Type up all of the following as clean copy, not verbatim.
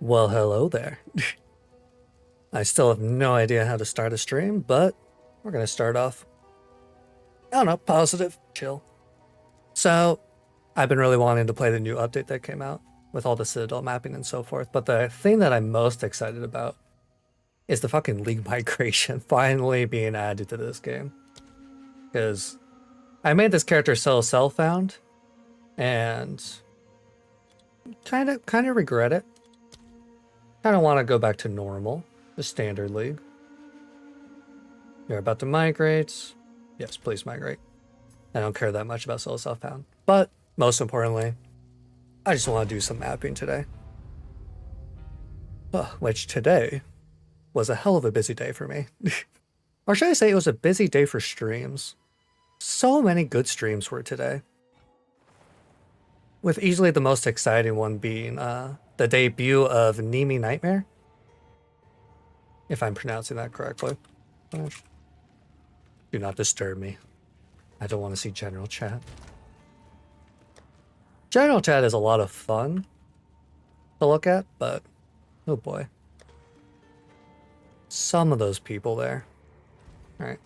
Well, hello there. I still have no idea how to start a stream, but we're going to start off, I don't know, positive, chill. So, I've been really wanting to play the new update that came out with all the Citadel mapping and so forth, but the thing that I'm most excited about is the fucking League migration finally being added to this game. Because I made this character so self-found, and kind of regret it. Kind of want to go back to normal, the standard league. You're about to migrate. Yes, please migrate. I don't care that much about solo self-found. But most importantly, I just want to do some mapping today. Which today was a hell of a busy day for me. Or should I say it was a busy day for streams. So many good streams were today. With easily the most exciting one being the debut of Nimi Nightmare. If I'm pronouncing that correctly. Do not disturb me. I don't want to see general chat. General chat is a lot of fun to look at, but oh boy. Some of those people there. Alright.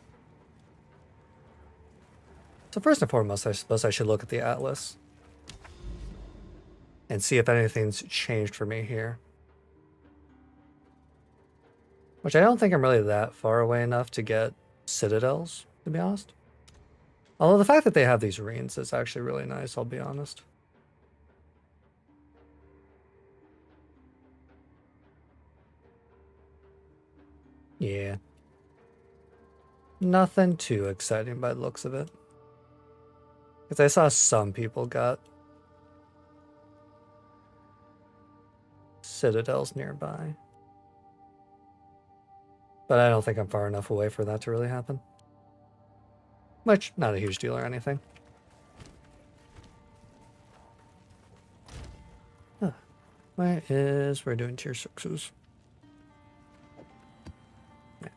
So first and foremost, I suppose I should look at the atlas and see if anything's changed for me here. Which I don't think I'm really that far away enough to get citadels, to be honest. Although the fact that they have these ruins is actually really nice, I'll be honest. Yeah. Nothing too exciting by the looks of it. Because I saw some people got citadels nearby. But I don't think I'm far enough away for that to really happen. Which, not a huge deal or anything. Huh. We're doing tier 6s. Yeah.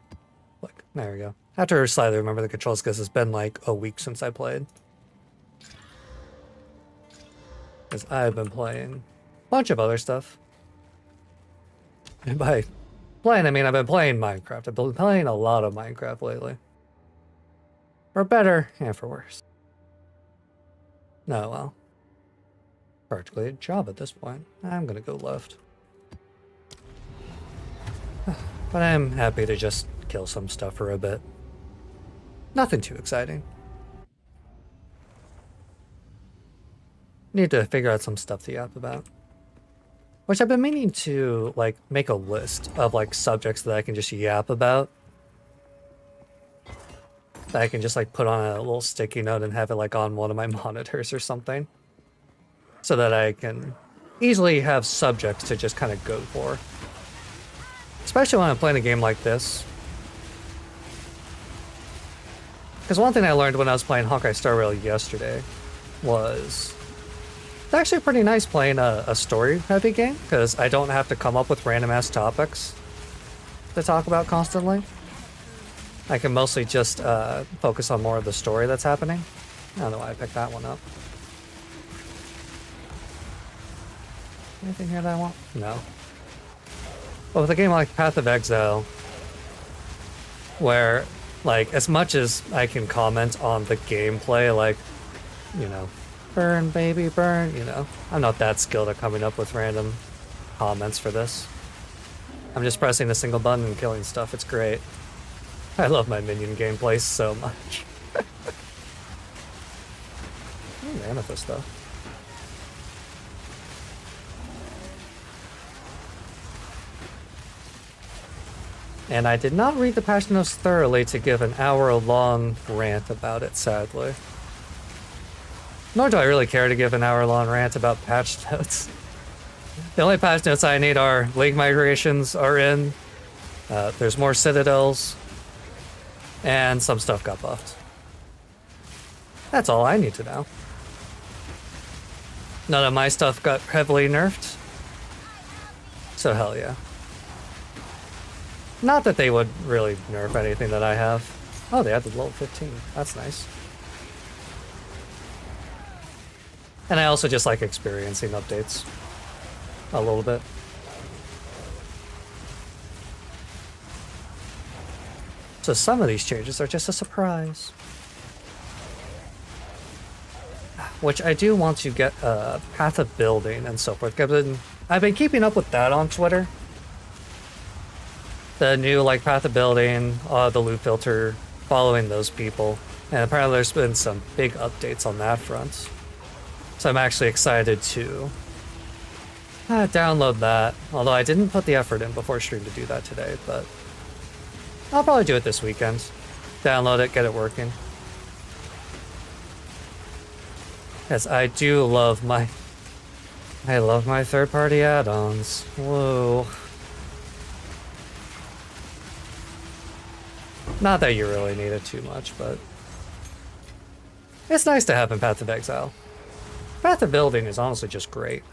Look, there we go. I have to slightly remember the controls because it's been like a week since I played. Because I've been playing a bunch of other stuff. And by playing, I mean I've been playing Minecraft. I've been playing a lot of Minecraft lately. For better and for worse. No, well. Practically a job at this point. I'm gonna go left. But I'm happy to just kill some stuff for a bit. Nothing too exciting. Need to figure out some stuff to yap about. Which I've been meaning to, like, make a list of, like, subjects that I can just yap about. That I can just, like, put on a little sticky note and have it, like, on one of my monitors or something. So that I can easily have subjects to just kind of go for. Especially when I'm playing a game like this. Because one thing I learned when I was playing Hawkeye Star Rail yesterday was it's actually pretty nice playing a story-heavy game, because I don't have to come up with random-ass topics to talk about constantly. I can mostly just focus on more of the story that's happening. I don't know why I picked that one up. Anything here that I want? No. But with a game like Path of Exile, where, like, as much as I can comment on the gameplay, like, you know, burn, baby, burn, you know. I'm not that skilled at coming up with random comments for this. I'm just pressing a single button and killing stuff. It's great. I love my minion gameplay so much. Ooh, amethyst, though. And I did not read the patch notes thoroughly to give an hour-long rant about it, sadly. Nor do I really care to give an hour-long rant about patch notes. The only patch notes I need are League migrations are in, there's more citadels, and some stuff got buffed. That's all I need to know. None of my stuff got heavily nerfed. So hell yeah. Not that they would really nerf anything that I have. Oh, they added level 15. That's nice. And I also just like experiencing updates a little bit. So some of these changes are just a surprise. Which I do want to get path of building and so forth. I've been keeping up with that on Twitter. The new like path of building, the loot filter, following those people. And apparently there's been some big updates on that front. So I'm actually excited to download that. Although I didn't put the effort in before stream to do that today, but I'll probably do it this weekend. Download it, get it working. Yes, I do love my... I love my third-party add-ons. Whoa. Not that you really need it too much, but... it's nice to have in Path of Exile. Path of Building is honestly just great.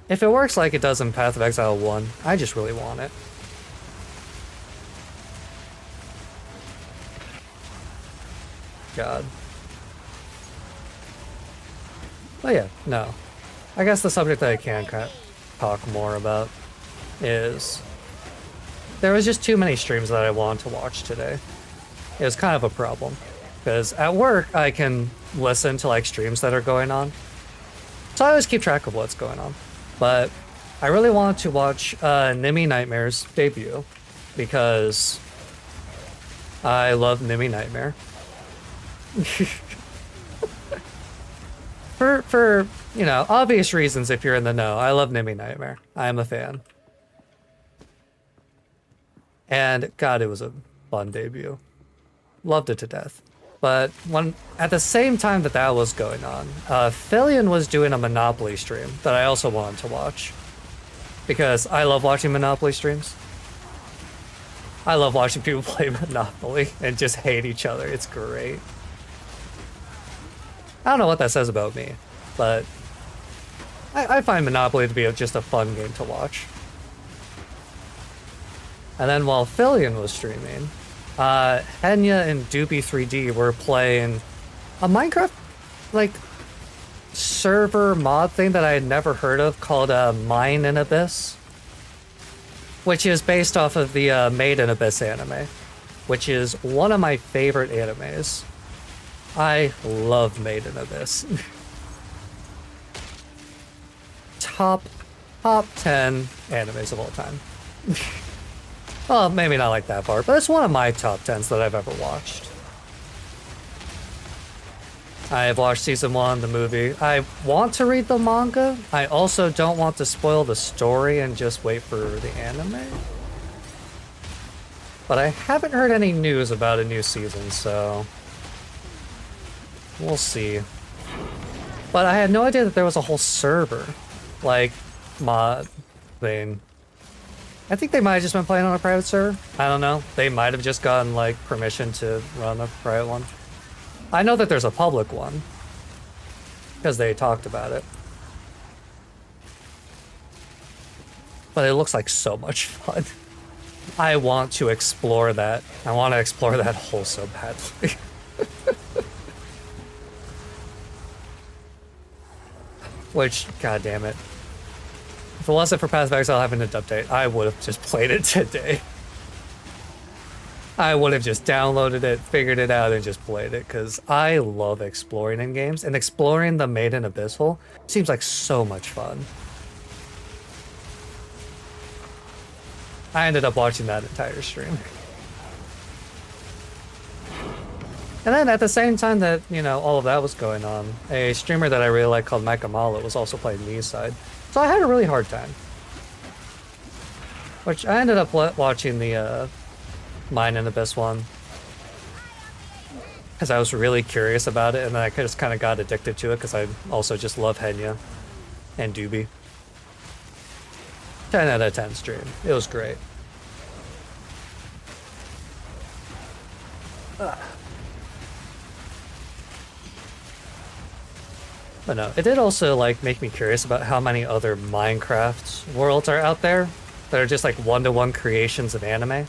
If it works like it does in Path of Exile 1, I just really want it. God. Oh yeah, no. I guess the subject that I can talk more about is... there was just too many streams that I wanted to watch today. It was kind of a problem. Because at work, I can listen to like streams that are going on. So I always keep track of what's going on. But I really wanted to watch Nimi Nightmare's debut. Because I love Nimi Nightmare. For, you know, obvious reasons if you're in the know. I love Nimi Nightmare. I am a fan. And God, it was a fun debut. Loved it to death. But at the same time that that was going on, Fillion was doing a Monopoly stream that I also wanted to watch. Because I love watching Monopoly streams. I love watching people play Monopoly and just hate each other. It's great. I don't know what that says about me, but I find Monopoly to be just a fun game to watch. And then while Fillion was streaming, Henya and Doobie3D were playing a Minecraft, like, server mod thing that I had never heard of called Mine in Abyss, which is based off of the Made in Abyss anime, which is one of my favorite animes. I love Made in Abyss. top 10 animes of all time. Well, maybe not like that far, but it's one of my top 10s that I've ever watched. I have watched season 1, the movie. I want to read the manga. I also don't want to spoil the story and just wait for the anime. But I haven't heard any news about a new season, so we'll see. But I had no idea that there was a whole server, like, mod thing. I think they might have just been playing on a private server. I don't know. They might have just gotten, like, permission to run a private one. I know that there's a public one, because they talked about it. But it looks like so much fun. I want to explore that. I want to explore that hole so badly. Which, god damn it. If it wasn't for Path of Exile having an update, I would have just played it today. I would have just downloaded it, figured it out, and just played it, because I love exploring in games, and exploring the Made in Abyss hole seems like so much fun. I ended up watching that entire stream. And then at the same time that, you know, all of that was going on, a streamer that I really like called Mike Amala was also playing Mii's side. So I had a really hard time. Which I ended up watching the Mine in Abyss one. Because I was really curious about it, and then I just kind of got addicted to it because I also just love Henya and Doobie. 10 out of 10 stream. It was great. But no, it did also like make me curious about how many other Minecraft worlds are out there that are just like one-to-one creations of anime.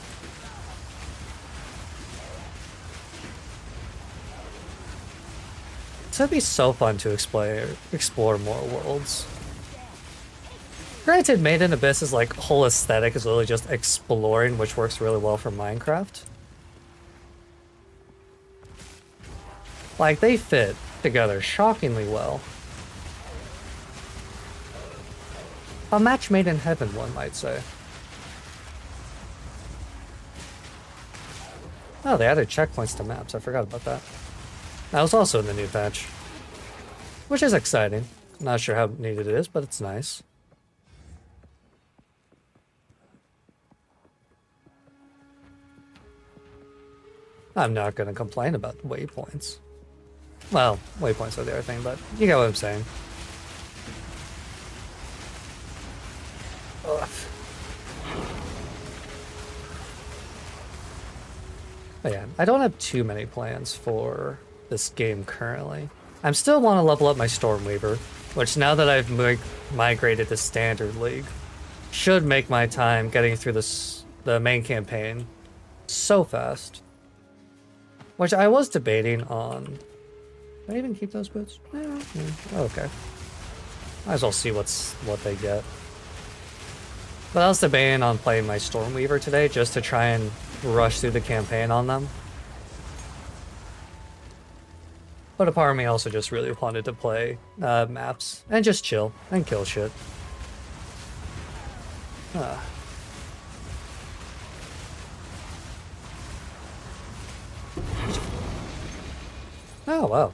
So it'd be so fun to explore more worlds. Granted, Made in Abyss is like whole aesthetic is really just exploring, which works really well for Minecraft. Like, they fit together shockingly well. A match made in heaven, one might say. Oh, they added checkpoints to maps. I forgot about that. That was also in the new patch, which is exciting. Not sure how needed it is, but it's nice. I'm not going to complain about waypoints. Well, waypoints are the other thing, but you get what I'm saying. Ugh. But yeah, I don't have too many plans for this game currently. I still want to level up my Stormweaver, which now that I've migrated to Standard League, should make my time getting through the main campaign so fast. Which I was debating on. Did I even keep those boots? Yeah. Okay. Might as well see what they get. But I was debating on playing my Stormweaver today just to try and rush through the campaign on them. But a part of me also just really wanted to play maps and just chill and kill shit. Oh wow,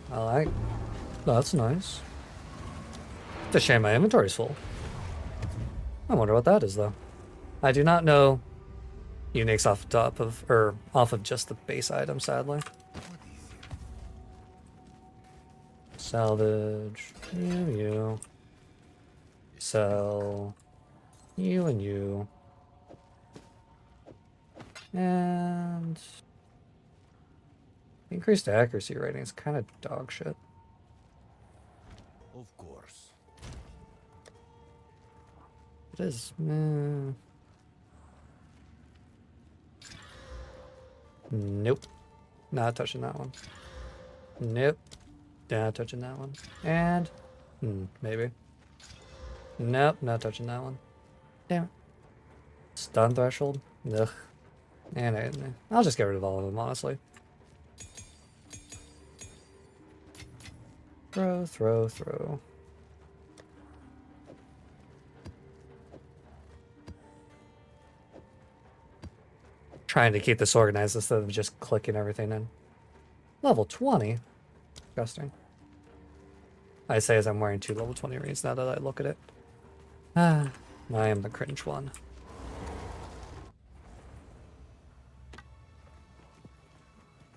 that's nice. It's a shame my inventory's full. I wonder what that is though. I do not know uniques off of just the base item, sadly. Salvage, you. Sell, you and you. And increased accuracy rating is kind of dog shit. Of course. It is. Nope. Not touching that one. Nope. Not touching that one. And maybe. Nope, not touching that one. Damn it. Stun threshold? Ugh. And I'll just get rid of all of them, honestly. Throw. Trying to keep this organized instead of just clicking everything in. Level 20? Disgusting. I say as I'm wearing 2 level 20 rings now that I look at it. I am the cringe one.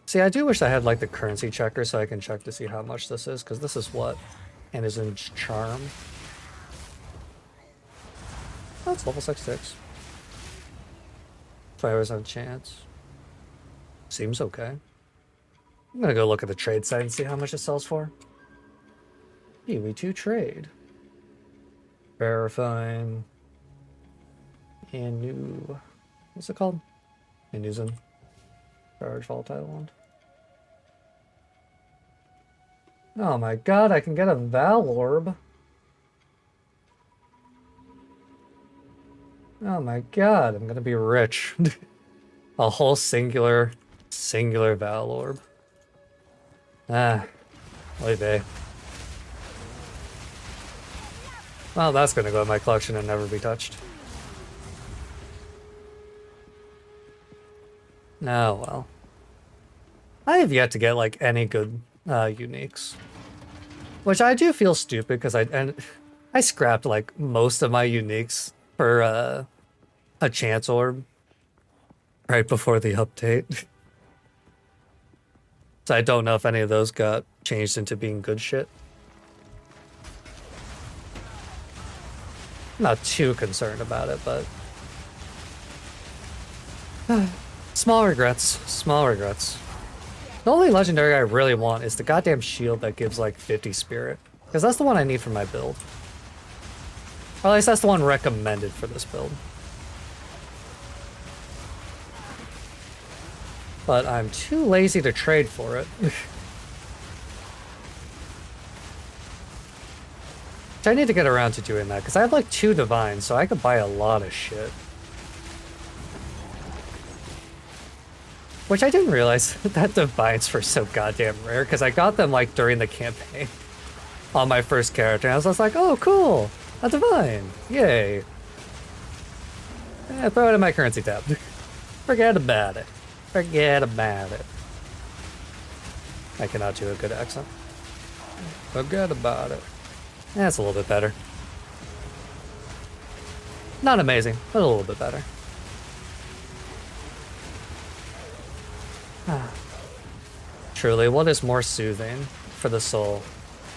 See, I do wish I had like the currency checker so I can check to see how much this is, because this is what? And is in charm. Oh, it's level 66. 5% chance. Seems okay. I'm gonna go look at the trade site and see how much it sells for. We2 trade. Verifying. Anu. What's it called? Anuzen. Charge volatile wand. Oh my god, I can get a Val Orb. Oh my god, I'm gonna be rich. A whole singular Val Orb. Oy vey. Well, that's gonna go in my collection and never be touched. Oh, well. I have yet to get, like, any good uniques. Which I do feel stupid, because I scrapped, like, most of my uniques for a chance orb right before the update. So I don't know if any of those got changed into being good shit. I'm not too concerned about it, but small regrets. The only legendary I really want is the goddamn shield that gives like 50 spirit, because that's the one I need for my build. Or at least that's the one recommended for this build. But I'm too lazy to trade for it. Which I need to get around to doing that, because I have like 2 divines, so I could buy a lot of shit. Which I didn't realize that divines were so goddamn rare, because I got them like during the campaign on my first character. And I was just like, oh, cool, a divine, yay. Throw it in my currency tab. Forget about it. Forget about it. I cannot do a good accent. Forget about it. That's a little bit better. Not amazing, but a little bit better. Truly, what is more soothing for the soul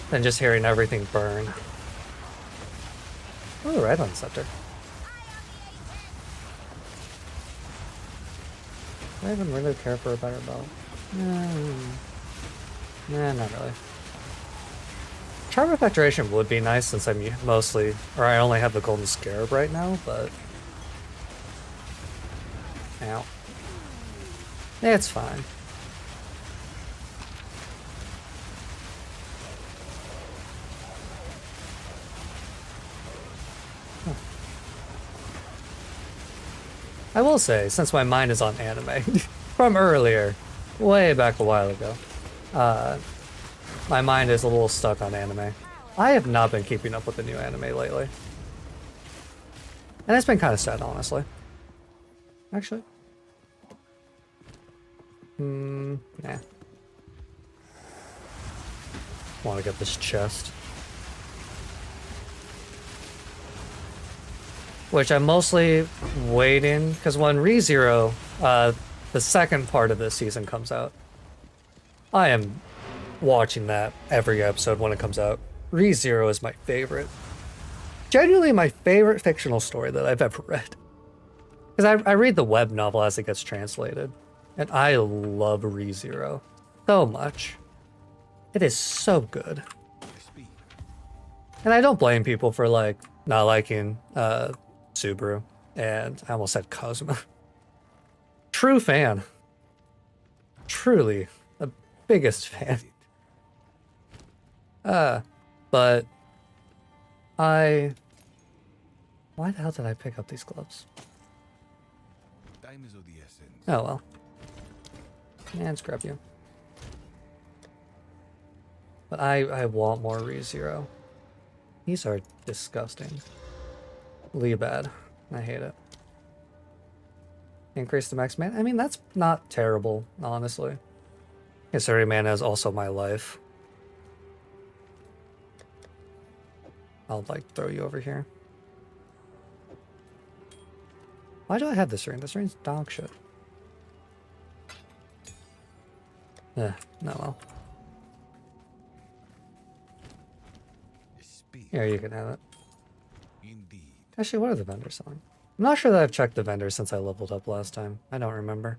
than just hearing everything burn? Oh, right on scepter. Do I even really care for a better bow? Nah, not really. Charm Refactoration would be nice since I'm mostly, or I only have the Golden Scarab right now, but... Ow. It's fine. I will say, since my mind is on anime, from earlier, way back a while ago, my mind is a little stuck on anime. I have not been keeping up with the new anime lately. And it's been kind of sad, honestly. Actually. Nah. Want to get this chest. Which I'm mostly waiting, because when ReZero, the second part of this season comes out, I am watching that every episode when it comes out. ReZero is my favorite. Genuinely my favorite fictional story that I've ever read. Because I read the web novel as it gets translated, and I love ReZero so much. It is so good. And I don't blame people for, like, not liking, Subaru, and I almost said Cosmo. True fan. Truly, the biggest fan. But why the hell did I pick up these gloves? Oh well. Yeah, let's grab you. But I want more ReZero. These are disgusting. Bad. I hate it. Increase the max mana. I mean, that's not terrible, honestly. Considering mana is also my life. I'll, like, throw you over here. Why do I have this ring? This ring's dog shit. No well. Here, you can have it. Actually, what are the vendors selling? I'm not sure that I've checked the vendors since I leveled up last time. I don't remember.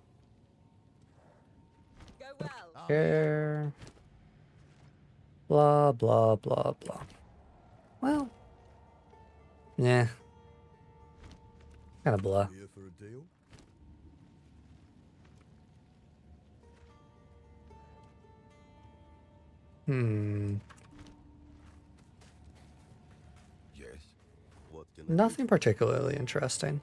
Here. Blah, blah, blah, blah. Well. Yeah. Kind of blah. Nothing particularly interesting.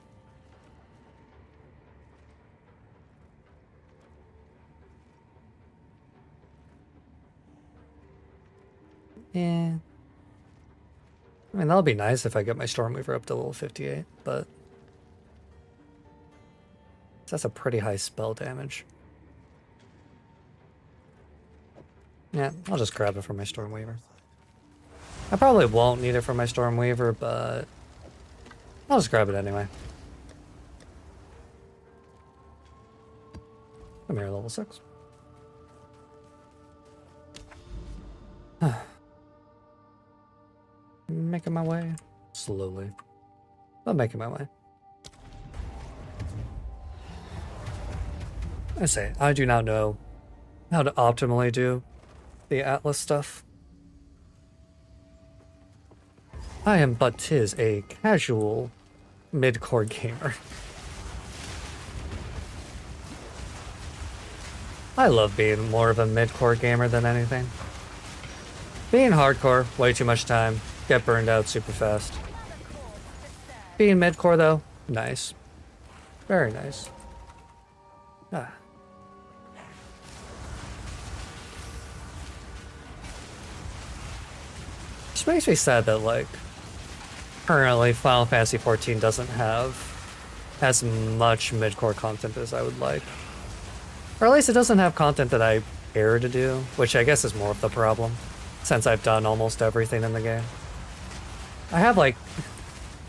Yeah. I mean, that'll be nice if I get my Stormweaver up to level 58, but that's a pretty high spell damage. Yeah, I'll just grab it for my Stormweaver. I probably won't need it for my Stormweaver, but I'll just grab it anyway. Come here, level 6. Making my way. Slowly. But making my way. I say, I do not know how to optimally do the Atlas stuff. I am but 'tis a casual mid-core gamer. I love being more of a mid-core gamer than anything. Being hardcore, way too much time, get burned out super fast. Being mid-core though, nice. Very nice. Which makes me sad that, like, currently Final Fantasy XIV doesn't have as much mid-core content as I would like. Or at least it doesn't have content that I care to do, which I guess is more of the problem, since I've done almost everything in the game. I have, like,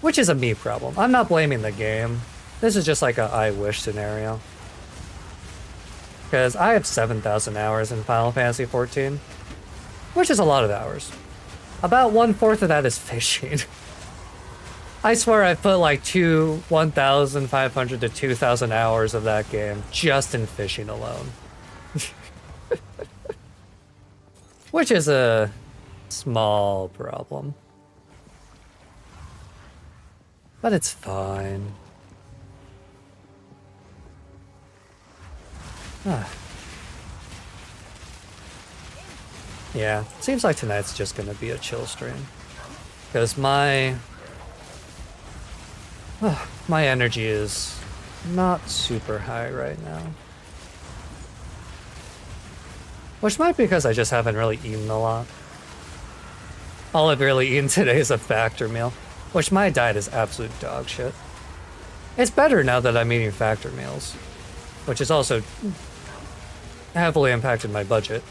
which is a me problem. I'm not blaming the game. This is just like a I wish scenario. Because I have 7,000 hours in Final Fantasy XIV, which is a lot of hours. About 1/4 of that is fishing. I swear I put like 1,500 to 2,000 hours of that game just in fishing alone. Which is a small problem. But it's fine. Yeah, seems like tonight's just gonna be a chill stream. Because my energy is not super high right now. Which might be because I just haven't really eaten a lot. All I've really eaten today is a factor meal, which my diet is absolute dog shit. It's better now that I'm eating factor meals, which has also heavily impacted my budget.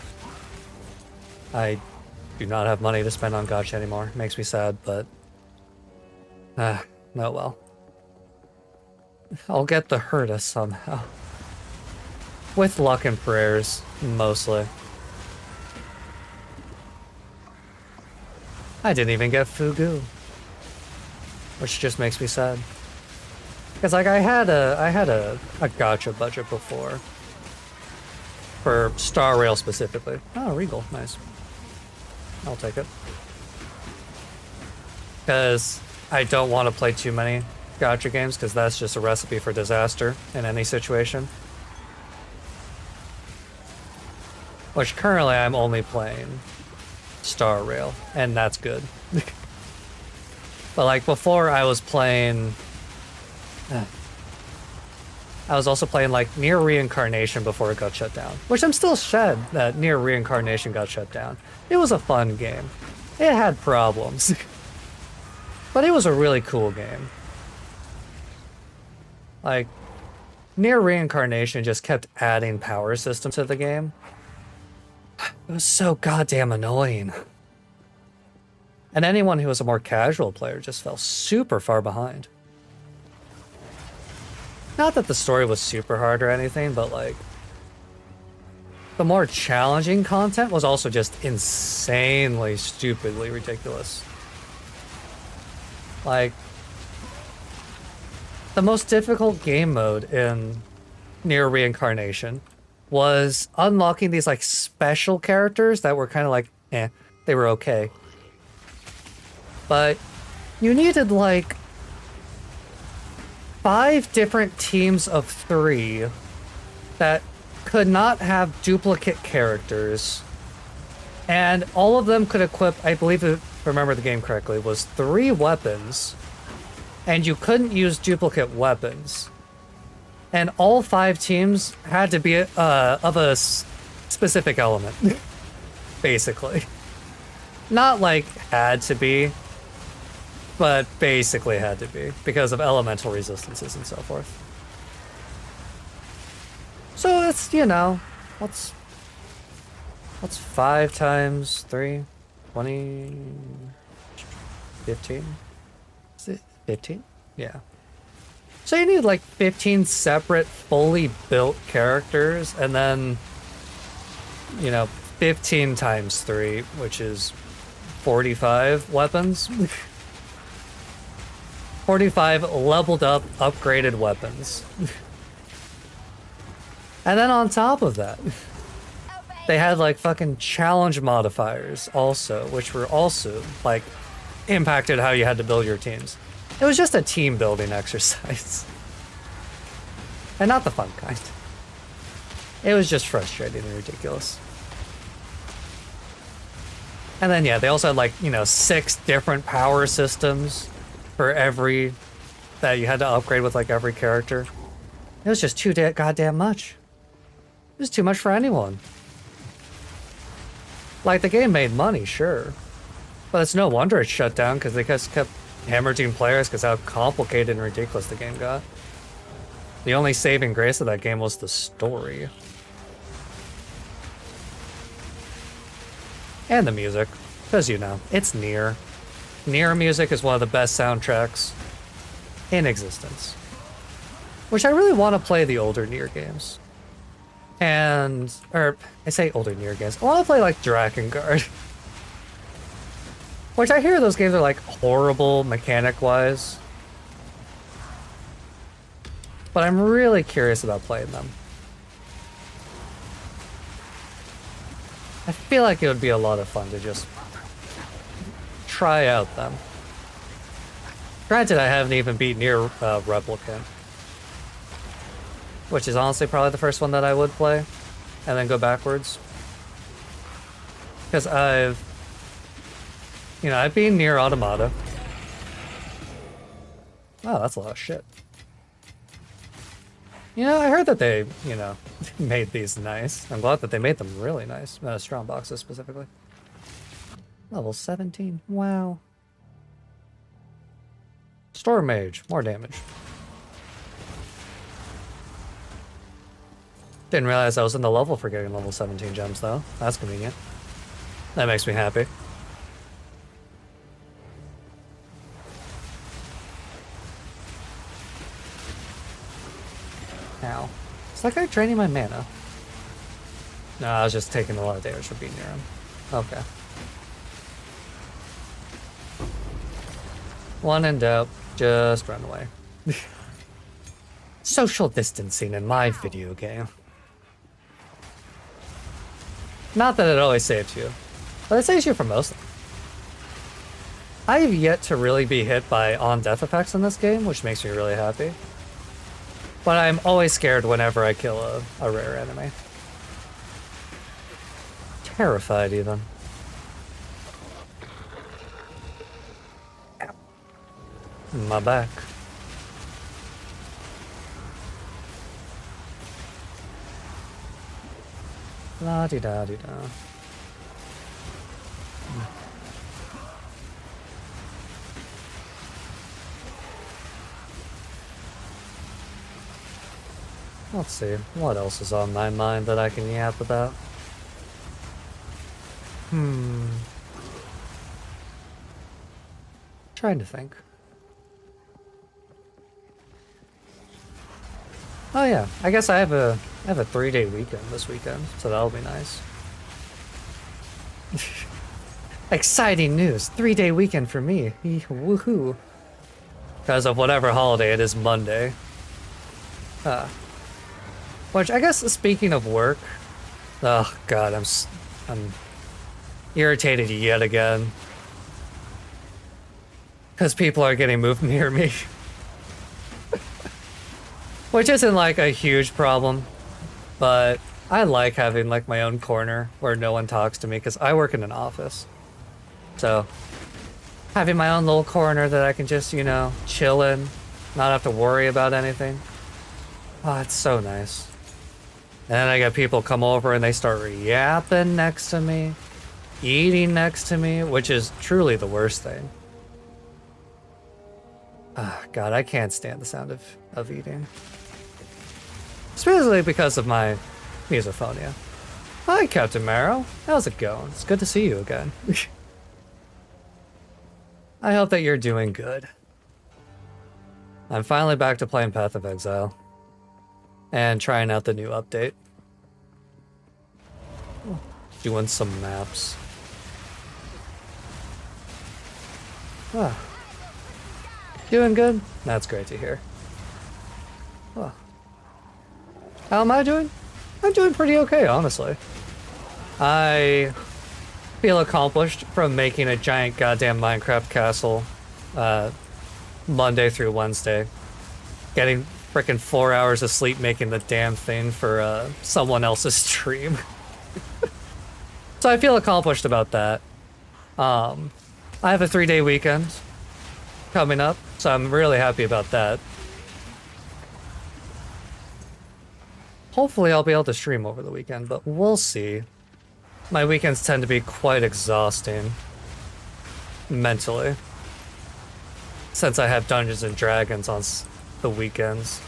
I do not have money to spend on gacha anymore. Makes me sad, but oh well. I'll get the Herta somehow. With luck and prayers, mostly. I didn't even get Fugu, which just makes me sad. Because like I had a gacha budget before. For Star Rail specifically. Oh, Regal, nice. I'll take it. Because I don't want to play too many gacha games, because that's just a recipe for disaster in any situation. Which currently I'm only playing Star Rail, and that's good. But like before I was playing... I was also playing like Nier Reincarnation before it got shut down. Which I'm still sad that Nier Reincarnation got shut down. It was a fun game. It had problems. But it was a really cool game. Like, Nier Reincarnation just kept adding power systems to the game. It was so goddamn annoying. And anyone who was a more casual player just fell super far behind. Not that the story was super hard or anything, but like, the more challenging content was also just insanely, stupidly ridiculous. Like, the most difficult game mode in Nier Reincarnation was unlocking these like special characters that were kind of like, they were okay. But you needed like 5 different teams of 3 that could not have duplicate characters, and all of them could equip, I believe, if I remember the game correctly, was 3 weapons, and you couldn't use duplicate weapons. And all 5 teams had to be of a specific element, basically. Not like had to be, but basically had to be, because of elemental resistances and so forth. So it's, you know, what's 5 times 3? 20... 15? Is it 15? Yeah. So you need like 15 separate, fully built characters, and then, you know, 15 times 3, which is 45 weapons. 45 leveled up, upgraded weapons. And then on top of that, they had like fucking challenge modifiers also, which were also like impacted how you had to build your teams. It was just a team building exercise. And not the fun kind. It was just frustrating and ridiculous. And then, yeah, they also had like, you know, 6 different power systems for every, that you had to upgrade with like every character. It was just too goddamn much. It was too much for anyone. Like, the game made money, sure. But it's no wonder it shut down because they just kept hemorrhaging players because how complicated and ridiculous the game got. The only saving grace of that game was the story. And the music. Because, you know, it's Nier. Nier music is one of the best soundtracks in existence. Which I really want to play the older Nier games. Or, I say older Nier games. I want to play, like, Drakengard. Which I hear those games are, like, horrible mechanic-wise. But I'm really curious about playing them. I feel like it would be a lot of fun to just try out them. Granted, I haven't even beat Nier Replicant. Which is honestly probably the first one that I would play. And then go backwards. Because I've beat Nier Automata. Oh, that's a lot of shit. You know, I heard that they, made these nice. I'm glad that they made them really nice. Strong boxes specifically. Level 17. Wow. Storm Mage. More damage. Didn't realize I was in the level for getting level 17 gems, though. That's convenient. That makes me happy. Ow. Is that guy draining my mana? No, I was just taking a lot of damage from being near him. Okay. One in doubt, just run away. Social distancing in my video game. Not that it always saves you, but it saves you from most of them. I have yet to really be hit by on-death effects in this game, which makes me really happy. But I'm always scared whenever I kill a rare enemy. Terrified, even. Ow. My back. La-di-da-di-da. Let's see, what else is on my mind that I can yap about? Trying to think. Oh yeah, I guess I have a 3-day weekend this weekend, so that'll be nice. Exciting news! 3-day weekend for me. Woohoo! Because of whatever holiday it is, Monday. Which I guess, speaking of work, oh god, I'm irritated yet again. Because people are getting moved near me. Which isn't like a huge problem, but I like having like my own corner where no one talks to me because I work in an office. So having my own little corner that I can just, chill in, not have to worry about anything. Oh, it's so nice. And then I got people come over and they start yapping next to me, eating next to me, which is truly the worst thing. Ah, God, I can't stand the sound of eating. Especially because of my misophonia. Hi, Captain Marrow. How's it going? It's good to see you again. I hope that you're doing good. I'm finally back to playing Path of Exile. And trying out the new update. Doing some maps. Ah. Doing good? That's great to hear. Oh. How am I doing? I'm doing pretty okay, honestly. I feel accomplished from making a giant goddamn Minecraft castle Monday through Wednesday. Getting frickin' 4 hours of sleep making the damn thing for someone else's stream. So I feel accomplished about that. I have a 3-day weekend coming up, so I'm really happy about that. Hopefully I'll be able to stream over the weekend, but we'll see. My weekends tend to be quite exhausting. mentally. Since I have Dungeons and Dragons on the weekends.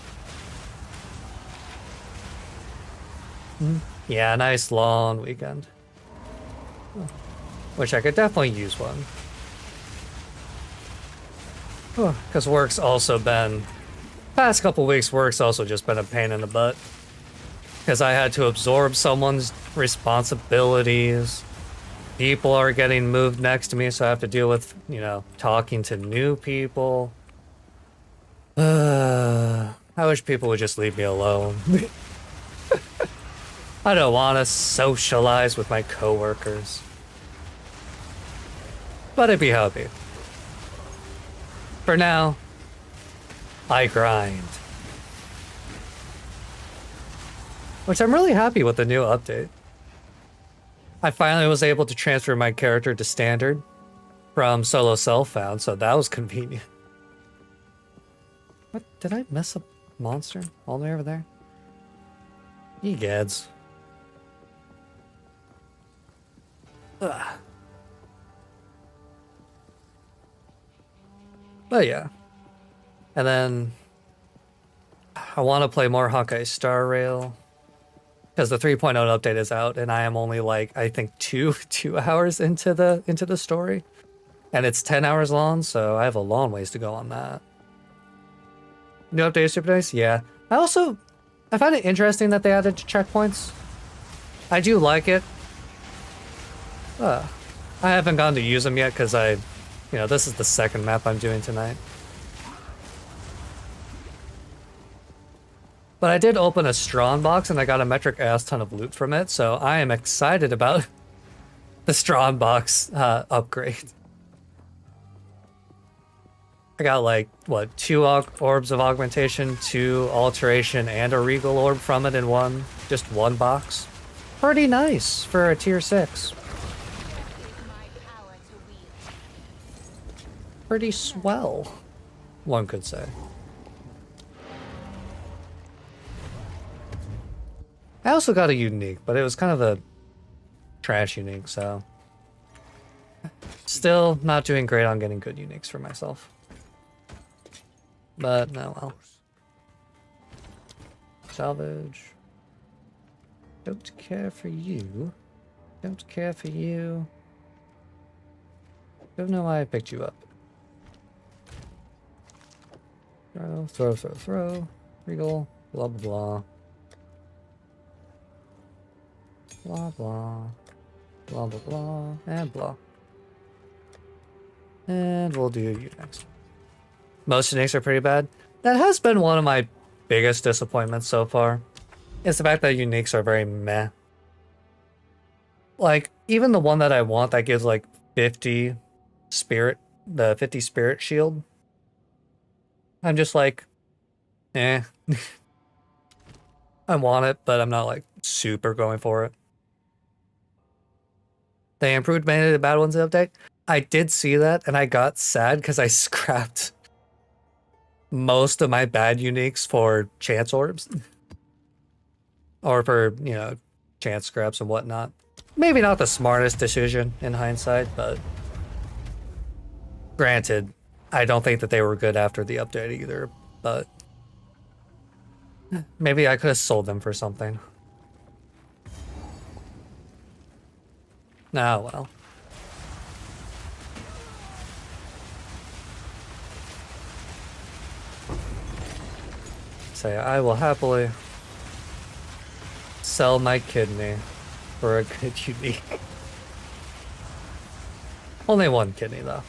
Yeah, nice long weekend. Which I could definitely use one. Because work's also been... Past couple weeks, work's also just been a pain in the butt. Because I had to absorb someone's responsibilities. People are getting moved next to me, so I have to deal with, you know, talking to new people. I wish people would just leave me alone. I don't want to socialize with my coworkers. But it'd be how it be. For now, I grind. Which I'm really happy with the new update. I finally was able to transfer my character to standard from solo self-found, so that was convenient. What? Did I miss a monster all the way over there? Egads. Ugh. But yeah. And then I want to play more Honkai Star Rail. Because the 3.0 update is out, and I am only like, I think two hours into the story. And it's 10 hours long, so I have a long ways to go on that. New update is super nice? Yeah. I find it interesting that they added checkpoints. I do like it. I haven't gone to use them yet because this is the second map I'm doing tonight. But I did open a Strawn box and I got a metric ass ton of loot from it, so I am excited about the Strawn box upgrade. I got like, what, 2 orbs of augmentation, 2 alteration, and a regal orb from it in just one box. Pretty nice for a tier 6. Pretty swell, one could say. I also got a unique, but it was kind of a trash unique, so... Still not doing great on getting good uniques for myself. But, no, well. Salvage. Don't care for you. Don't care for you. Don't know why I picked you up. Throw. Regal. Blah, blah, blah. Blah, blah. Blah, blah, blah. And blah. And we'll do you next. Most uniques are pretty bad. That has been one of my biggest disappointments so far. It's the fact that uniques are very meh. Like, even the one that I want that gives like 50 spirit, the 50 spirit shield. I'm just like, eh. I want it, but I'm not like super going for it. They improved many of the bad ones in the update. I did see that, and I got sad because I scrapped most of my bad uniques for chance orbs. Or for, chance scraps and whatnot. Maybe not the smartest decision in hindsight, but granted, I don't think that they were good after the update either, but maybe I could have sold them for something. Ah, well. Say, I will happily sell my kidney for a good unique. Only one kidney, though.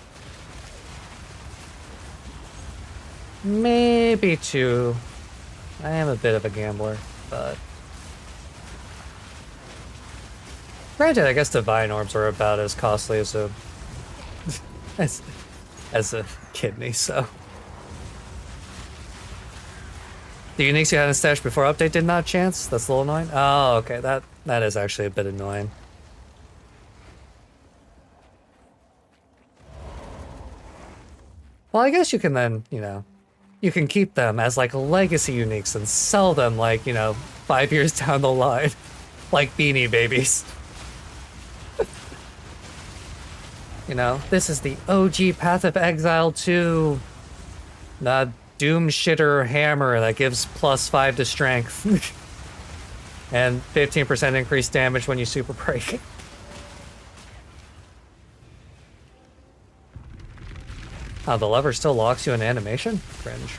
Maybe 2. I am a bit of a gambler, but... Granted, I guess divine orbs are about as costly as a... as a kidney, so... The uniques you had in stash before update did not chance? That's a little annoying? Oh, okay, that is actually a bit annoying. Well, I guess you can then, you can keep them as like legacy uniques and sell them like, 5 years down the line. Like Beanie Babies. You know, this is the OG Path of Exile 2. The Doom Shitter Hammer that gives +5 to strength. And 15% increased damage when you super break. Oh, the lever still locks you in animation? Cringe.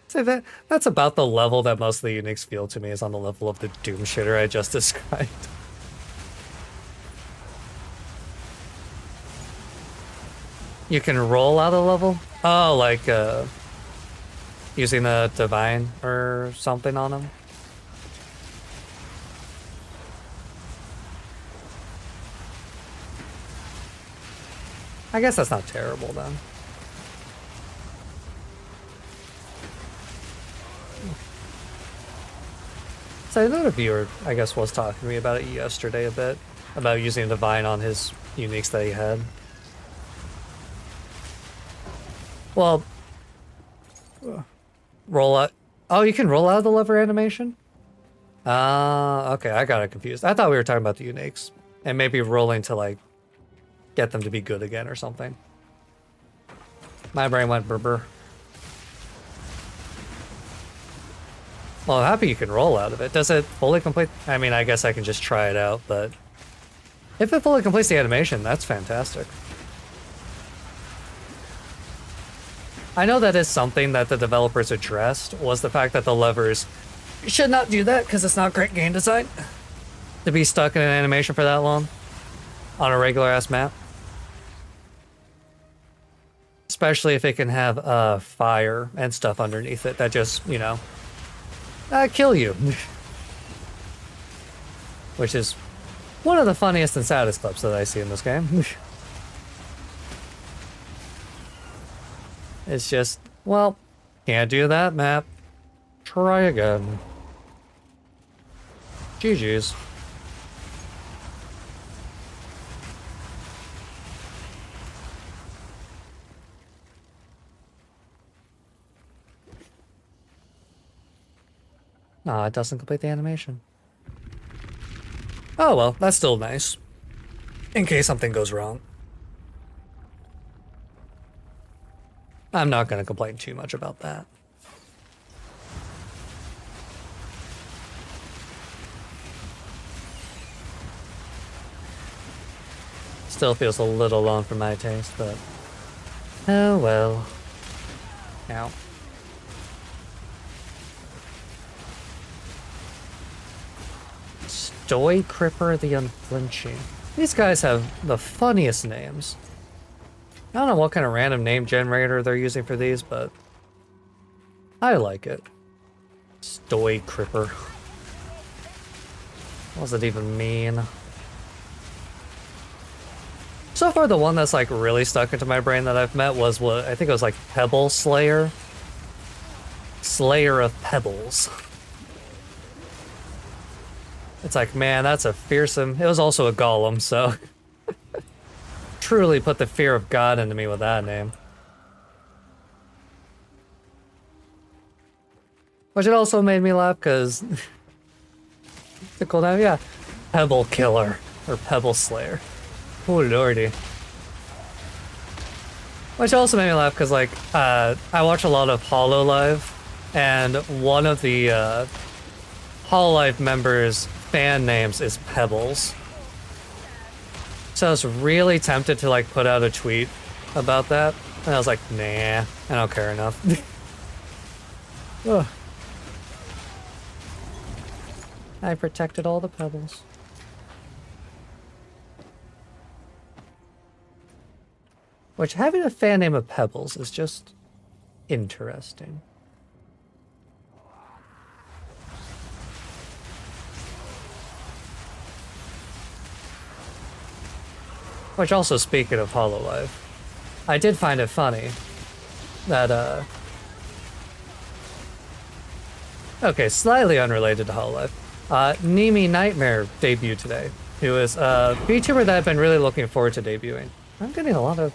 So that's about the level that most of the uniques feel to me, is on the level of the Doom Shitter I just described. You can roll out a level? Oh, like using the divine or something on them? I guess that's not terrible then. So another viewer, I guess, was talking to me about it yesterday a bit, about using divine on his uniques that he had. Well, roll out. Oh, you can roll out of the lever animation? Okay, I got it confused. I thought we were talking about the uniques, and maybe rolling to, like, get them to be good again or something. My brain went brr. Well, I'm happy you can roll out of it. Does it fully complete? I mean, I guess I can just try it out, but if it fully completes the animation, that's fantastic. I know that is something that the developers addressed, was the fact that the levers should not do that because it's not great game design to be stuck in an animation for that long on a regular ass map. Especially if it can have fire and stuff underneath it that just, you know, kill you. Which is one of the funniest and saddest clips that I see in this game. It's just, well, can't do that map. Try again. GG's. Nah, it doesn't complete the animation. Oh well, that's still nice. In case something goes wrong. I'm not gonna complain too much about that. Still feels a little long for my taste, but oh well. Ow. Stoy Cripper the Unflinching. These guys have the funniest names. I don't know what kind of random name generator they're using for these, but I like it. Stoy Cripper. What does it even mean? So far, the one that's like really stuck into my brain that I've met was what I think it was like Pebble Slayer. Slayer of Pebbles. It's like, man, that's a fearsome... It was also a golem, so... Truly put the fear of God into me with that name. Which it also made me laugh, because... the cool name, yeah. Pebble Killer. Or Pebble Slayer. Oh, lordy. Which also made me laugh, because, like, I watch a lot of HoloLive, and one of the, HoloLive members' fan names is Pebbles. So I was really tempted to like put out a tweet about that, and I was like, nah, I don't care enough. I protected all the pebbles. Which, having a fan name of Pebbles is just interesting. Which also, speaking of HoloLive, I did find it funny that, okay, slightly unrelated to HoloLive. Nemi Nightmare debuted today, who is a VTuber that I've been really looking forward to debuting. I'm getting a lot of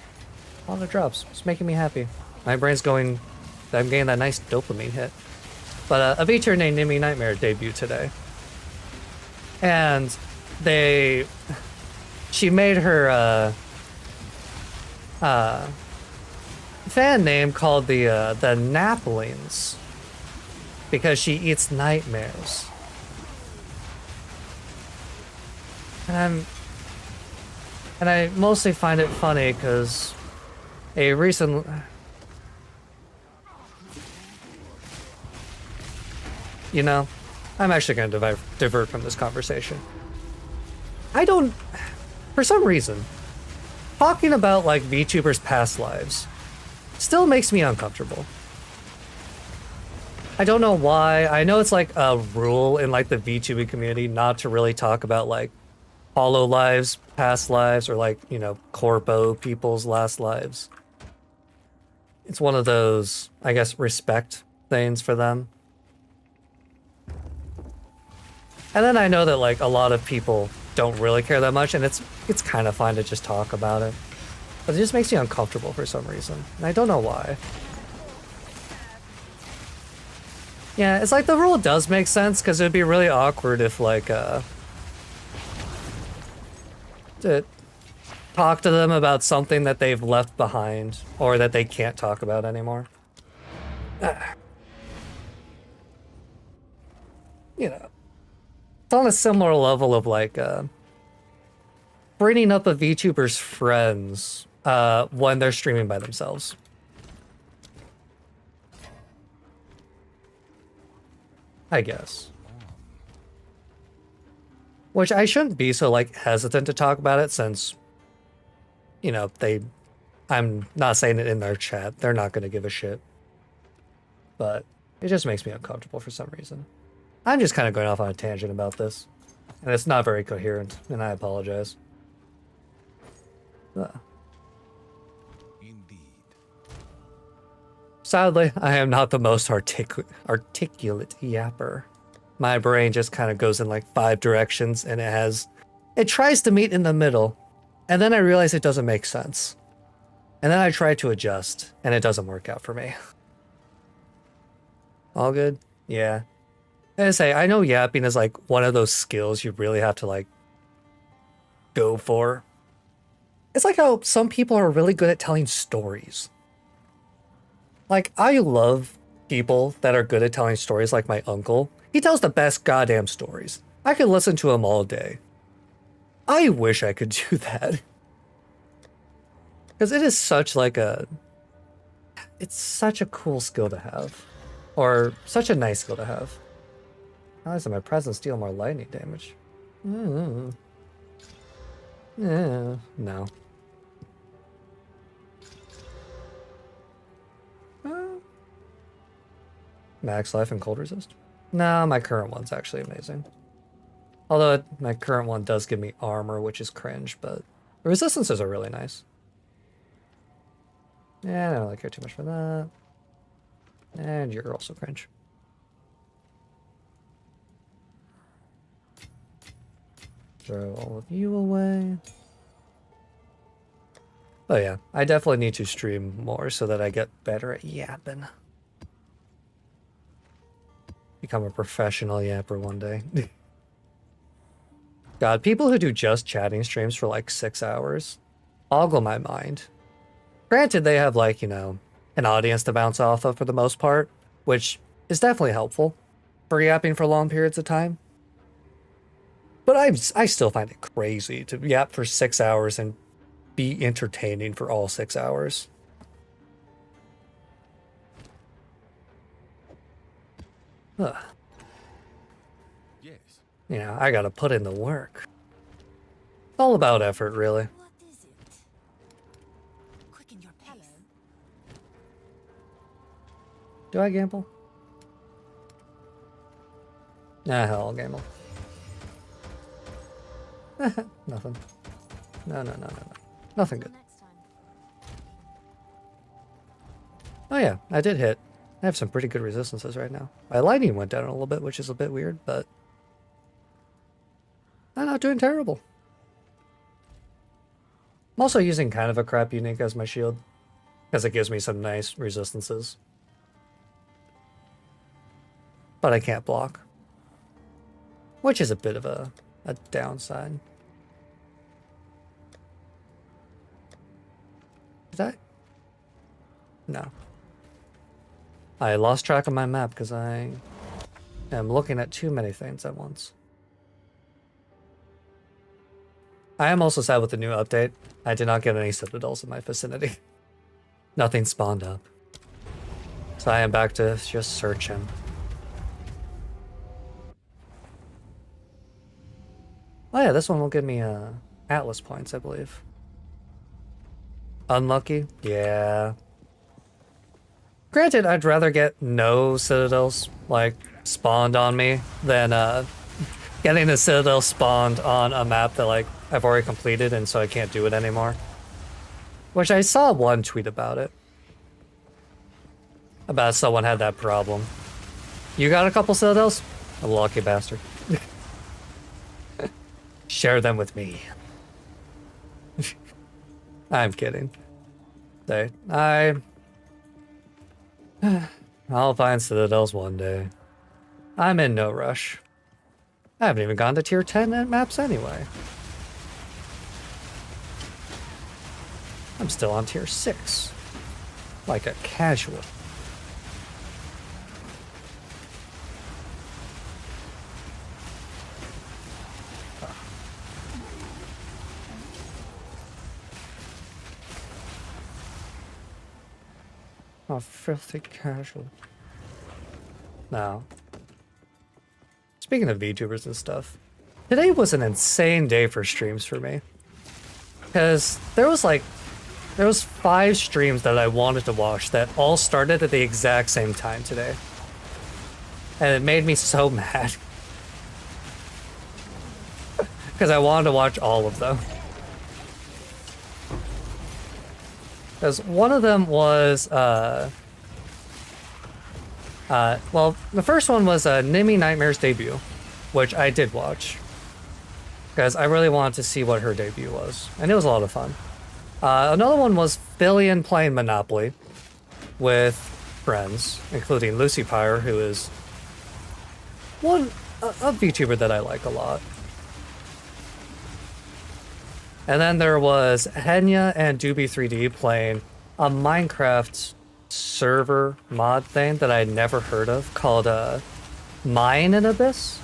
drops. It's making me happy. My brain's going... I'm getting that nice dopamine hit. But a VTuber named Nimmy Nightmare debuted today. And she made her fan name called the Naplings because she eats nightmares. And I mostly find it funny because a recent... You know, I'm actually going to divert from this conversation. I don't... For some reason, talking about, like, VTubers' past lives still makes me uncomfortable. I don't know why. I know it's, like, a rule in, like, the VTubing community not to really talk about, like, Hollow lives, past lives, or, like, you know, Corpo people's last lives. It's one of those, I guess, respect things for them. And then I know that, like, a lot of people don't really care that much, and it's kind of fine to just talk about it. But it just makes you uncomfortable for some reason, and I don't know why. Yeah, it's like the rule does make sense, because it would be really awkward if, like, to talk to them about something that they've left behind, or that they can't talk about anymore. You know. It's on a similar level of, like, bringing up a VTuber's friends when they're streaming by themselves. I guess. Which I shouldn't be so, like, hesitant to talk about it since, you know, I'm not saying it in their chat. They're not going to give a shit. But it just makes me uncomfortable for some reason. I'm just kind of going off on a tangent about this. And it's not very coherent, and I apologize. Indeed. Sadly, I am not the most articulate yapper. My brain just kind of goes in like 5 directions, and it tries to meet in the middle, and then I realize it doesn't make sense. And then I try to adjust, and it doesn't work out for me. All good? Yeah. As I say, I know yapping is like one of those skills you really have to like go for. It's like how some people are really good at telling stories. Like, I love people that are good at telling stories, like my uncle. He tells the best goddamn stories. I could listen to him all day. I wish I could do that. Because it is such like it's such a cool skill to have. Or such a nice skill to have. How does my presence deal more lightning damage? Yeah, no. Max life and cold resist? No, my current one's actually amazing. Although my current one does give me armor, which is cringe, but the resistances are really nice. Yeah, I don't really care too much for that. And you're also cringe. Throw all of you away. Oh yeah, I definitely need to stream more so that I get better at yapping. Become a professional yapper one day. God, people who do just chatting streams for like 6 hours boggle my mind. Granted, they have like, you know, an audience to bounce off of for the most part, which is definitely helpful for yapping for long periods of time. But I still find it crazy to yap for 6 hours and be entertaining for all 6 hours. Ugh. Yes. You know, I gotta put in the work. It's all about effort, really. What is it? Quicken your pace. Do I gamble? Nah, hell, I'll gamble. Nothing. No. Nothing good. Next time. Oh yeah, I did hit. I have some pretty good resistances right now. My lightning went down a little bit, which is a bit weird, but I'm not doing terrible. I'm also using kind of a crap unique as my shield. because it gives me some nice resistances. But I can't block, which is a bit of a downside. Did I? No. I lost track of my map because I am looking at too many things at once. I am also sad with the new update. I did not get any citadels in my vicinity. Nothing spawned up. So I am back to just searching. Oh yeah, this one will give me Atlas points, I believe. Unlucky? Yeah. Granted, I'd rather get no citadels, like, spawned on me than getting a citadel spawned on a map that, like, I've already completed and so I can't do it anymore. Which I saw one tweet about it. About someone had that problem. You got a couple citadels? A lucky bastard. Share them with me. I'm kidding. I'll find citadels one day. I'm in no rush. I haven't even gone to tier 10 maps anyway. I'm still on tier 6. Like a casual. Oh, filthy casual. Now, speaking of VTubers and stuff, today was an insane day for streams for me. Because there was 5 streams that I wanted to watch that all started at the exact same time today. And it made me so mad. Because I wanted to watch all of them. Because one of them was, well, the first one was Nimi Nightmare's debut, which I did watch. Because I really wanted to see what her debut was. And it was a lot of fun. Another one was Billion playing Monopoly with friends, including Lucy Pyre, who is a VTuber that I like a lot. And then there was Henya and Doobie3D playing a Minecraft server mod thing that I'd never heard of called Mine in Abyss,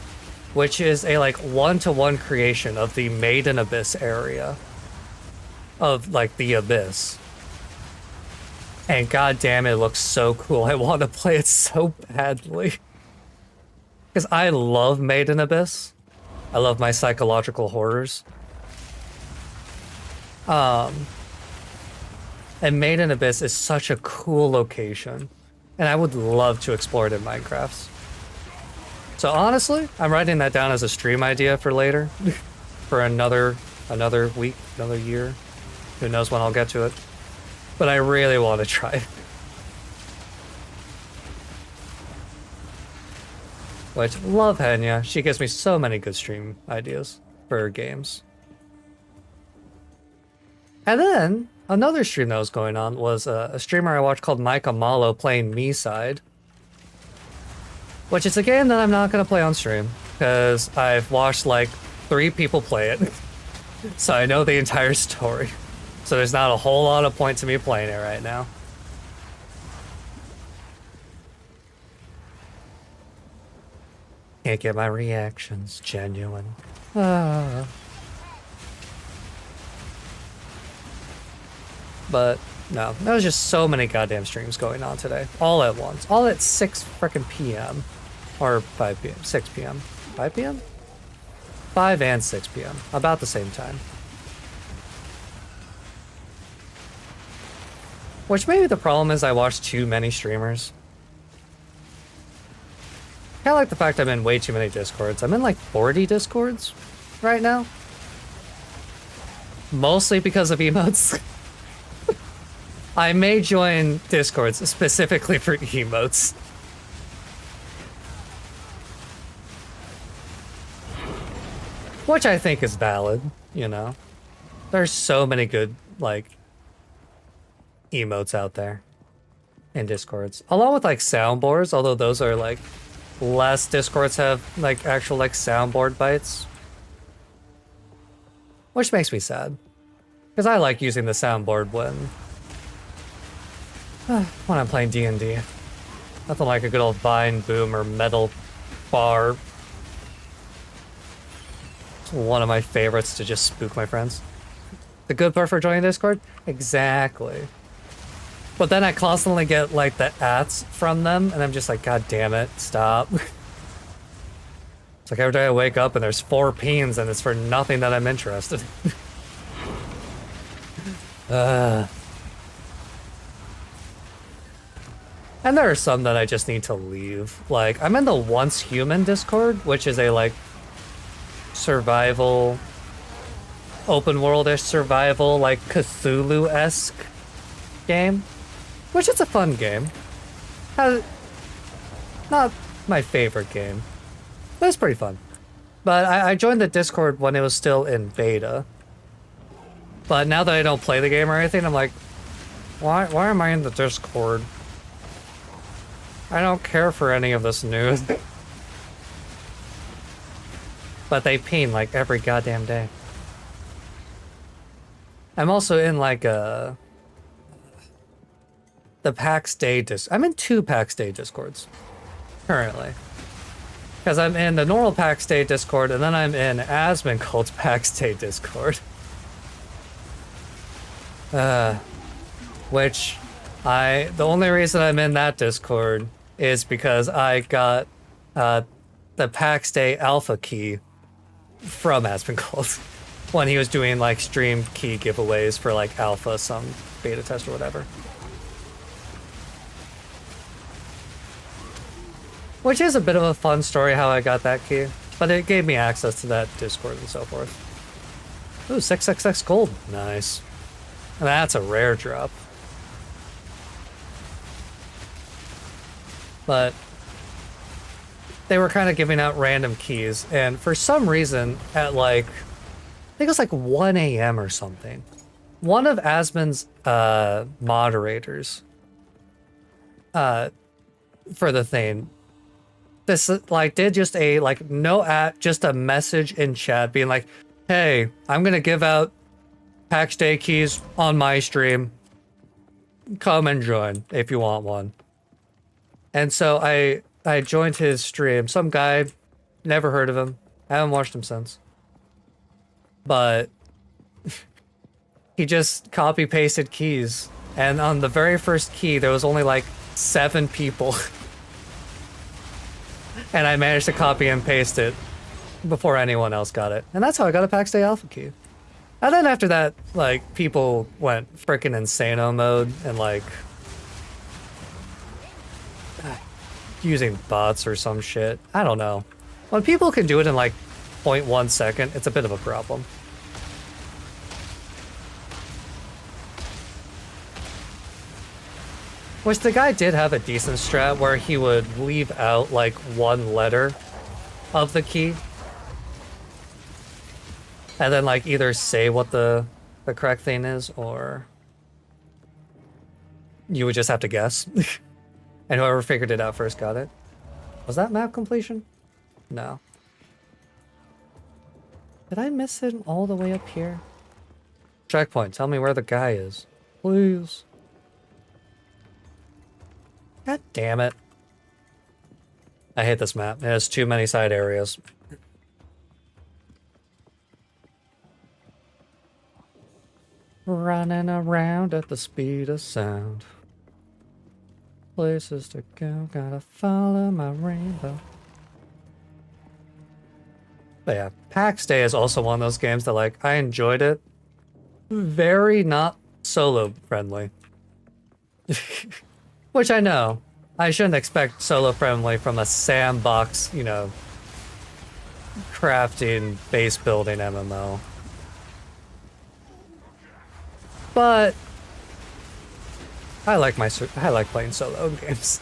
which is a like 1-to-1 creation of the Made in Abyss area of like the Abyss. And god damn it looks so cool. I want to play it so badly. Because I love Made in Abyss. I love my psychological horrors. And Made in Abyss is such a cool location, and I would love to explore it in Minecraft. So honestly, I'm writing that down as a stream idea for later, for another week, another year. Who knows when I'll get to it? But I really want to try it. Which, love Henya. She gives me so many good stream ideas for her games. And then, another stream that was going on was a streamer I watched called Micah Malo playing Me Side. Which is a game that I'm not going to play on stream, because I've watched like 3 people play it. So I know the entire story. So there's not a whole lot of point to me playing it right now. Can't get my reactions genuine. But no, there was just so many goddamn streams going on today, all at once, all at 6 frickin' p.m. or 5 p.m. 6 p.m. 5 p.m. 5 and 6 p.m. about the same time. Which maybe the problem is I watch too many streamers. Kinda like the fact I'm in way too many Discords. I'm in like 40 Discords right now. Mostly because of emotes. I may join Discords specifically for emotes. Which I think is valid, you know. There's so many good, like, emotes out there in Discords. Along with like soundboards, although those are like less Discords have like actual like soundboard bites. Which makes me sad. Because I like using the soundboard when I'm playing D&D. Nothing like a good old vine boom or metal bar. It's one of my favorites to just spook my friends. The good part for joining Discord? Exactly. But then I constantly get like the ats from them and I'm just like, God damn it, stop. It's like every day I wake up and there's 4 peens and it's for nothing that I'm interested in. And there are some that I just need to leave. Like, I'm in the Once Human Discord, which is a, like, survival, open world-ish survival, like, Cthulhu-esque game. Which is a fun game. Not my favorite game, but it's pretty fun. But I joined the Discord when it was still in beta. But now that I don't play the game or anything, I'm like, why am I in the Discord? I don't care for any of this news. But they ping like every goddamn day. I'm also in like the PAX Day I'm in 2 PAX Day Discords currently. Because I'm in the normal PAX Day Discord and then I'm in Asmongold's PAX Day Discord. Which the only reason I'm in that Discord is because I got the PAX Day alpha key from Asmongold when he was doing like stream key giveaways for like alpha, some beta test or whatever. Which is a bit of a fun story how I got that key, but it gave me access to that Discord and so forth. Ooh, 6xx gold. Nice. And that's a rare drop. But they were kind of giving out random keys, and for some reason, at like, I think it was like 1 a.m. or something, one of Asmon's moderators for the thing, this like did just a like just a message in chat being like, hey, I'm gonna give out PAX Day keys on my stream. Come and join if you want one. And so I joined his stream. Some guy, never heard of him. I haven't watched him since. But he just copy pasted keys. And on the very first key, there was only like 7 people. And I managed to copy and paste it before anyone else got it. And that's how I got a PAX Day Alpha key. And then after that, like, people went frickin' insano mode and like using bots or some shit. I don't know. When people can do it in like 0.1 second, it's a bit of a problem. Which the guy did have a decent strat where he would leave out like 1 letter of the key. And then like either say what the correct thing is or you would just have to guess. And whoever figured it out first got it. Was that map completion? No. Did I miss it all the way up here? Checkpoint, tell me where the guy is. Please. God damn it. I hate this map. It has too many side areas. Running around at the speed of sound. Places to go, gotta follow my rainbow. But yeah, PAX Day is also one of those games that like, I enjoyed it. Very not solo friendly. Which I know. I shouldn't expect solo friendly from a sandbox, you know, crafting, base building MMO. But I like playing solo games.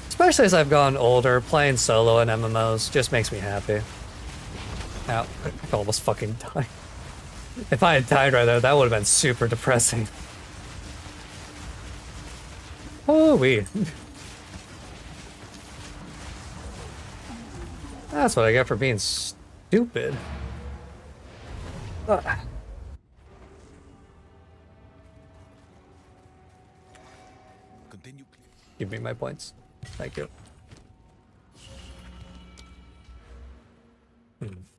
Especially as I've gotten older, playing solo in MMOs just makes me happy. Ow, I almost fucking died. If I had died right there, that would have been super depressing. Oh, That's what I get for being stupid. Ugh. Continue, please. Give me my points. Thank you.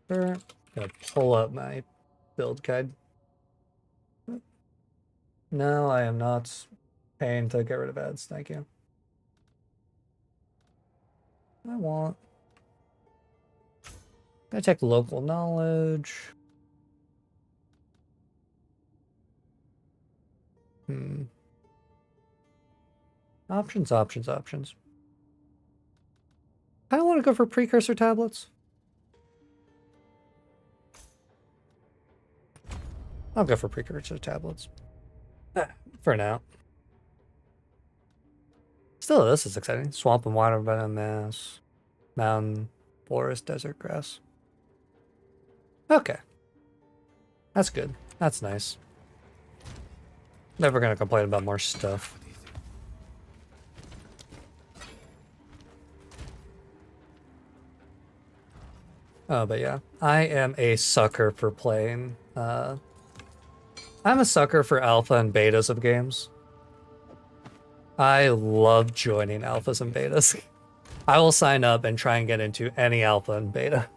Gonna pull up my build guide. No, I am not paying to get rid of ads. Thank you. I want. Gonna check local knowledge. Options, options, options. I don't want to go for precursor tablets. I'll go for precursor tablets. For now. Still, this is exciting. Swamp and water mass. Mountain, forest, desert grass. Okay. That's good. That's nice. Never gonna complain about more stuff. Oh, but yeah. I am a sucker for playing. I'm a sucker for alpha and betas of games. I love joining alphas and betas. I will sign up and try and get into any alpha and beta.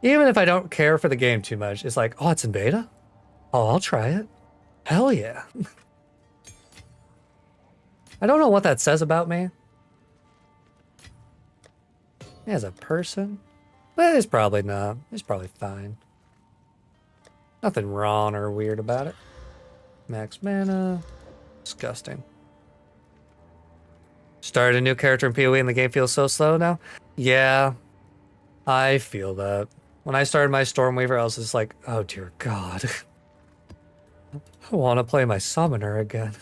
Even if I don't care for the game too much, it's like, oh, it's in beta? Oh, I'll try it. Hell yeah. I don't know what that says about me. As a person? But it's probably not. It's probably fine. Nothing wrong or weird about it. Max mana. Disgusting. Started a new character in PoE and the game feels so slow now? Yeah, I feel that. When I started my Stormweaver, I was just like, oh dear God. I want to play my Summoner again.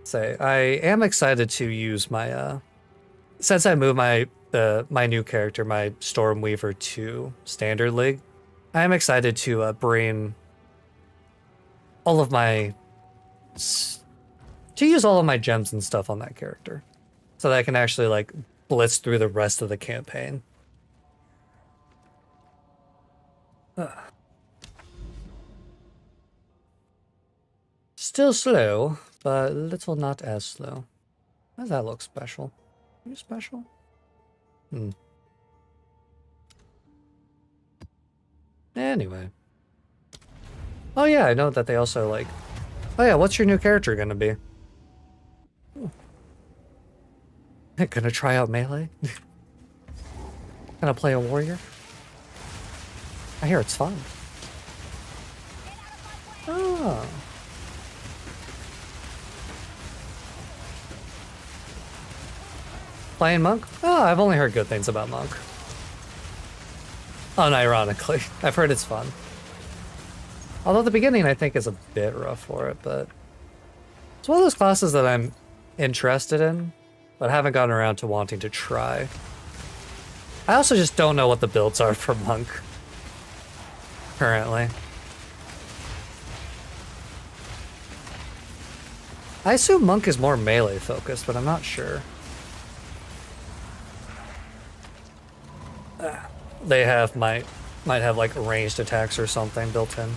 Say, I am excited to use my, since I moved my new character, my Stormweaver to Standard League, I am excited to bring all of my, to use all of my gems and stuff on that character. So that I can actually, like, blitz through the rest of the campaign. Still slow, but little not as slow. How does that look special? Are you special? Anyway. Oh yeah, I know that they also like... Oh yeah, what's your new character gonna be? Gonna try out melee? Gonna play a warrior? I hear it's fun. Oh. Playing Monk? Oh, I've only heard good things about Monk. Unironically. I've heard it's fun. Although the beginning, I think, is a bit rough for it, but... It's one of those classes that I'm interested in, but haven't gotten around to wanting to try. I also just don't know what the builds are for Monk. Currently. I assume Monk is more melee focused, but I'm not sure. They might have like ranged attacks or something built in.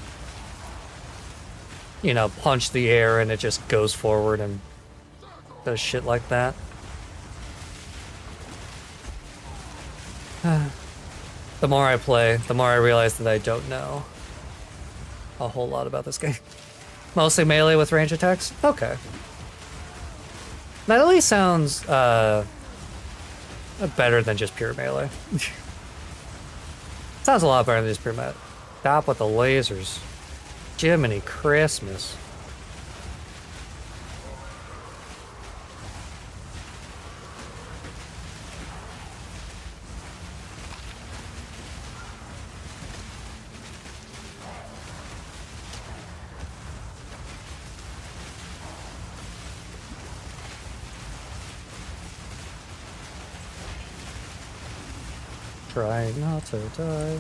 You know, punch the air and it just goes forward and does shit like that. The more I play, the more I realize that I don't know a whole lot about this game. Mostly melee with range attacks? Okay. That at least sounds better than just pure melee. Sounds a lot better than just pure melee. Stop with the lasers. Jiminy Christmas. Trying not to die.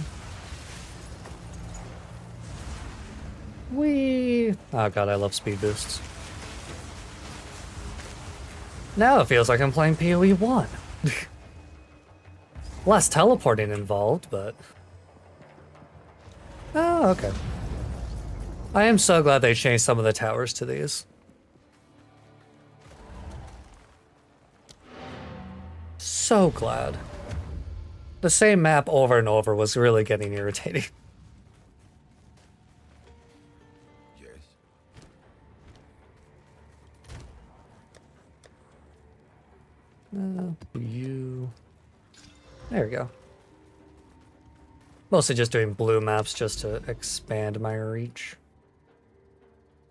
Whee! Oh god, I love speed boosts. Now it feels like I'm playing PoE 1. Less teleporting involved, but... Oh, okay. I am so glad they changed some of the towers to these. So glad. The same map over and over was really getting irritating. Yes. You... There we go. Mostly just doing blue maps just to expand my reach.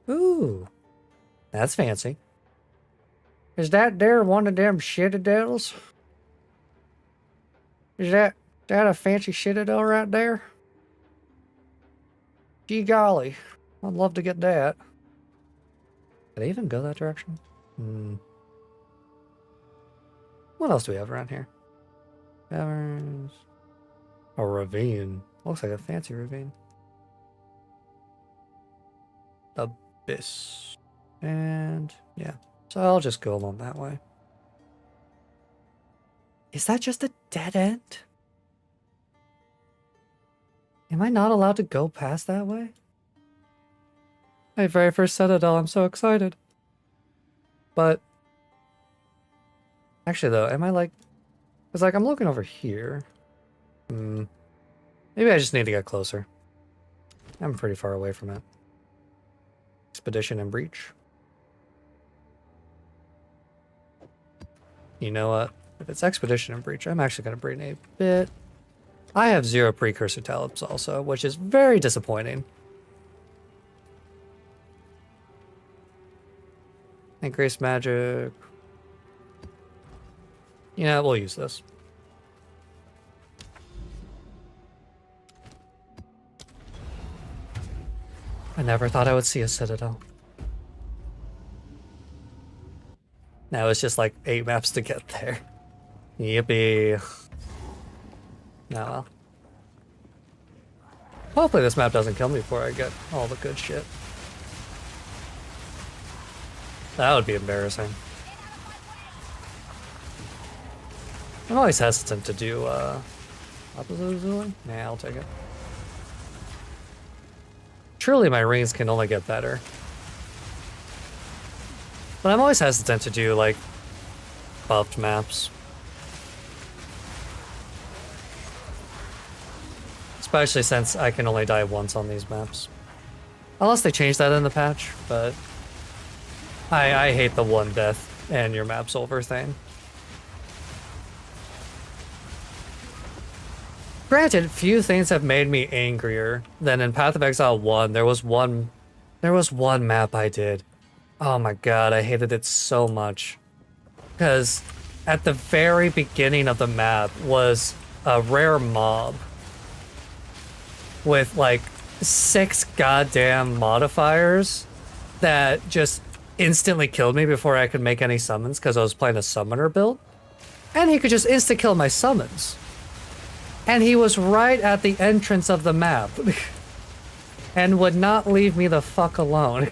Ooh. That's fancy. Is that there one of them citadels? Is that a fancy citadel right there? Gee golly. I'd love to get that. Did I even go that direction? What else do we have around here? Caverns. A ravine. Looks like a fancy ravine. Abyss. And yeah. So I'll just go along that way. Is that just a dead end? Am I not allowed to go past that way? My very first citadel, I'm so excited. But actually though, am I like... Because like I'm looking over here. Maybe I just need to get closer. I'm pretty far away from it. Expedition and Breach. You know what? If it's Expedition and Breach, I'm actually going to bring a bit. I have 0 precursor talents also, which is very disappointing. Increased magic. Yeah, we'll use this. I never thought I would see a citadel. Now it's just like 8 maps to get there. Yippee. Now well. Hopefully this map doesn't kill me before I get all the good shit. That would be embarrassing. I'm always hesitant to do opposite of Zulu. Nah, I'll take it. Truly my rings can only get better. But I'm always hesitant to do like buffed maps. Especially since I can only die once on these maps. Unless they change that in the patch, but I hate the one death and your map's over thing. Granted, few things have made me angrier than in Path of Exile 1. There was one map I did. Oh my god, I hated it so much. Because at the very beginning of the map was a rare mob with like 6 goddamn modifiers that just instantly killed me before I could make any summons because I was playing a summoner build. And he could just insta-kill my summons. And he was right at the entrance of the map. And would not leave me the fuck alone.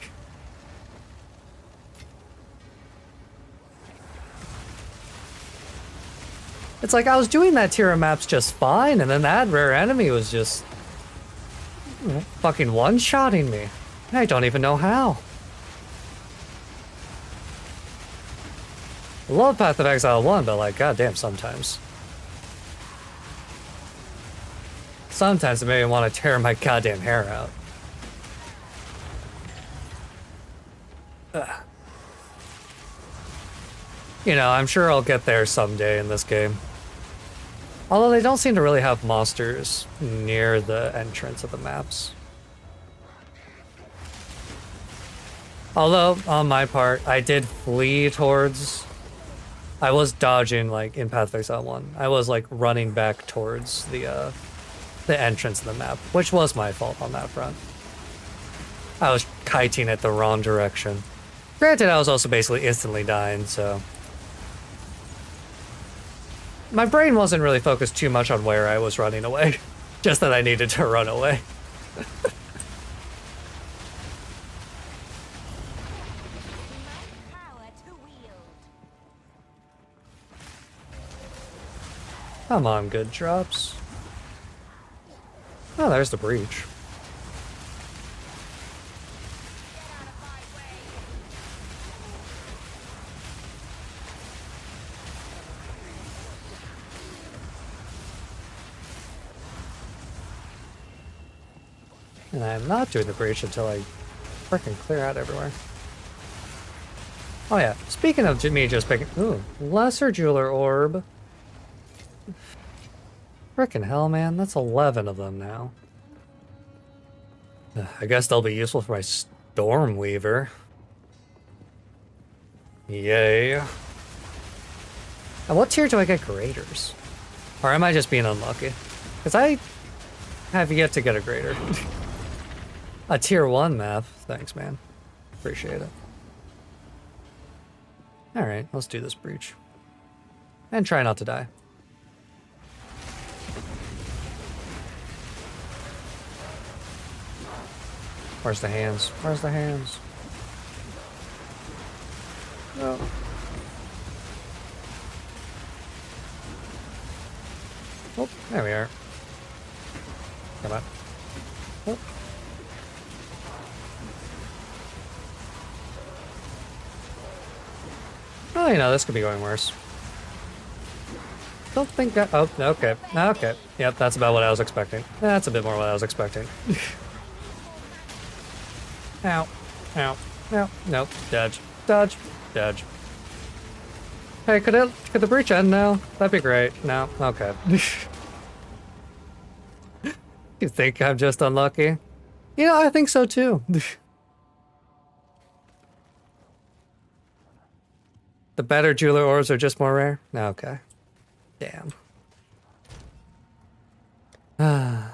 It's like I was doing that tier of maps just fine, and then that rare enemy was just fucking one-shotting me. I don't even know how. I love Path of Exile 1, but like, goddamn, sometimes. Sometimes it made me want to tear my goddamn hair out. Ugh. You know, I'm sure I'll get there someday in this game. Although they don't seem to really have monsters near the entrance of the maps. Although, on my part, I did flee towards... I was dodging, like, in Path of Exile 1. I was, like, running back towards the entrance of the map, which was my fault on that front. I was kiting it the wrong direction. Granted, I was also basically instantly dying, so... My brain wasn't really focused too much on where I was running away, just that I needed to run away. Power to wield. Come on, good drops. Oh, there's the breach. And I'm not doing the breach until I frickin' clear out everywhere. Oh yeah, speaking of me just picking... Ooh, Lesser Jeweler Orb. Frickin' hell, man, that's 11 of them now. I guess they'll be useful for my Stormweaver. Yay. And what tier do I get graders? Or am I just being unlucky? Because I have yet to get a grader. A tier 1 map. Thanks, man. Appreciate it. Alright, let's do this breach. And try not to die. Where's the hands? Where's the hands? No. Oh, there we are. Come on. Oh. Oh, you know, this could be going worse. Don't think that... Oh, okay. Okay. Yep, that's about what I was expecting. That's a bit more what I was expecting. Ow. Ow. No. Nope. Dodge. Dodge. Dodge. Hey, could the breach end now? That'd be great. No. Okay. You think I'm just unlucky? Yeah, I think so too. The better jeweler orbs are just more rare? Okay. Damn. I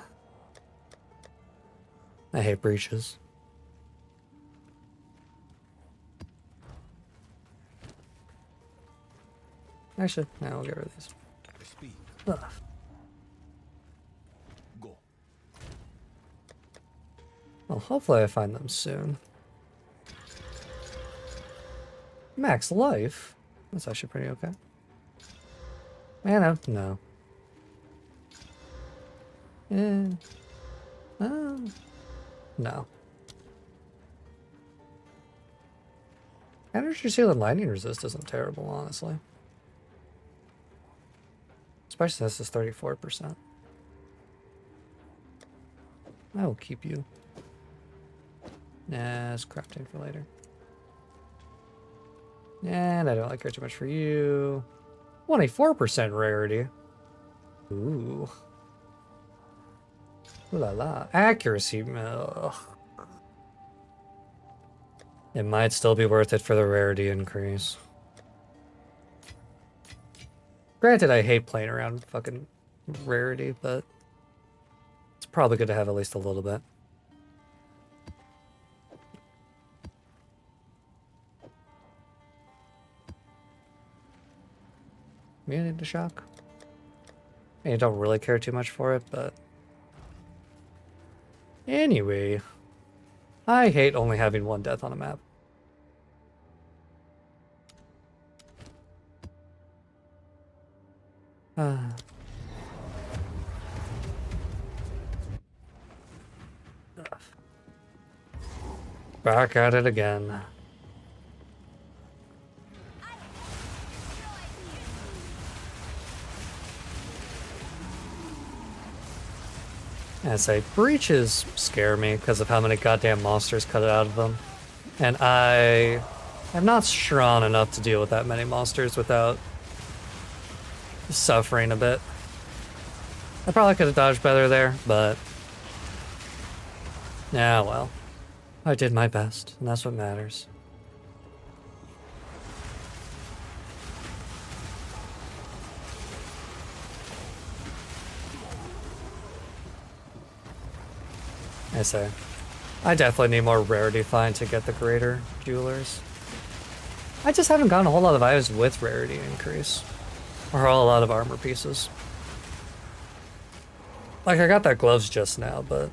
hate breaches. Actually, no, we'll get rid of these. Speed. Ugh. Go. Well, hopefully I find them soon. Max life? That's actually pretty okay. Mana? No. Yeah. No. Energy seal and lightning resist isn't terrible, honestly. Especially since this is 34%. I will keep you. Nah, it's crafting for later. And I don't like care too much for you. 24% rarity. Ooh. Ooh la la. Accuracy. Ugh. It might still be worth it for the rarity increase. Granted, I hate playing around fucking rarity, but it's probably good to have at least a little bit. Immunity to shock. I mean, I don't really care too much for it, but... Anyway. I hate only having one death on a map. Back at it again. I say, breaches scare me because of how many goddamn monsters cut it out of them. And I am not strong enough to deal with that many monsters without suffering a bit. I probably could have dodged better there, but... yeah, well. I did my best, and that's what matters. I say, I definitely need more rarity find to get the greater jewelers. I just haven't gotten a whole lot of items with rarity increase. are all a lot of armor pieces. Like, I got that gloves just now, but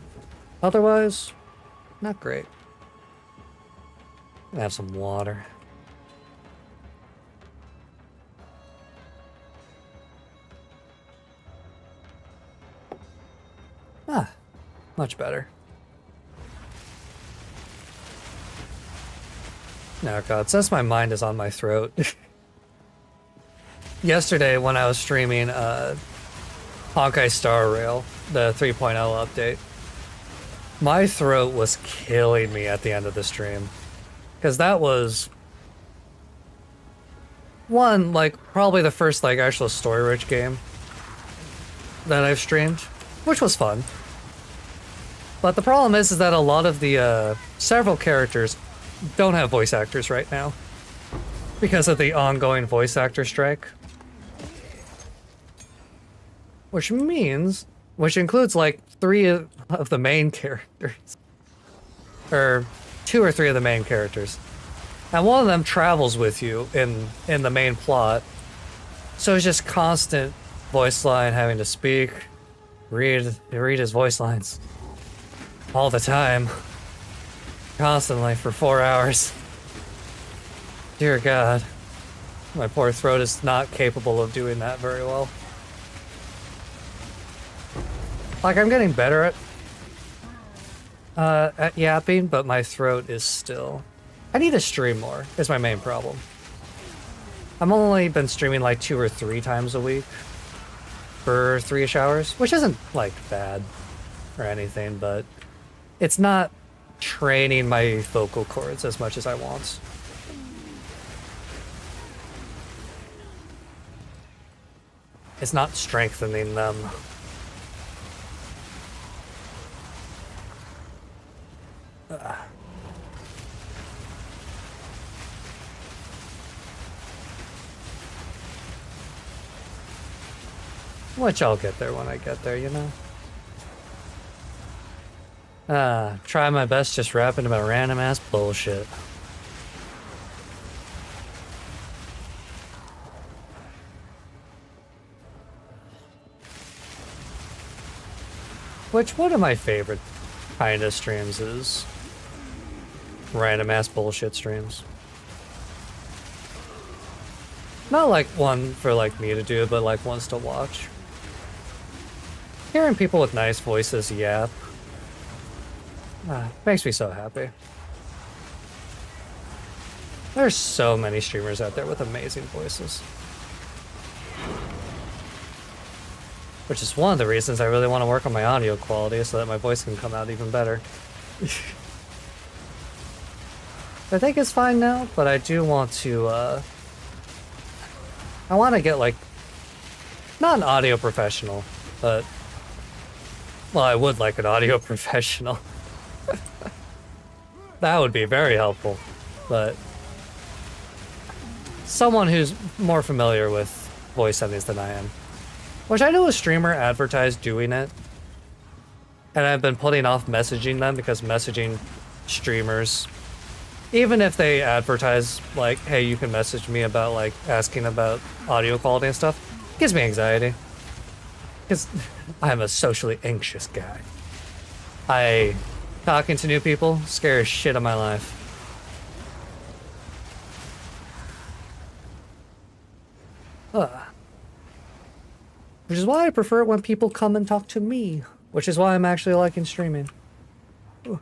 otherwise, not great. Gonna have some water. Ah, much better. No, God, since my mind is on my throat. Yesterday, when I was streaming Honkai Star Rail, the 3.0 update, my throat was killing me at the end of the stream. Because that was one, like, probably the first, like, actual story-rich game that I've streamed, which was fun. But the problem is that a lot of the, several characters don't have voice actors right now because of the ongoing voice actor strike. Which includes, like, 3 of the main characters. Or 2 or 3 of the main characters. And one of them travels with you in the main plot. So it's just constant voice line having to speak, read his voice lines. All the time. Constantly for 4 hours. Dear God. My poor throat is not capable of doing that very well. Like, I'm getting better at yapping, but my throat is still... I need to stream more, is my main problem. I've only been streaming like 2 or 3 times a week for 3-ish hours, which isn't, like, bad or anything, but it's not training my vocal cords as much as I want. It's not strengthening them. Which I'll get there when I get there, you know? Try my best just rapping about random ass bullshit. Which one of my favorite kind of streams is random ass bullshit streams. Not like one for like me to do, but like ones to watch. Hearing people with nice voices yap makes me so happy. There's so many streamers out there with amazing voices. Which is one of the reasons I really want to work on my audio quality so that my voice can come out even better. I think it's fine now, but I do want to, I want to get, like, not an audio professional, but, well, I would like an audio professional. That would be very helpful, but someone who's more familiar with voice settings than I am. Which I know a streamer advertised doing it, and I've been putting off messaging them because messaging streamers, even if they advertise like, hey, you can message me about like asking about audio quality and stuff, gives me anxiety. Because I'm a socially anxious guy. Talking to new people scares shit of my life. Which is why I prefer it when people come and talk to me. Which is why I'm actually liking streaming. Ooh.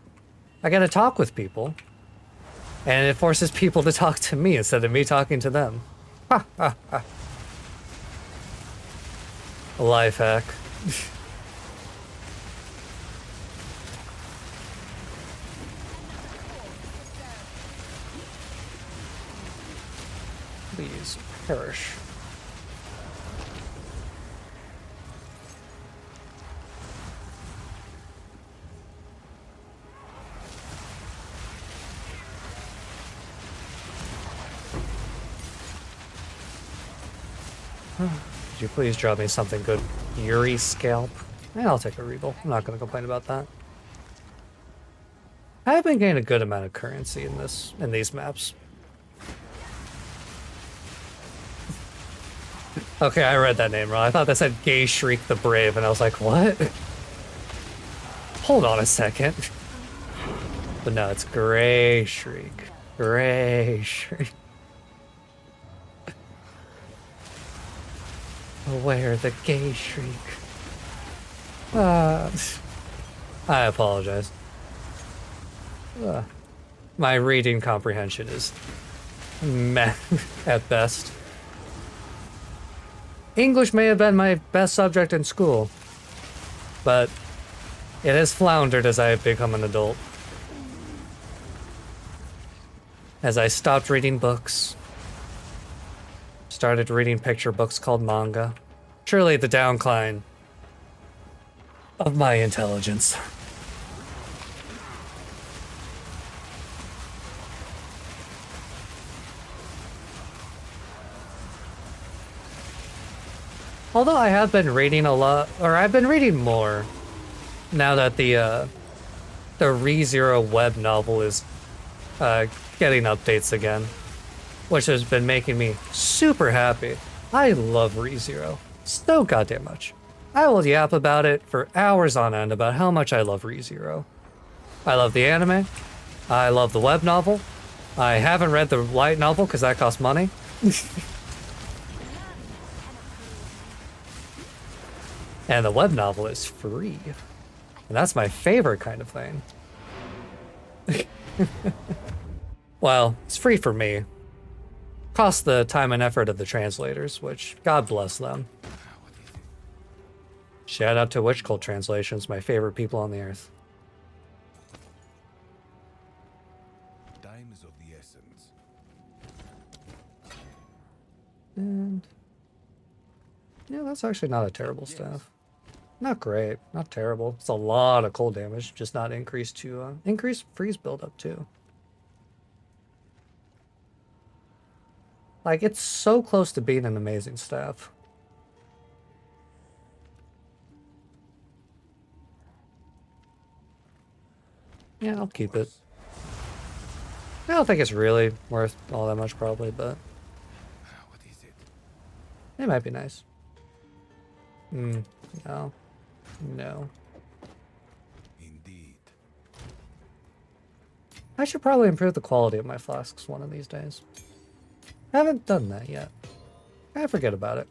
I get to talk with people. And it forces people to talk to me instead of me talking to them. Ha ha ha. A life hack. Please perish. Could you please drop me something good? Yuri scalp? Yeah, I'll take a regal. I'm not gonna complain about that. I have been getting a good amount of currency in these maps. Okay, I read that name wrong. I thought that said Gay Shriek the Brave, and I was like, what? Hold on a second. But no, it's Gray Shriek. Gray Shriek. Where the Gay Shriek? I apologize. My reading comprehension is meh at best. English may have been my best subject in school, but it has floundered as I have become an adult. As I stopped reading books, started reading picture books called manga. Truly the downcline of my intelligence. Although I have been reading a lot, or I've been reading more, now that the ReZero web novel is getting updates again, which has been making me super happy. I love ReZero so goddamn much. I will yap about it for hours on end about how much I love ReZero. I love the anime. I love the web novel. I haven't read the light novel because that costs money. And the web novel is free. And that's my favorite kind of thing. Well, it's free for me. Costs the time and effort of the translators, which, God bless them. Shout out to Witch Cult Translations, my favorite people on the earth. Time is of the essence. And yeah, that's actually not a terrible staff. Not great, not terrible. It's a lot of cold damage, just not increased to increased freeze buildup too. Like, it's so close to being an amazing staff. Yeah, I'll keep it. I don't think it's really worth all that much probably, but What is it? it might be nice. No. No. Indeed. I should probably improve the quality of my flasks one of these days. I haven't done that yet. I forget about it.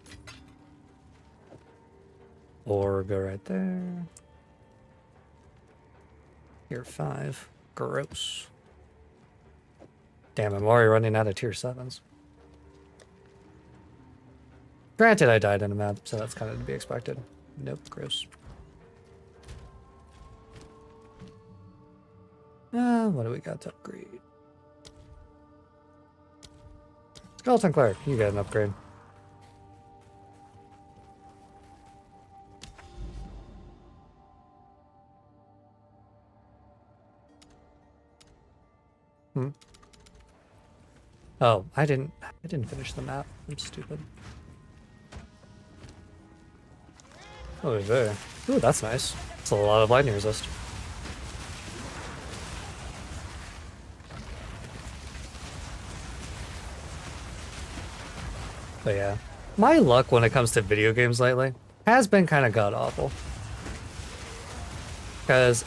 Or go right there. Tier 5. Gross. Damn, I'm already running out of tier 7s. Granted, I died in a map, so that's kind of to be expected. Nope, gross. What do we got to upgrade? Skeleton Cleric, you got an upgrade. Oh, I didn't finish the map. I'm stupid. Oh, there. Ooh, that's nice. That's a lot of lightning resist. But yeah, my luck when it comes to video games lately has been kind of god-awful. Because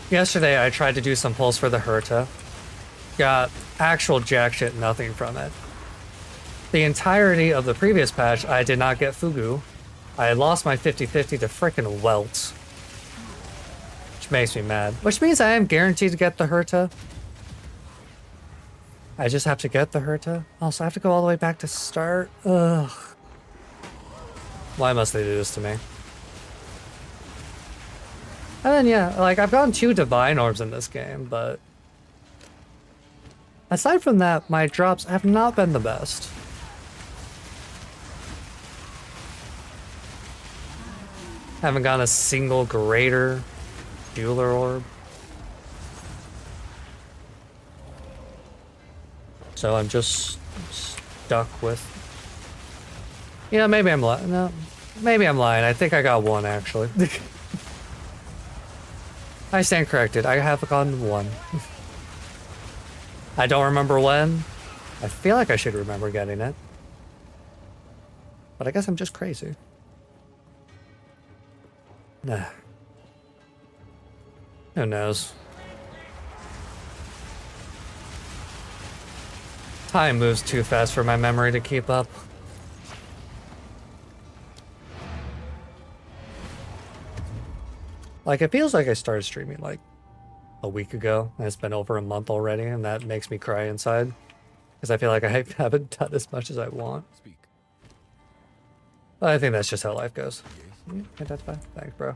yesterday I tried to do some pulls for the Herta. Got actual jack shit nothing from it. The entirety of the previous patch, I did not get Fugu. I had lost my 50-50 to frickin' Welt. Which makes me mad. Which means I am guaranteed to get the Herta. I just have to get the Herta. Also, I have to go all the way back to start. Ugh. Why must they do this to me? And then yeah, like I've gotten 2 Divine Orbs in this game, but aside from that, my drops have not been the best. Haven't gotten a single greater Jeweler Orb. So I'm just stuck with... You know, maybe I'm lying. No, maybe I'm lying. I think I got 1, actually. I stand corrected. I have gotten 1. I don't remember when. I feel like I should remember getting it. But I guess I'm just crazy. Nah. Who knows? Time moves too fast for my memory to keep up. Like, it feels like I started streaming like a week ago, and it's been over a month already, and that makes me cry inside. Because I feel like I haven't done as much as I want. Speak. But I think that's just how life goes. Yes. Yeah, that's fine. Thanks, bro.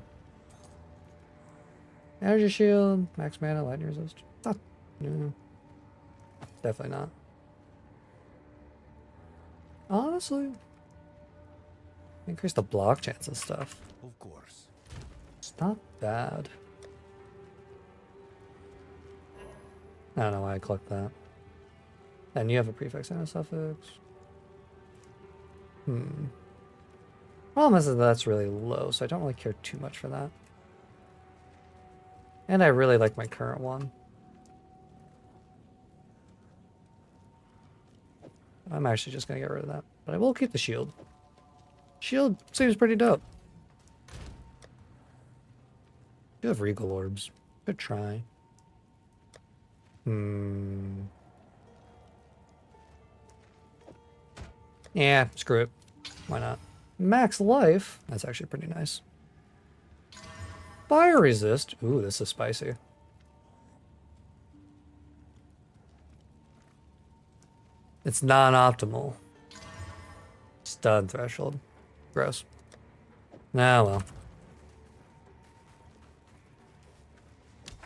Energy shield, max mana, lightning resist. Not, no. Definitely not. Honestly, increase the block chance and stuff. Of course. It's not bad. I don't know why I clicked that. And you have a prefix and a suffix. Problem is that that's really low, so I don't really care too much for that. And I really like my current one. I'm actually just gonna get rid of that. But I will keep the shield. Shield seems pretty dope. Do have regal orbs. Good try. Yeah, screw it. Why not? Max life. That's actually pretty nice. Fire resist. Ooh, this is spicy. It's non-optimal. Stun threshold. Gross. Nah, well.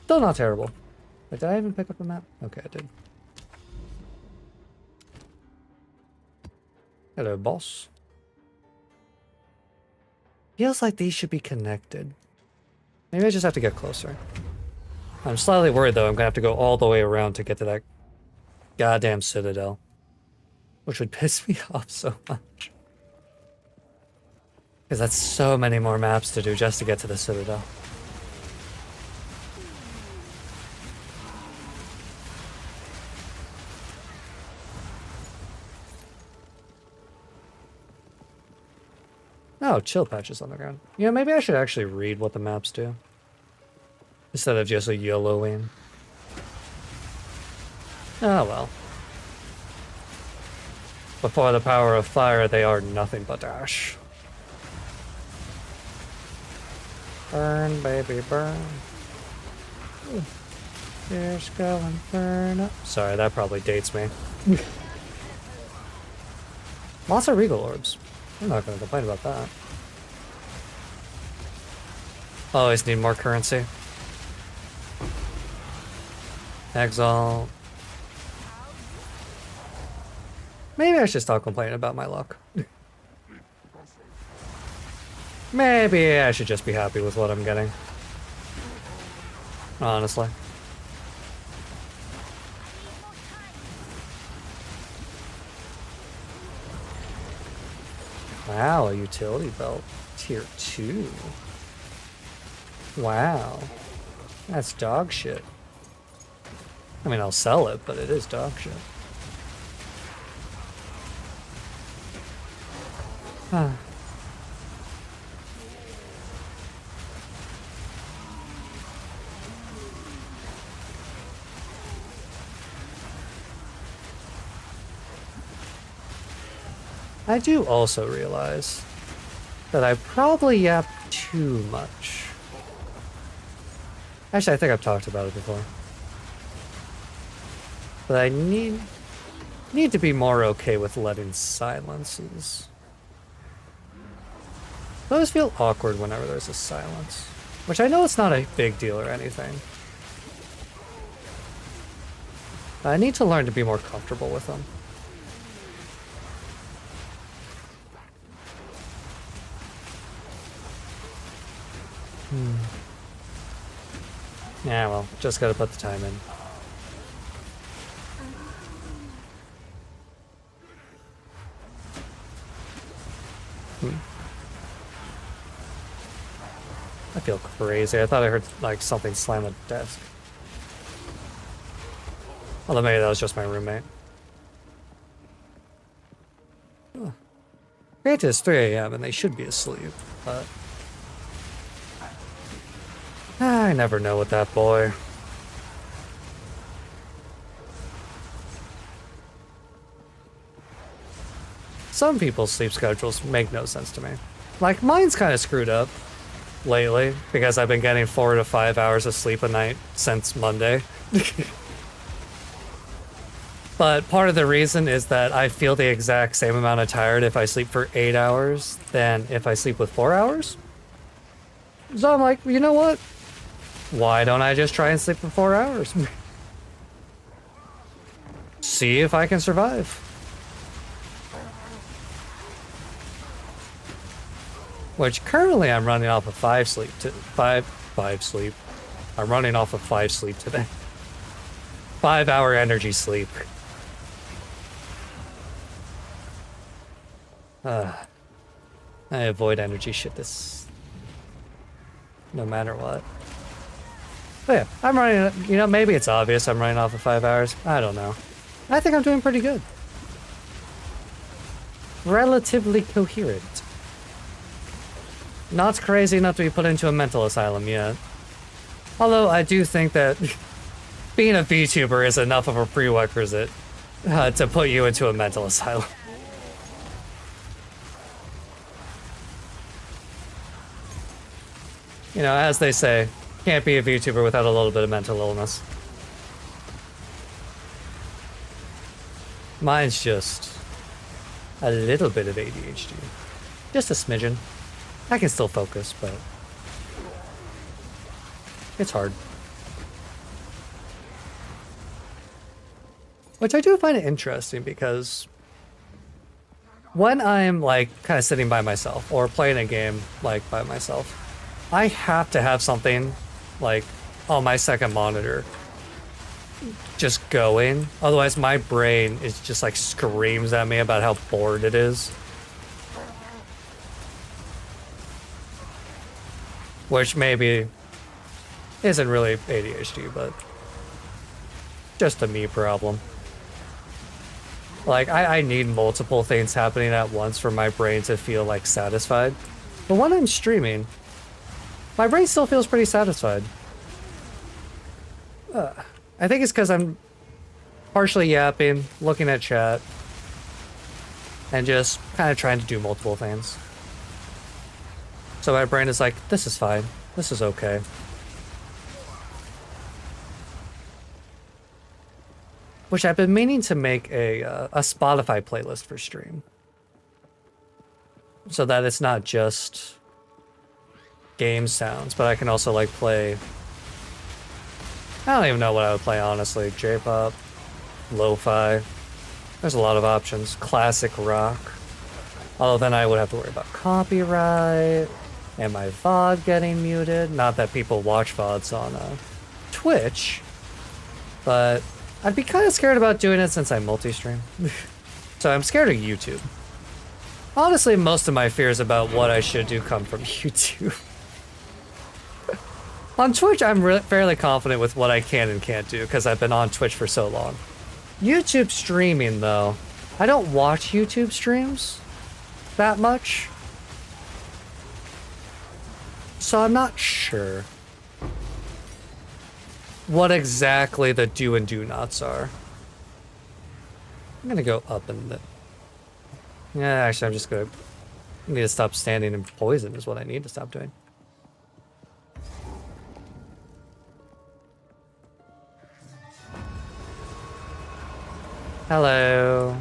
Still not terrible. Wait, did I even pick up the map? Okay, I did. Hello, boss. Feels like these should be connected. Maybe I just have to get closer. I'm slightly worried, though. I'm gonna have to go all the way around to get to that goddamn citadel. Which would piss me off so much. Because that's so many more maps to do just to get to the citadel. Oh, chill patches on the ground. Yeah, maybe I should actually read what the maps do. Instead of just a YOLOing. Oh well. Before the power of fire, they are nothing but ash. Burn, baby, burn. Just go and burn up. Sorry, that probably dates me. Lots of regal orbs. I'm not going to complain about that. Always need more currency. Exalt. Maybe I should stop complaining about my luck. Maybe I should just be happy with what I'm getting. Honestly. Wow, a utility belt. Tier 2. Wow. That's dog shit. I mean, I'll sell it, but it is dog shit. Huh. I do also realize that I probably yap too much. Actually, I think I've talked about it before. But I need to be more okay with letting silences. I always feel awkward whenever there's a silence. Which I know it's not a big deal or anything. I need to learn to be more comfortable with them. Yeah, well, just gotta put the time in. I feel crazy. I thought I heard like something slam a desk. Although maybe that was just my roommate. Huh. Granted, it's 3 a.m. and they should be asleep, but I never know with that boy. Some people's sleep schedules make no sense to me. Like, mine's kind of screwed up lately because I've been getting 4 to 5 hours of sleep a night since Monday. But part of the reason is that I feel the exact same amount of tired if I sleep for 8 hours than if I sleep with 4 hours. So I'm like, you know what? Why don't I just try and sleep for 4 hours? See if I can survive. Which currently I'm running off of 5 sleep to 5 sleep. I'm running off of 5 sleep today. 5-hour energy sleep. I avoid energy shit no matter what. But yeah, I'm running, you know, maybe it's obvious I'm running off of 5 hours. I don't know. I think I'm doing pretty good. Relatively coherent. Not crazy enough to be put into a mental asylum yet. Although I do think that being a VTuber is enough of a prerequisite to put you into a mental asylum. You know, as they say, can't be a VTuber without a little bit of mental illness. Mine's just a little bit of ADHD. Just a smidgen. I can still focus, but it's hard. Which I do find it interesting because when I'm like kind of sitting by myself or playing a game like by myself, I have to have something like on my second monitor just going. Otherwise my brain is just like screams at me about how bored it is. Which maybe isn't really ADHD, but just a me problem. Like, I need multiple things happening at once for my brain to feel, like, satisfied. But when I'm streaming, my brain still feels pretty satisfied. I think it's because I'm partially yapping, looking at chat, and just kind of trying to do multiple things. So my brain is like, this is fine. This is okay. Which I've been meaning to make a Spotify playlist for stream. So that it's not just game sounds, but I can also like play... I don't even know what I would play, honestly. J-pop, lo-fi. There's a lot of options. Classic rock. Although then I would have to worry about copyright. And my VOD getting muted. Not that people watch VODs on Twitch. But I'd be kind of scared about doing it since I multi-stream. So I'm scared of YouTube. Honestly, most of my fears about what I should do come from YouTube. On Twitch, I'm fairly confident with what I can and can't do because I've been on Twitch for so long. YouTube streaming, though, I don't watch YouTube streams that much. So I'm not sure what exactly the do and do nots are. I'm gonna go up in the... Yeah, actually, I'm just gonna... I need to stop standing in poison is what I need to stop doing. Hello.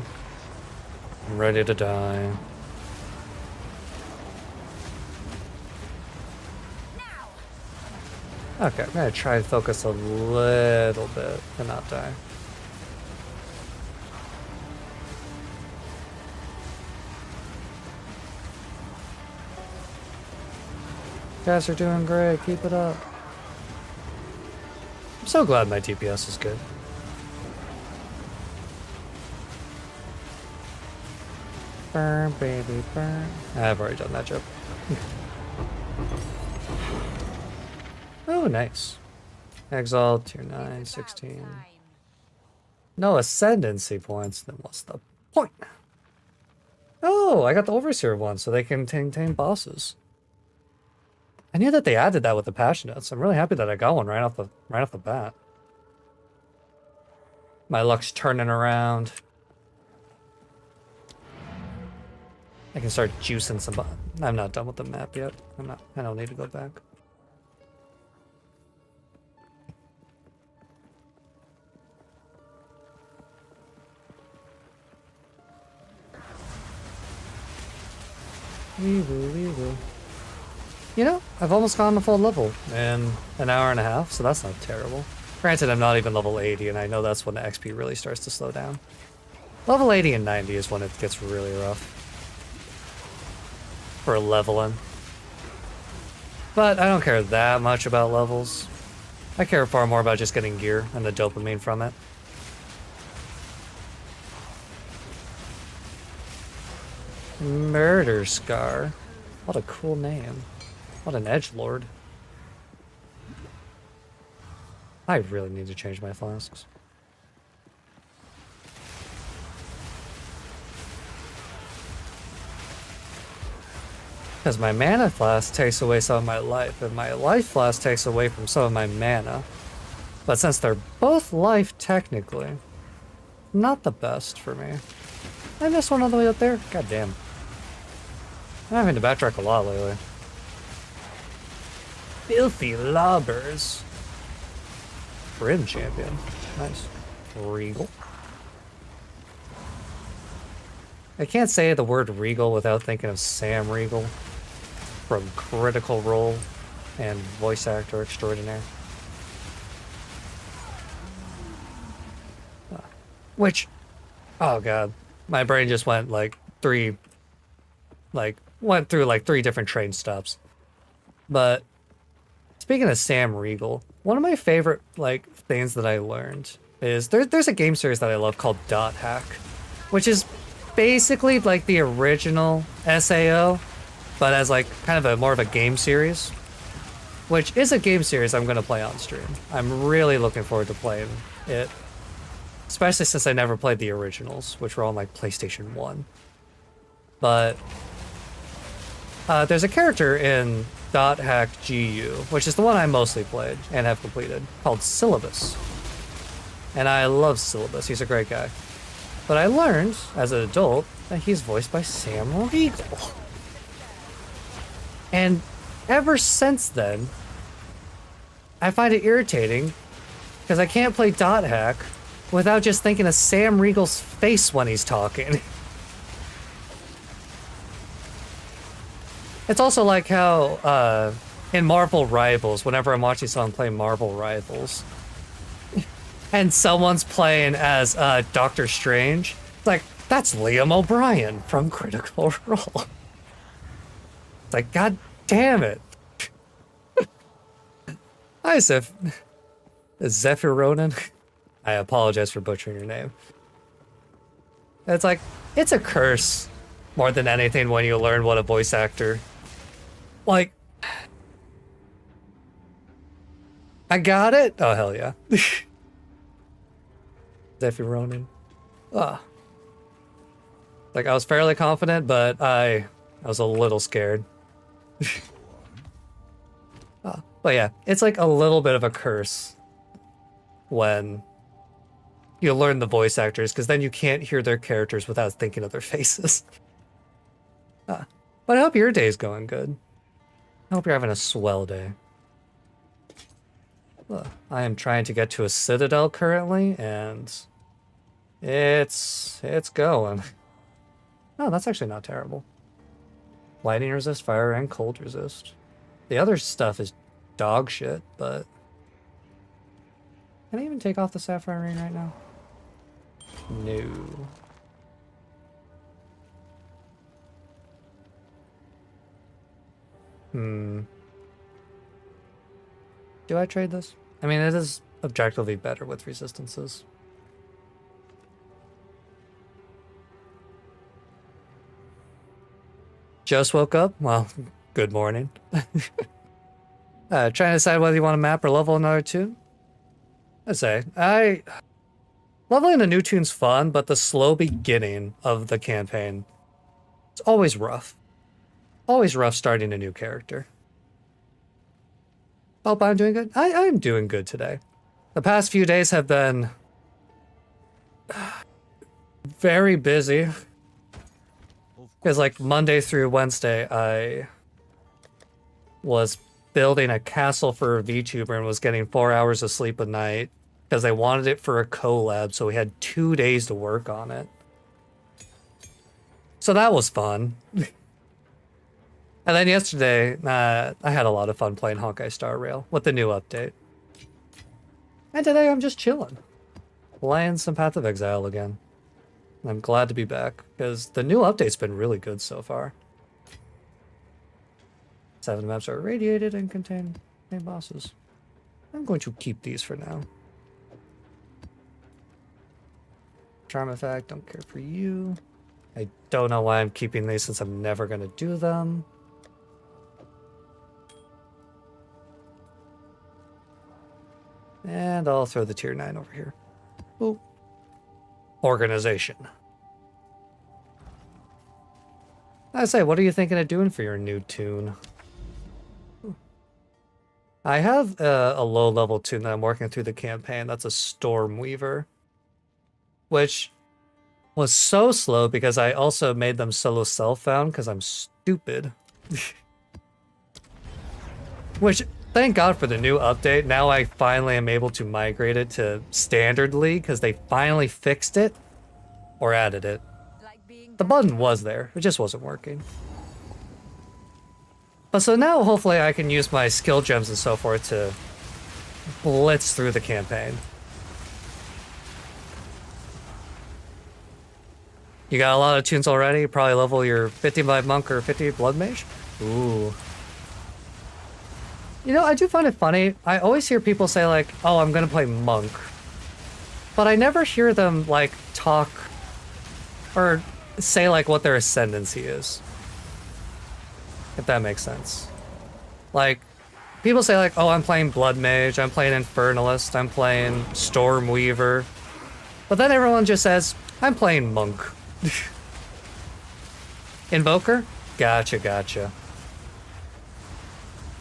I'm ready to die. Okay, I'm gonna try to focus a little bit and not die. You guys are doing great, keep it up. I'm so glad my DPS is good. Burn, baby, burn. I've already done that joke. Oh, nice. Exalt, tier 9, 16. No ascendancy points, then what's the point? Oh, I got the Overseer one, so they can tame bosses. I knew that they added that with the Passionates. I'm really happy that I got one right off the bat. My luck's turning around. I can start juicing some. I'm not done with the map yet. I don't need to go back. We will. You know, I've almost gotten a full level in an hour and a half, so that's not terrible. Granted, I'm not even level 80, and I know that's when the XP really starts to slow down. Level 80 and 90 is when it gets really rough for leveling. But I don't care that much about levels. I care far more about just getting gear and the dopamine from it. Murder Scar. What a cool name. What an edgelord. I really need to change my flasks. Because my mana flask takes away some of my life, and my life flask takes away from some of my mana. But since they're both life technically, not the best for me. I missed one on the way up there? God damn. I'm having to backtrack a lot lately. Filthy lobbers. Brim champion. Nice. Regal. I can't say the word Regal without thinking of Sam Regal from Critical Role and voice actor extraordinaire. Which, oh god, my brain just went like went through like 3 different train stops. But speaking of Sam Regal, one of my favorite like things that I learned is there's a game series that I love called Dot Hack, which is basically like the original SAO, but as like kind of a more of a game series, which is a game series I'm gonna play on stream. I'm really looking forward to playing it, especially since I never played the originals, which were on like PlayStation 1. But there's a character in Dot Hack GU, which is the one I mostly played and have completed, called Syllabus. And I love Syllabus, he's a great guy. But I learned, as an adult, that he's voiced by Sam Regal. And ever since then, I find it irritating, because I can't play Dot Hack without just thinking of Sam Regal's face when he's talking. It's also like how, in Marvel Rivals, whenever I'm watching someone play Marvel Rivals, and someone's playing as Doctor Strange, it's like, that's Liam O'Brien from Critical Role. It's like, god damn it. Hi, Zephyr Ronan. I apologize for butchering your name. It's like, it's a curse more than anything when you learn what a voice actor... Like... I got it? Oh, hell yeah. Zephyr Ronan. Ah. Like, I was fairly confident, but I was a little scared. But yeah, it's like a little bit of a curse when you learn the voice actors, because then you can't hear their characters without thinking of their faces. But I hope your day's going good. I hope you're having a swell day. I am trying to get to a citadel currently, and it's going. Oh, that's actually not terrible. Lightning resist, fire, and cold resist. The other stuff is dog shit, but... Can I even take off the sapphire ring right now? No. Do I trade this? I mean, it is objectively better with resistances. Just woke up? Well, good morning. Trying to decide whether you want to map or level another tune? I'd say, leveling a new tune's fun, but the slow beginning of the campaign It's always rough. Always rough starting a new character. Hope I'm doing good. I'm doing good today. The past few days have been very busy. Because like Monday through Wednesday, I was building a castle for a VTuber and was getting 4 hours of sleep a night because they wanted it for a collab, so we had 2 days to work on it. So that was fun. And then yesterday, I had a lot of fun playing Honkai Star Rail with the new update. And today I'm just chilling. Playing some Path of Exile again. And I'm glad to be back, because the new update's been really good so far. 7 maps are irradiated and contain main bosses. I'm going to keep these for now. Charm effect, don't care for you. I don't know why I'm keeping these since I'm never going to do them. And I'll throw the tier 9 over here. Ooh. Organization. I say, what are you thinking of doing for your new tune? I have a low-level tune that I'm working through the campaign. That's a Stormweaver. Which was so slow because I also made them solo self-found because I'm stupid. Which, thank God for the new update. Now I finally am able to migrate it to Standard League because they finally fixed it. Or added it. The button was there, it just wasn't working. But so now hopefully I can use my skill gems and so forth to blitz through the campaign. You got a lot of tunes already? You probably level your 55 monk or 50 blood mage? Ooh. You know, I do find it funny. I always hear people say like, oh, I'm gonna play monk. But I never hear them like talk or say like what their ascendancy is. If that makes sense. Like, people say like, oh, I'm playing Blood Mage, I'm playing Infernalist, I'm playing Stormweaver. But then everyone just says, I'm playing Monk. Invoker? Gotcha.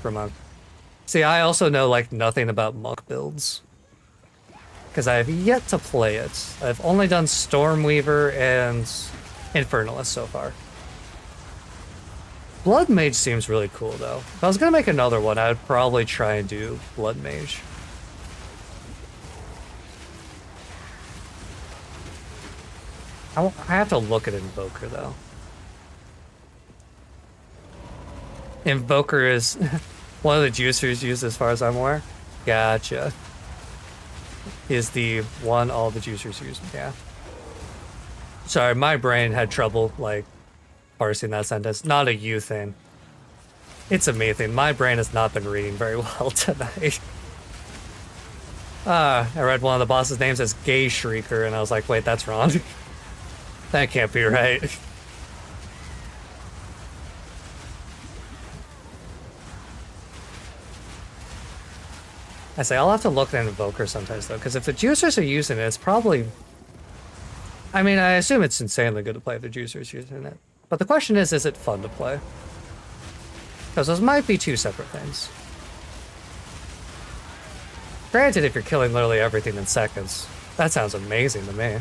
For Monk. See, I also know like nothing about Monk builds. Because I have yet to play it. I've only done Stormweaver and Infernalist so far. Blood Mage seems really cool, though. If I was gonna make another one, I would probably try and do Blood Mage. I have to look at Invoker, though. Invoker is one of the juicers used as far as I'm aware. Gotcha. Is the one all the juicers use, yeah. Sorry, my brain had trouble, like, parsing that sentence. Not a you thing. It's a me thing. My brain has not been reading very well tonight. I read one of the boss's names as Gay Shrieker, and I was like, wait, that's wrong. That can't be right. I say, I'll have to look at Invoker sometimes, though, because if the juicers are using it, it's probably... I mean, I assume it's insanely good to play if the juicers using it. But the question is it fun to play? Because those might be two separate things. Granted, if you're killing literally everything in seconds, that sounds amazing to me.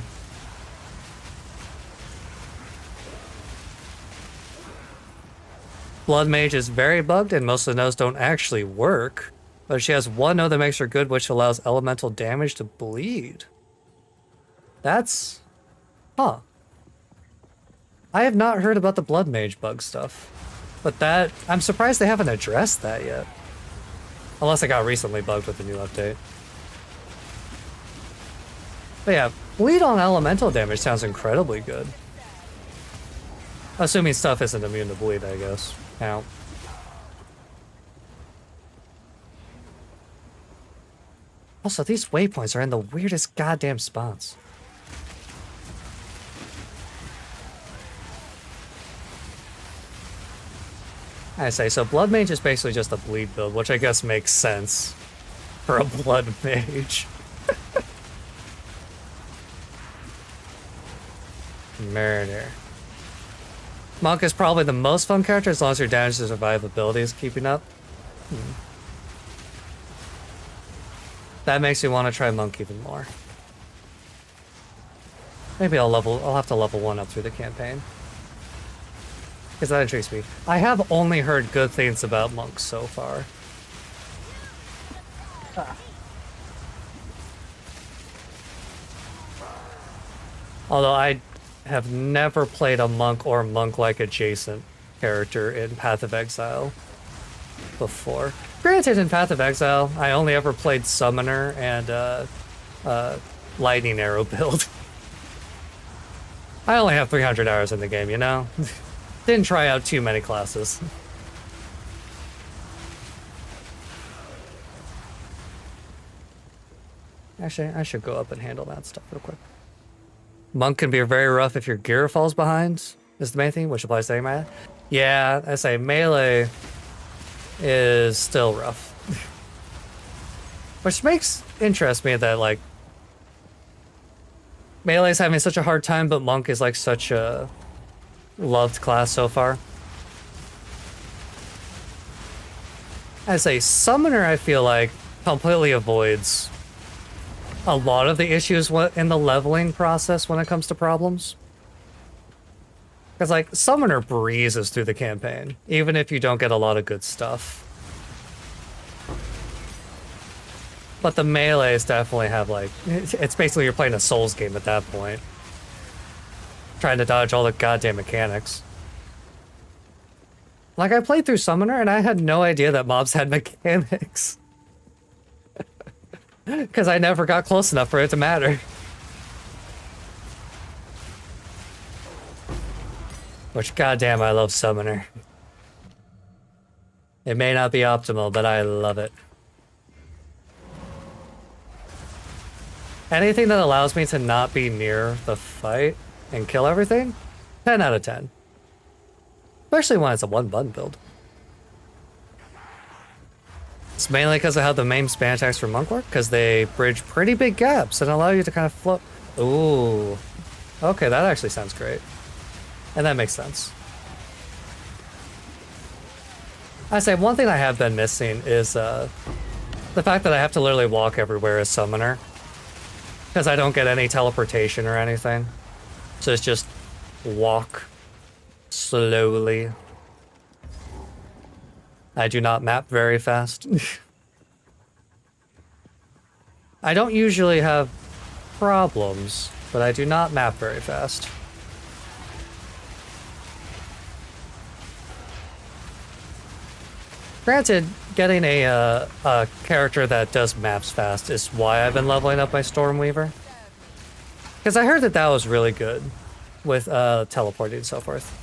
Blood Mage is very bugged and most of the nodes don't actually work. But she has one node that makes her good, which allows elemental damage to bleed. That's... Huh. I have not heard about the Blood Mage bug stuff. But that... I'm surprised they haven't addressed that yet. Unless it got recently bugged with the new update. But yeah, bleed on elemental damage sounds incredibly good. Assuming stuff isn't immune to bleed, I guess. Now. Also, these waypoints are in the weirdest goddamn spots. I say, so Blood Mage is basically just a bleed build, which I guess makes sense for a Blood Mage. Murder. Monk is probably the most fun character as long as your damage to survivability is keeping up. That makes me want to try Monk even more. Maybe I'll have to level 1 up through the campaign. Because that intrigues me. I have only heard good things about Monk so far. Although I have never played a Monk or Monk-like adjacent character in Path of Exile before. Granted, in Path of Exile, I only ever played Summoner and Lightning Arrow build. I only have 300 hours in the game, you know? Didn't try out too many classes. Actually, I should go up and handle that stuff real quick. Monk can be very rough if your gear falls behind, is the main thing, which applies to melee. Yeah, I say melee is still rough. Which interests me that, like, melee's having such a hard time, but Monk is, like, such a loved class so far. As a summoner, I feel like completely avoids a lot of the issues in the leveling process when it comes to problems. Because, like, Summoner breezes through the campaign, even if you don't get a lot of good stuff. But the melees definitely have, like, it's basically you're playing a Souls game at that point. Trying to dodge all the goddamn mechanics. Like, I played through Summoner and I had no idea that mobs had mechanics. Because I never got close enough for it to matter. Which, goddamn, I love Summoner. It may not be optimal, but I love it. Anything that allows me to not be near the fight and kill everything, 10 out of 10. Especially when it's a one-button build. It's mainly because of how the main spam attacks for Monk work, because they bridge pretty big gaps and allow you to kind of float. Ooh. Okay, that actually sounds great. And that makes sense. I say one thing I have been missing is the fact that I have to literally walk everywhere as Summoner. Because I don't get any teleportation or anything. So it's just walk slowly. I do not map very fast. I don't usually have problems, but I do not map very fast. Granted, getting a character that does maps fast is why I've been leveling up my Stormweaver. Because I heard that that was really good with teleporting and so forth.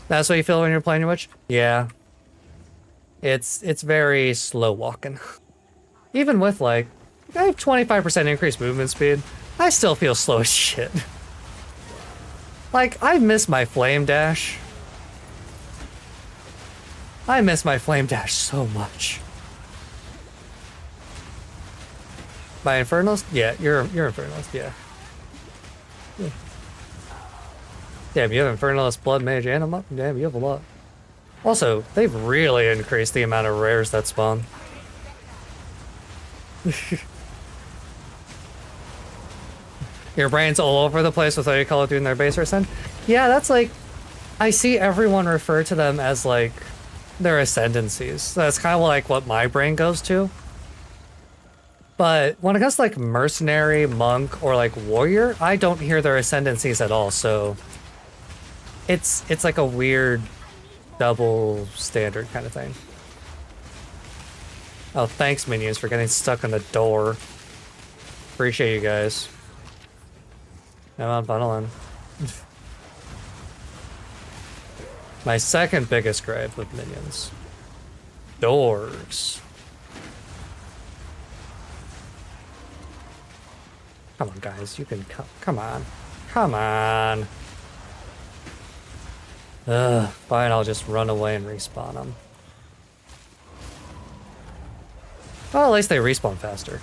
That's what you feel when you're playing your witch? Yeah. It's very slow walking. Even with, like, I have 25% increased movement speed, I still feel slow as shit. Like, I miss my flame dash. I miss my flame dash so much. My Infernalist? Yeah, you're Infernalist, yeah. Damn, you have Infernalist, Blood Mage, and a Monk? Damn, you have a lot. Also, they've really increased the amount of rares that spawn. Your brain's all over the place with what you call it doing their base ascend? Yeah, that's like... I see everyone refer to them as, like, their ascendancies. That's kind of like what my brain goes to. But when it comes to, like, mercenary, monk, or, like, warrior, I don't hear their ascendancies at all, so... It's like a weird double standard kind of thing. Oh, thanks, minions, for getting stuck in the door. Appreciate you guys. Come on, funnel in. My second biggest gripe with minions. Doors. Come on, guys, you can come on. Come on. Ugh, fine, I'll just run away and respawn them. Well, at least they respawn faster.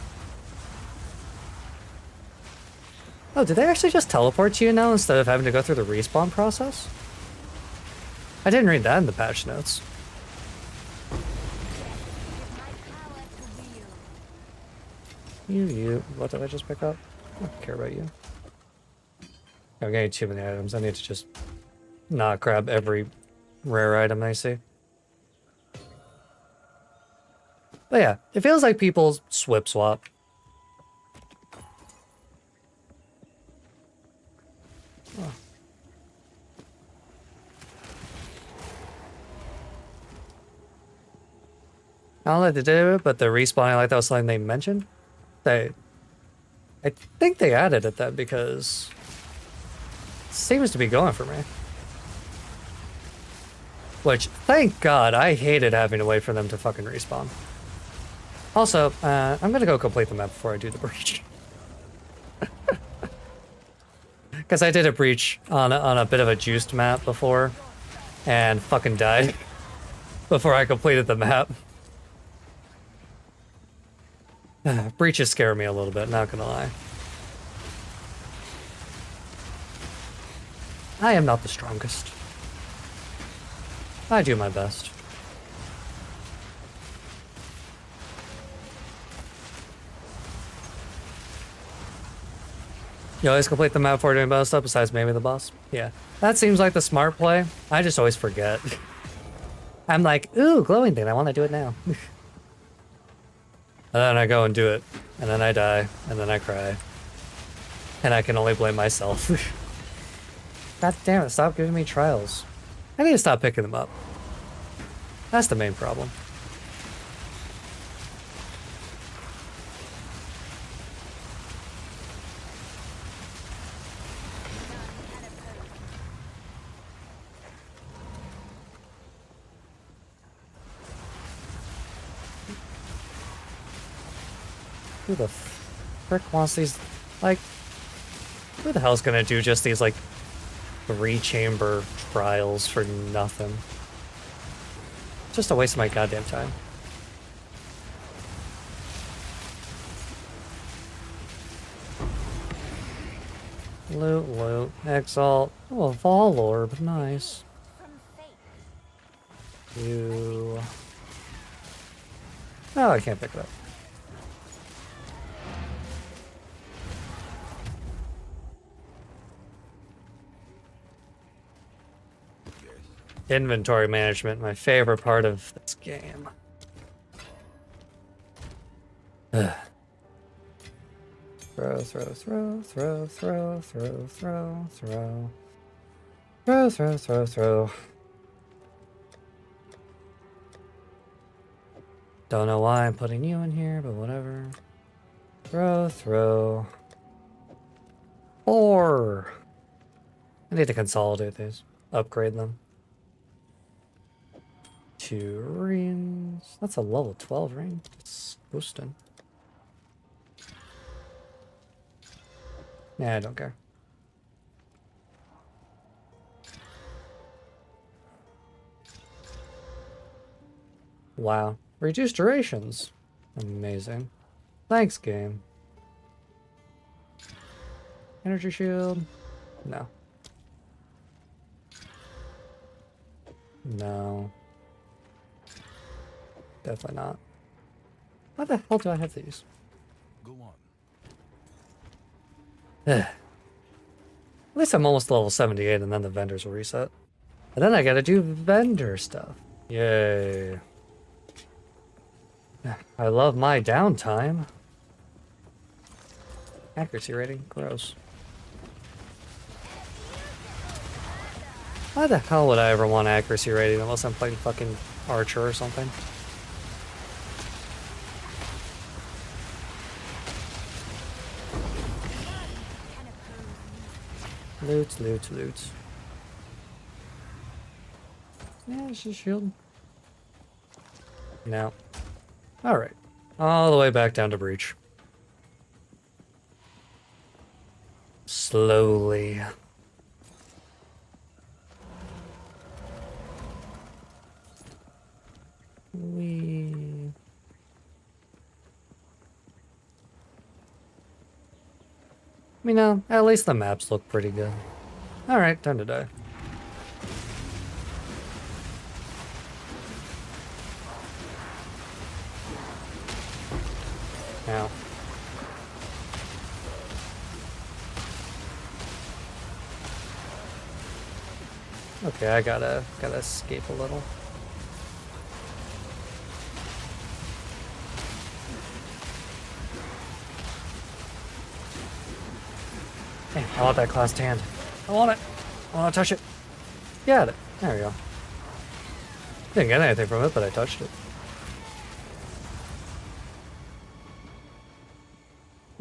Oh, did they actually just teleport to you now instead of having to go through the respawn process? I didn't read that in the patch notes. You. What did I just pick up? I don't care about you. I'm getting too many items. I need to just not grab every rare item I see. But yeah, it feels like people swip swap. Oh. I don't like they did it, but the respawning, like that was something they mentioned. I think they added it then because it seems to be going for me. Which, thank God, I hated having to wait for them to fucking respawn. Also, I'm gonna go complete the map before I do the breach. Because I did a breach on a bit of a juiced map before, and fucking died before I completed the map. Breaches scare me a little bit, not gonna lie. I am not the strongest. I do my best. You always complete the map before doing bonus stuff, besides maybe the boss? Yeah. That seems like the smart play. I just always forget. I'm like, ooh, glowing thing, I want to do it now. And then I go and do it. And then I die. And then I cry. And I can only blame myself. God damn it, stop giving me trials. I need to stop picking them up. That's the main problem. Who the frick wants these, like, who the hell's gonna do just these, like, 3-chamber trials for nothing? Just a waste of my goddamn time. Loot, exalt. Oh, a Vol Orb, nice. You. Oh, I can't pick it up. Inventory management, my favorite part of this game. Ugh. Throw. Don't know why I'm putting you in here, but whatever. Throw. 4. I need to consolidate these. Upgrade them. 2 rings. That's a level 12 ring. It's boosting. Nah, I don't care. Wow. Reduced durations. Amazing. Thanks, game. Energy shield. No. No. Definitely not. Why the hell do I have these? Go on. At least I'm almost level 78 and then the vendors will reset. And then I gotta do vendor stuff. Yay. I love my downtime. Accuracy rating? Gross. Why the hell would I ever want accuracy rating unless I'm playing fucking Archer or something? Loot. Yeah, it's a shield. No. Alright. All the way back down to breach. Slowly. I You know, at least the maps look pretty good. Alright, time to die. Ow. Okay, I gotta escape a little. Hey, I want that clasped hand. I want it. I want to touch it. Get it. There we go. Didn't get anything from it, but I touched it.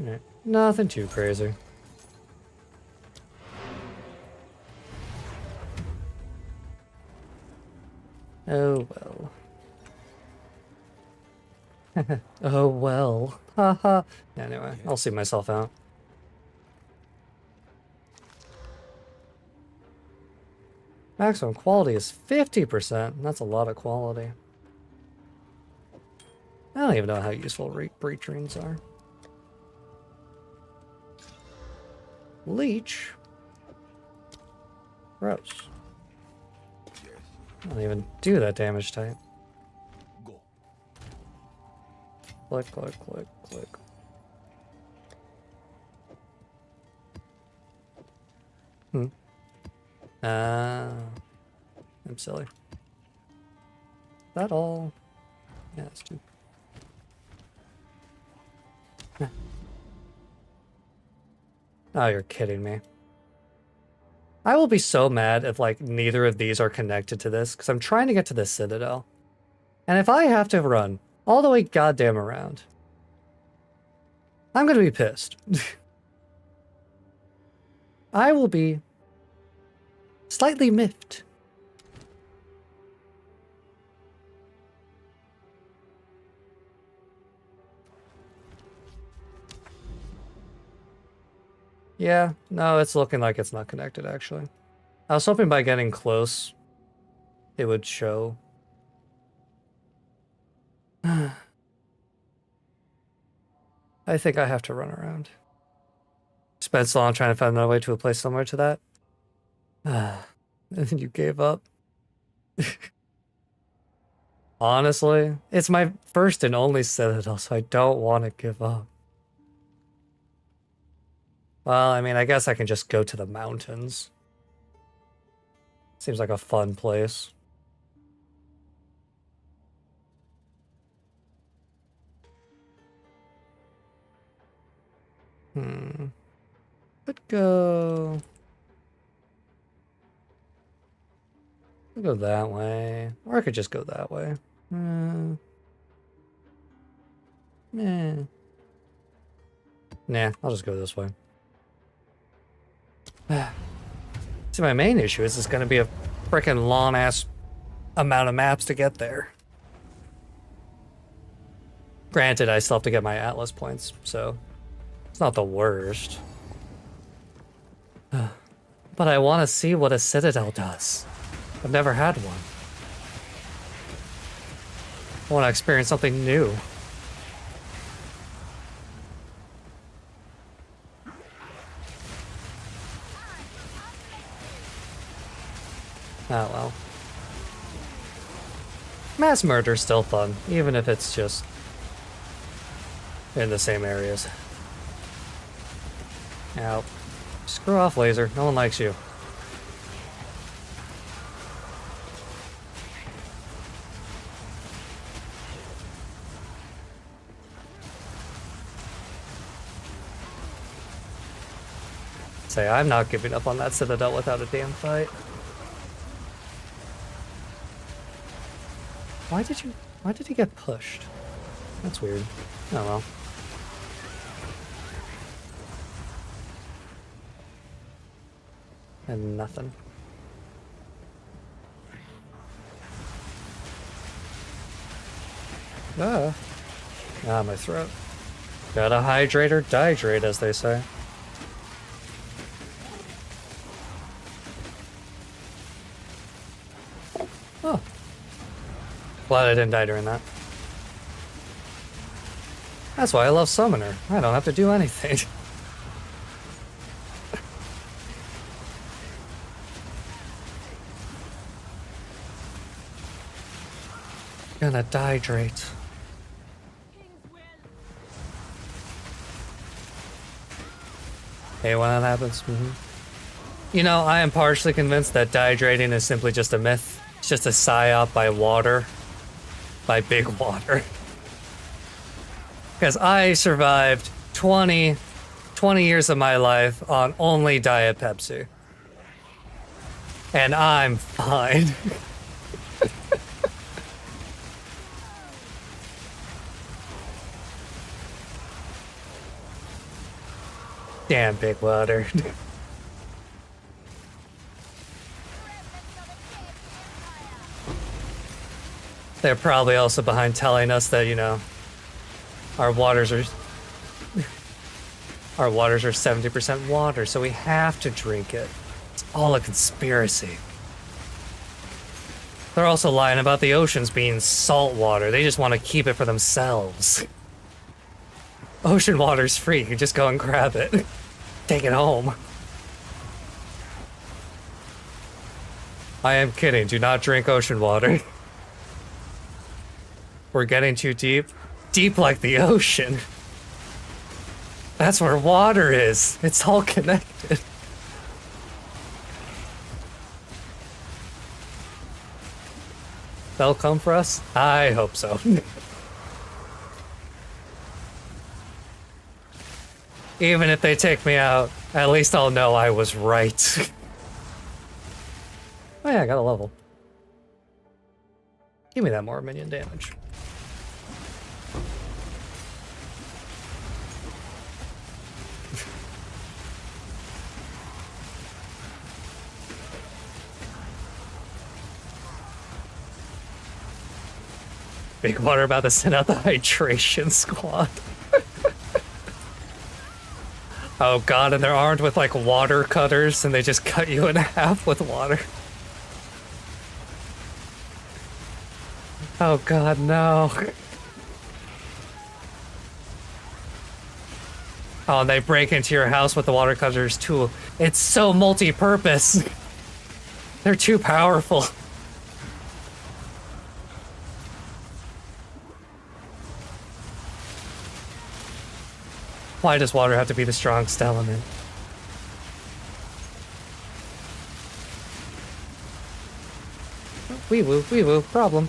Alright, nothing too crazy. Oh well. Oh well. Haha. Anyway, I'll see myself out. Maximum quality is 50%. That's a lot of quality. I don't even know how useful breach runes are. Leech? Gross. I don't even do that damage type. Go. Click, click, click, click. I'm silly. That all? Yeah, that's two. Oh, you're kidding me. I will be so mad if, like, neither of these are connected to this, because I'm trying to get to the Citadel. And if I have to run all the way goddamn around, I'm gonna be pissed. I will be slightly miffed. Yeah, no, it's looking like it's not connected, actually. I was hoping by getting close, it would show. I think I have to run around. Spent so long trying to find another way to a place similar to that. And then you gave up. Honestly, it's my first and only Citadel, so I don't want to give up. Well, I mean, I guess I can just go to the mountains. Seems like a fun place. Could go... Could go that way. Or I could just go that way. Nah, I'll just go this way. See, my main issue is it's going to be a freaking long-ass amount of maps to get there. Granted, I still have to get my Atlas points, so it's not the worst. But I want to see what a Citadel does. I've never had one. I want to experience something new. Oh well. Mass murder's still fun, even if it's just in the same areas. Ow. Screw off, laser. No one likes you. Say, I'm not giving up on that Citadel without a damn fight. Why did he get pushed? That's weird. Oh well. And nothing. Ah, my throat. Gotta hydrate or dihydrate, as they say. Oh. Glad I didn't die during that. That's why I love Summoner. I don't have to do anything. Gonna dehydrate. Hey, when that happens. You know, I am partially convinced that dehydrating is simply just a myth. It's just a psyop by water. By big water. Because I survived 20 years of my life on only Diet Pepsi. And I'm fine. Damn big water. They're probably also behind telling us that, you know, our waters are 70% water, so we have to drink it. It's all a conspiracy. They're also lying about the oceans being salt water. They just want to keep it for themselves. Ocean water's free. You just go and grab it. Take it home. I am kidding. Do not drink ocean water. We're getting too deep. Deep like the ocean. That's where water is. It's all connected. They'll come for us? I hope so. Even if they take me out, at least I'll know I was right. Oh yeah, I got a level. Give me that more minion damage. Big water about to send out the hydration squad. Oh god, and they're armed with like water cutters and they just cut you in half with water. Oh god, no. Oh, and they break into your house with the water cutters too. It's so multi-purpose. They're too powerful. Why does water have to be the strongest element? Wee woo, problem.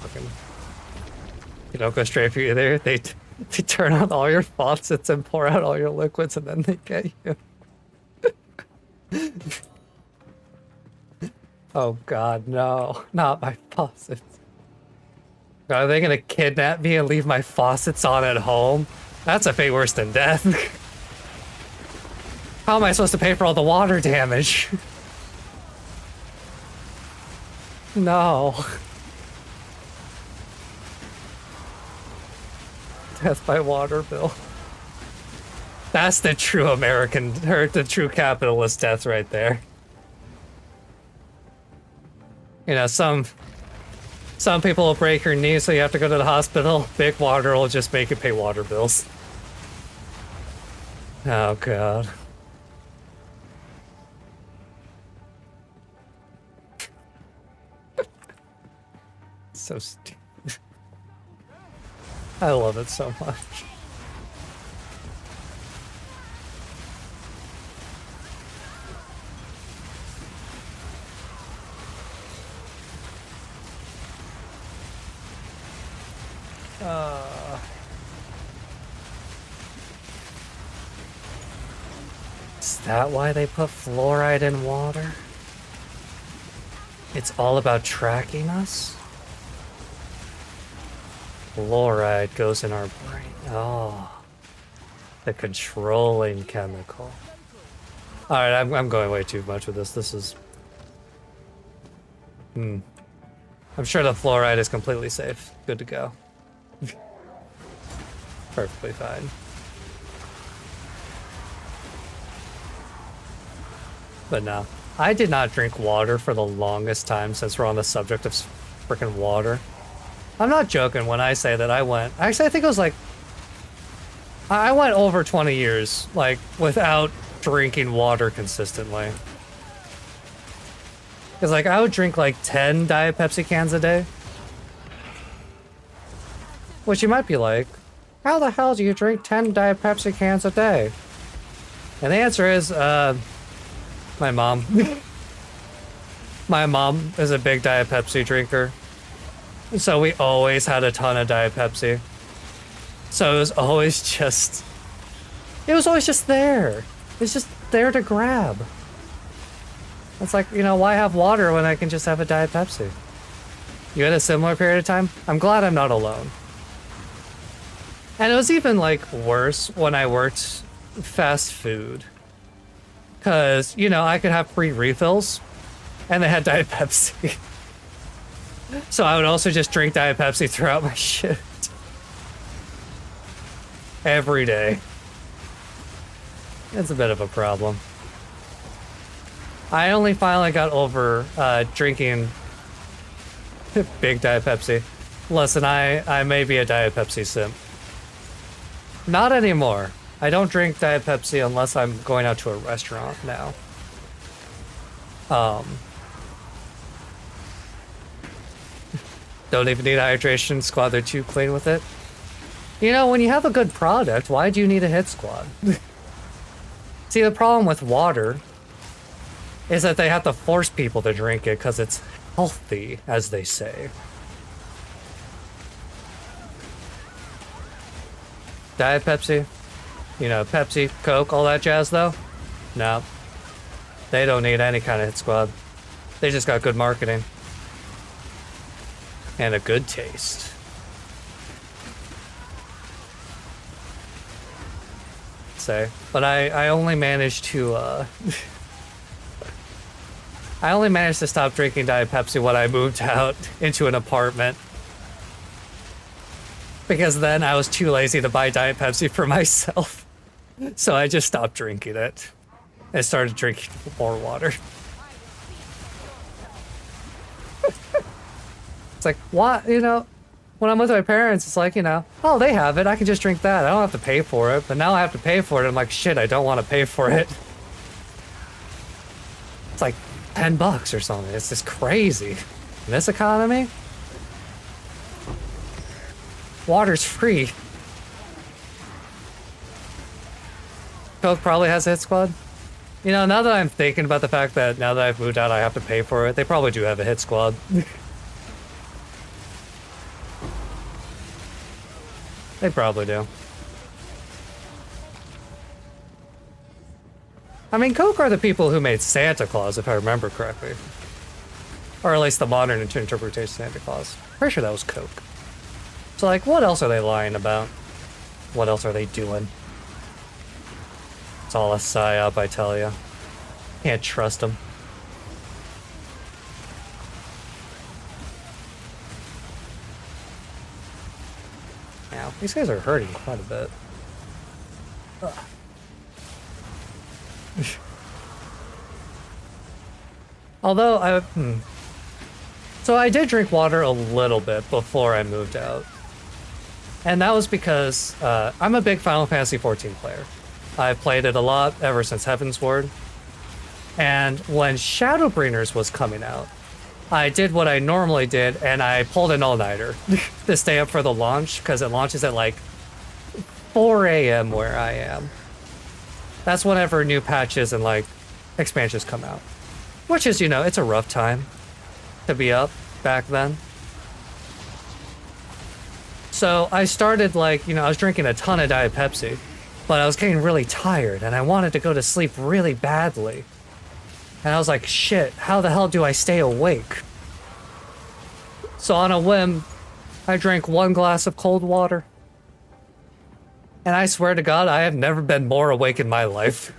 Fucking. You don't go straight for you there. They turn on all your faucets and pour out all your liquids and then they get you. Oh god, no. Not my faucets. God, are they gonna kidnap me and leave my faucets on at home? That's a fate worse than death. How am I supposed to pay for all the water damage? No. Death by water bill. That's the true American, or the true capitalist death right there. You know, some people will break your knee, so you have to go to the hospital. Big water will just make you pay water bills. Oh god. So stupid. I love it so much. Is that why they put fluoride in water? It's all about tracking us? Fluoride goes in our brain. Oh. The controlling chemical. Alright, I'm going way too much with this. This is... I'm sure the fluoride is completely safe. Good to go. Perfectly fine. But no, I did not drink water for the longest time since we're on the subject of freaking water. I'm not joking when I say that I went, actually I think it was like I went over 20 years, like, without drinking water consistently. Because, like, I would drink, like, 10 Diet Pepsi cans a day. Which you might be like, how the hell do you drink 10 Diet Pepsi cans a day? And the answer is, my mom. My mom is a big Diet Pepsi drinker. So we always had a ton of Diet Pepsi. So it was always just there. It's just there to grab. It's like, you know, why have water when I can just have a Diet Pepsi? You had a similar period of time? I'm glad I'm not alone. And it was even, like, worse when I worked fast food. Because, you know, I could have free refills, and they had Diet Pepsi. So I would also just drink Diet Pepsi throughout my shift. Every day. It's a bit of a problem. I only finally got over drinking big Diet Pepsi. Listen, I may be a Diet Pepsi simp. Not anymore. I don't drink Diet Pepsi unless I'm going out to a restaurant now. Don't even need hydration. Squad, they're too clean with it. You know, when you have a good product, why do you need a hit squad? See, the problem with water is that they have to force people to drink it because it's healthy, as they say. Diet Pepsi, you know, Pepsi, Coke, all that jazz, though? No. They don't need any kind of hit squad. They just got good marketing. And a good taste. Say. But I only managed to, I only managed to stop drinking Diet Pepsi when I moved out into an apartment. Because then I was too lazy to buy Diet Pepsi for myself. So I just stopped drinking it. And started drinking more water. It's like, what? You know, when I'm with my parents, it's like, you know, oh, they have it. I can just drink that. I don't have to pay for it. But now I have to pay for it. I'm like, shit, I don't want to pay for it. It's like $10 or something. It's just crazy. In this economy, water's free. Coke probably has a hit squad. You know, now that I'm thinking about the fact that now that I've moved out, I have to pay for it, they probably do have a hit squad. They probably do. I mean, Coke are the people who made Santa Claus, if I remember correctly. Or at least the modern interpretation of Santa Claus. Pretty sure that was Coke. So, like, what else are they lying about? What else are they doing? It's all a psyop, I tell you. Can't trust them. Ow, these guys are hurting quite a bit. Ugh. Although So I did drink water a little bit before I moved out. And that was because I'm a big Final Fantasy XIV player. I've played it a lot ever since Heavensward. And when Shadowbringers was coming out, I did what I normally did, and I pulled an all-nighter to stay up for the launch, because it launches at like 4 a.m. where I am. That's whenever new patches and like expansions come out. Which is, you know, it's a rough time to be up back then. So I started like, you know, I was drinking a ton of Diet Pepsi, but I was getting really tired and I wanted to go to sleep really badly. And I was like, shit, how the hell do I stay awake? So on a whim, I drank 1 glass of cold water. And I swear to God, I have never been more awake in my life.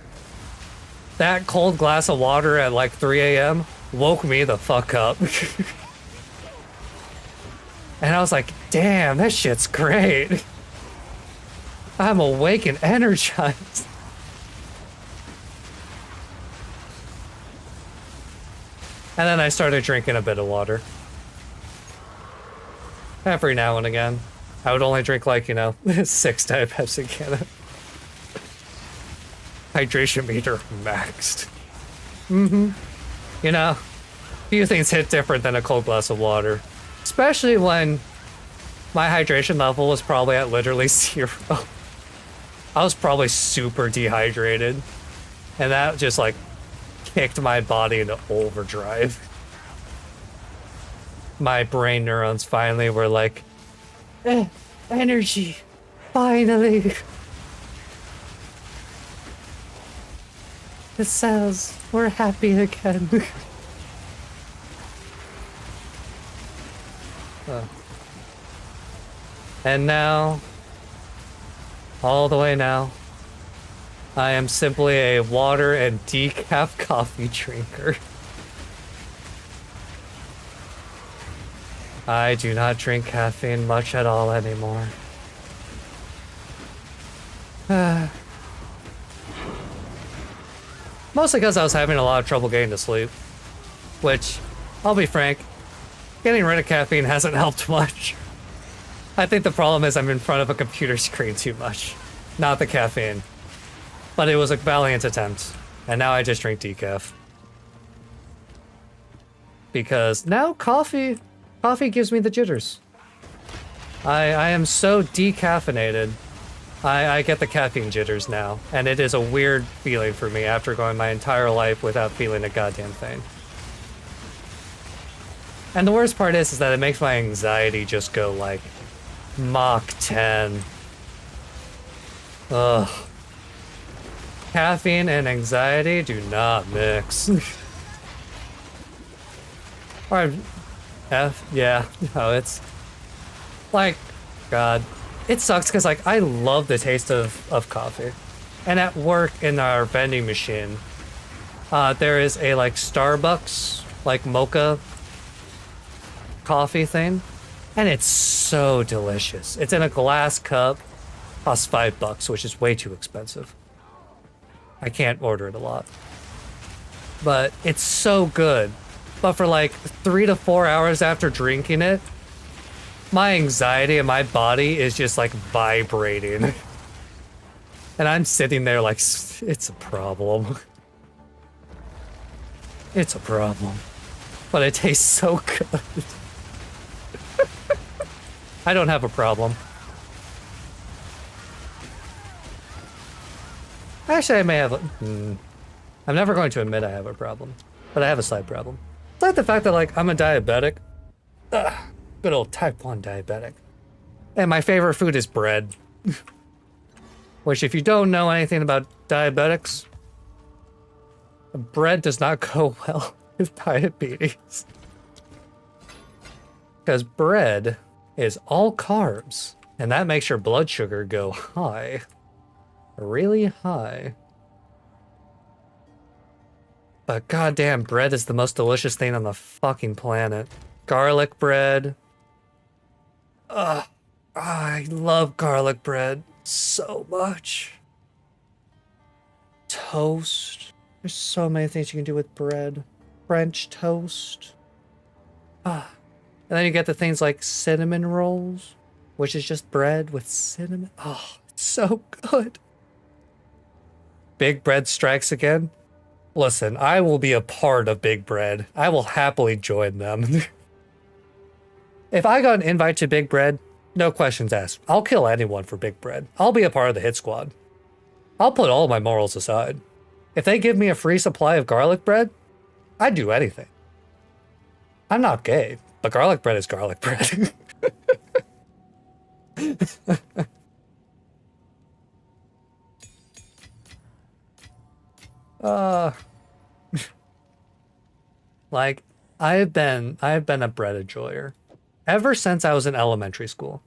That cold glass of water at like 3 a.m. woke me the fuck up. And I was like, damn, that shit's great. I'm awake and energized. And then I started drinking a bit of water. Every now and again. I would only drink like, 6 Diet Pepsi can. Hydration meter maxed. Few things hit different than a cold glass of water. Especially when my hydration level was probably at literally 0. I was probably super dehydrated. And that just like kicked my body into overdrive. My brain neurons finally were like, energy, finally. The cells, we're happy again. And now, all the way now, I am simply a water and decaf coffee drinker. I do not drink caffeine much at all anymore. Mostly because I was having a lot of trouble getting to sleep. Which, I'll be frank, getting rid of caffeine hasn't helped much. I think the problem is I'm in front of a computer screen too much. Not the caffeine. But it was a valiant attempt. And now I just drink decaf. Because now coffee gives me the jitters. I am so decaffeinated. I get the caffeine jitters now. And it is a weird feeling for me after going my entire life without feeling a goddamn thing. And the worst part is that it makes my anxiety just go like Mach 10. Ugh. Caffeine and anxiety do not mix. Or yeah. No, it's like, God. It sucks because like I love the taste of coffee. And at work in our vending machine, there is a like Starbucks like mocha coffee thing. And it's so delicious. It's in a glass cup, costs $5, which is way too expensive. I can't order it a lot. But it's so good. But for like 3 to 4 hours after drinking it, my anxiety and my body is just like vibrating. And I'm sitting there like, it's a problem. It's a problem. But it tastes so good. I don't have a problem. Actually, I may have a... I'm never going to admit I have a problem. But I have a slight problem. It's like the fact that, like, I'm a diabetic. Ugh, good old type 1 diabetic. And my favorite food is bread. Which, if you don't know anything about diabetics, bread does not go well with diabetes. Because bread is all carbs, and that makes your blood sugar go high. Really high. But goddamn, bread is the most delicious thing on the fucking planet. Garlic bread. Ugh. I love garlic bread so much. Toast. There's so many things you can do with bread. French toast. Ah. And then you get the things like cinnamon rolls, which is just bread with cinnamon. Oh, it's so good. Big Bread strikes again. Listen, I will be a part of Big Bread. I will happily join them. If I got an invite to Big Bread, no questions asked. I'll kill anyone for Big Bread. I'll be a part of the hit squad. I'll put all my morals aside. If they give me a free supply of garlic bread, I'd do anything. I'm not gay. But garlic bread is garlic bread. Like, I've been a bread enjoyer ever since I was in elementary school.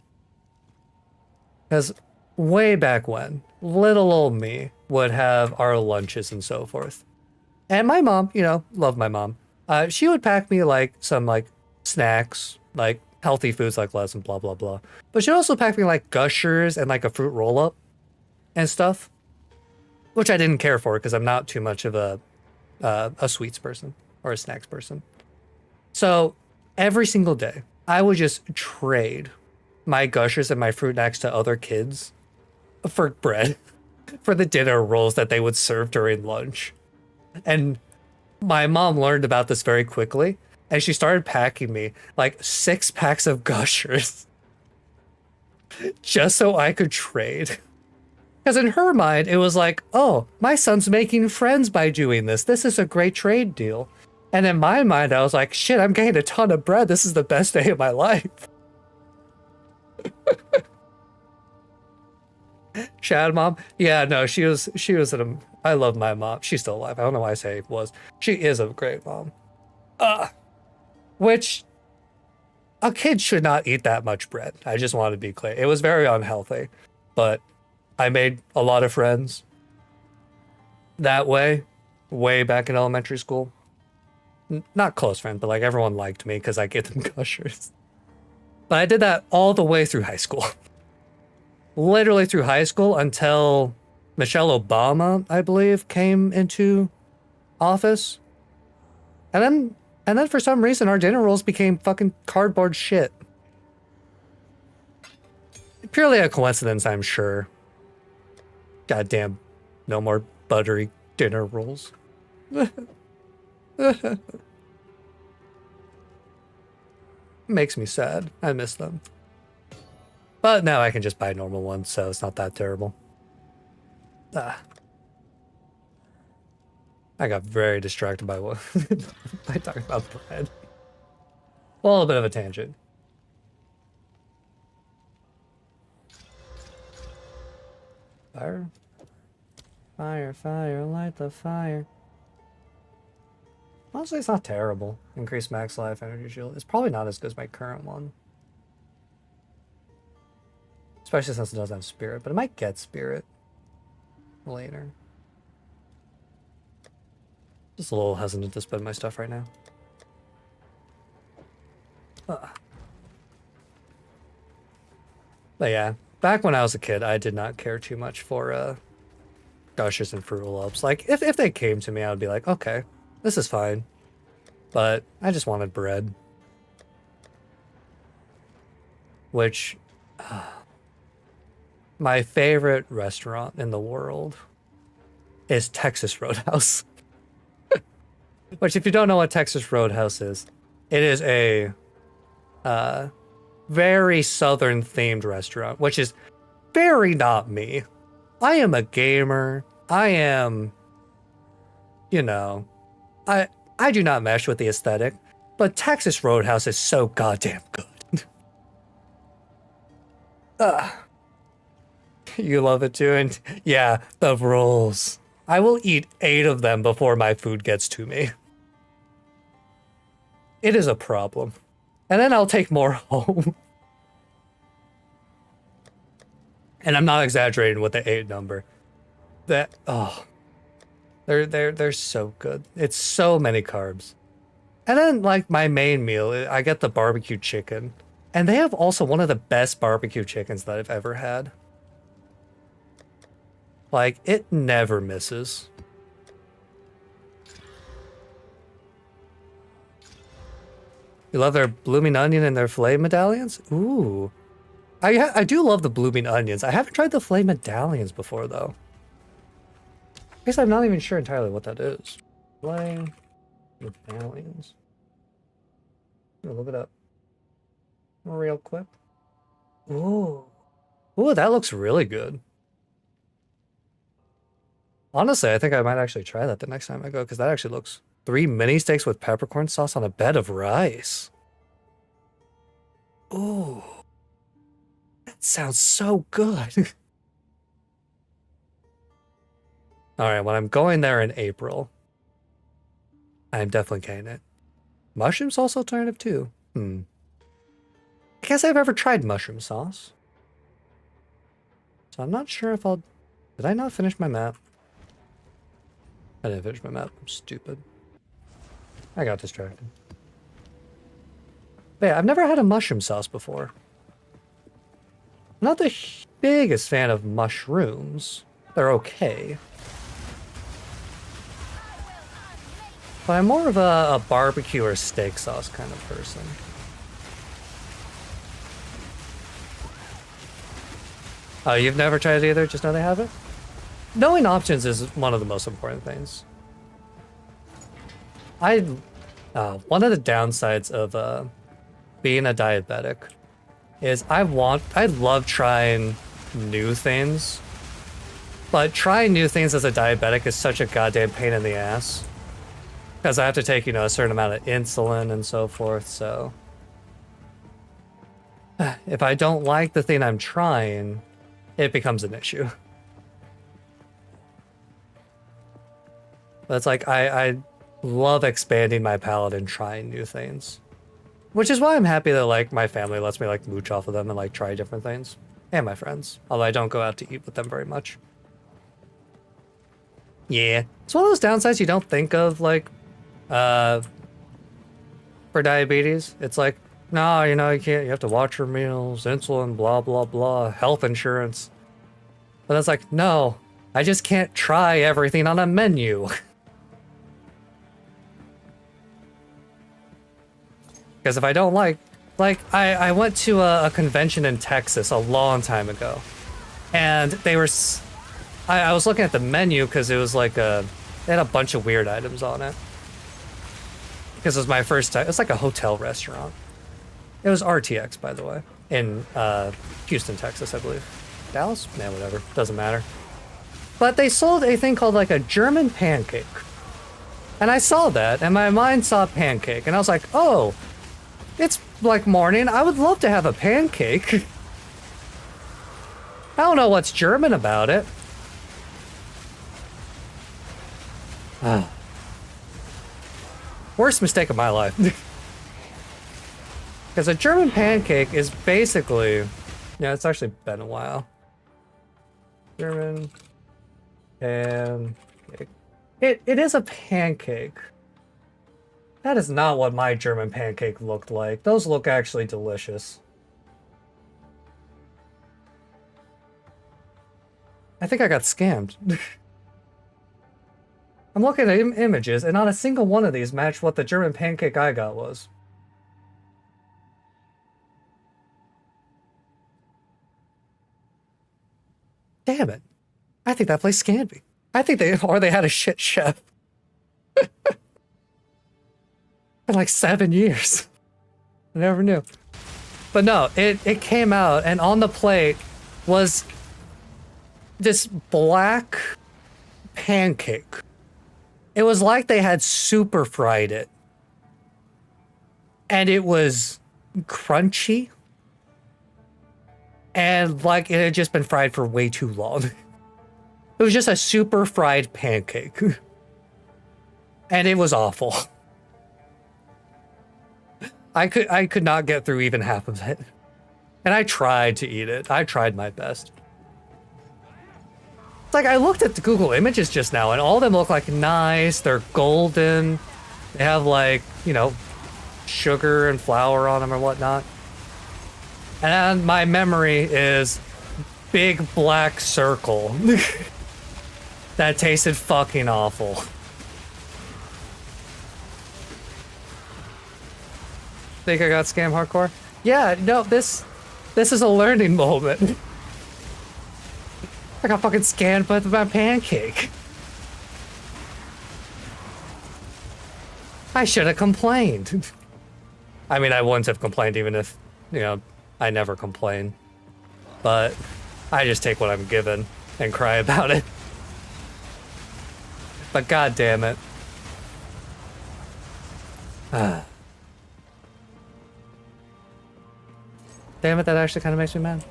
Because way back when, little old me would have our lunches and so forth. And my mom, love my mom. She would pack me like some like snacks, like healthy foods like lettuce and blah blah blah. But she'd also pack me like Gushers and like a fruit roll up and stuff, which I didn't care for because I'm not too much of a sweets person or a snacks person. So every single day, I would just trade my gushers and my fruit next to other kids for bread, for the dinner rolls that they would serve during lunch. And my mom learned about this very quickly, and she started packing me like 6 packs of gushers just so I could trade. Because in her mind, it was like, oh, my son's making friends by doing this. This is a great trade deal. And in my mind, I was like, shit, I'm getting a ton of bread. This is the best day of my life. Shad mom? Yeah, no, she was I love my mom. She's still alive. I don't know why I say was. She is a great mom. Which a kid should not eat that much bread. I just want to be clear. It was very unhealthy, but I made a lot of friends that way back in elementary school. Not close friends, but like everyone liked me because I gave them gushers. But I did that all the way through high school. Literally through high school until Michelle Obama, I believe, came into office. And then for some reason our dinner rolls became fucking cardboard shit. Purely a coincidence, I'm sure. Goddamn, no more buttery dinner rolls. Makes me sad. I miss them. But now I can just buy normal ones, so it's not that terrible. I got very distracted by what by talking about bread. A little bit of a tangent. Fire. Fire, fire, light the fire. Honestly, it's not terrible. Increased max life energy shield. It's probably not as good as my current one. Especially since it doesn't have spirit, but it might get spirit later. Just a little hesitant to spend my stuff right now. But yeah, back when I was a kid, I did not care too much for gushers and fruit roll-ups. Like, if they came to me, I would be like, okay, this is fine. But I just wanted bread. Which, my favorite restaurant in the world is Texas Roadhouse. Which, if you don't know what Texas Roadhouse is, it is a very southern themed restaurant, which is very not me. I am a gamer. I am, you know, I do not mesh with the aesthetic, but Texas Roadhouse is so goddamn good. You love it too, and yeah, the rolls. I will eat 8 of them before my food gets to me. It is a problem. And then I'll take more home. And I'm not exaggerating with the 8 number. That, oh. They're so good. It's so many carbs. And then, like, my main meal, I get the barbecue chicken. And they have also one of the best barbecue chickens that I've ever had. Like, it never misses. You love their blooming onion and their filet medallions? Ooh. I do love the blooming onions. I haven't tried the filet medallions before, though. I guess I'm not even sure entirely what that is. Filet medallions. I'm gonna look it up real quick. Ooh. Ooh, that looks really good. Honestly, I think I might actually try that the next time I go, because that actually looks... 3 mini steaks with peppercorn sauce on a bed of rice. Ooh. That sounds so good. Alright, when I'm going there in April, I'm definitely getting it. Mushroom sauce alternative too. I guess I've ever tried mushroom sauce. So I'm not sure if I'll... Did I not finish my map? I didn't finish my map. I'm stupid. I got distracted. But yeah, I've never had a mushroom sauce before. I'm not the biggest fan of mushrooms. They're okay. But I'm more of a barbecue or steak sauce kind of person. Oh, you've never tried it either? Just know they have it? Knowing options is one of the most important things. One of the downsides of being a diabetic is I love trying new things, but trying new things as a diabetic is such a goddamn pain in the ass. Because I have to take, a certain amount of insulin and so forth, so. If I don't like the thing I'm trying, it becomes an issue. But it's like, I love expanding my palate and trying new things. Which is why I'm happy that, like, my family lets me, like, mooch off of them and, like, try different things. And my friends. Although I don't go out to eat with them very much. Yeah. It's one of those downsides you don't think of, like, for diabetes. It's like, no, you can't, you have to watch your meals, insulin, blah, blah, blah, health insurance. But it's like, no, I just can't try everything on a menu. Because if I don't like I went to a convention in Texas a long time ago. And they were, I was looking at the menu because it was like they had a bunch of weird items on it. Because it was my first time, it's like a hotel restaurant. It was RTX, by the way, in Houston, Texas, I believe. Dallas? Nah, whatever, doesn't matter. But they sold a thing called like a German pancake. And I saw that, and my mind saw pancake, and I was like, oh, it's like morning, I would love to have a pancake. I don't know what's German about it. Worst mistake of my life. Because a German pancake is basically... Yeah, it's actually been a while. German pancake. It is a pancake. That is not what my German pancake looked like. Those look actually delicious. I think I got scammed. I'm looking at images, and not a single one of these matched what the German pancake I got was. Damn it. I think that place scammed me. I think they had a shit chef. For like 7 years. I never knew. But no, it came out, and on the plate was this black pancake. It was like they had super fried it. And it was crunchy. And like it had just been fried for way too long. It was just a super fried pancake. And it was awful. I could not get through even half of it. And I tried to eat it. I tried my best. It's like I looked at the Google images just now and all of them look like nice. They're golden. They have like, sugar and flour on them or whatnot. And my memory is big black circle. That tasted fucking awful. Think I got scam hardcore? Yeah, no, this is a learning moment. I got fucking scammed with my pancake. I should have complained. I mean, I wouldn't have complained even if, I never complain. But I just take what I'm given and cry about it. But god damn it. Damn it, that actually kind of makes me mad.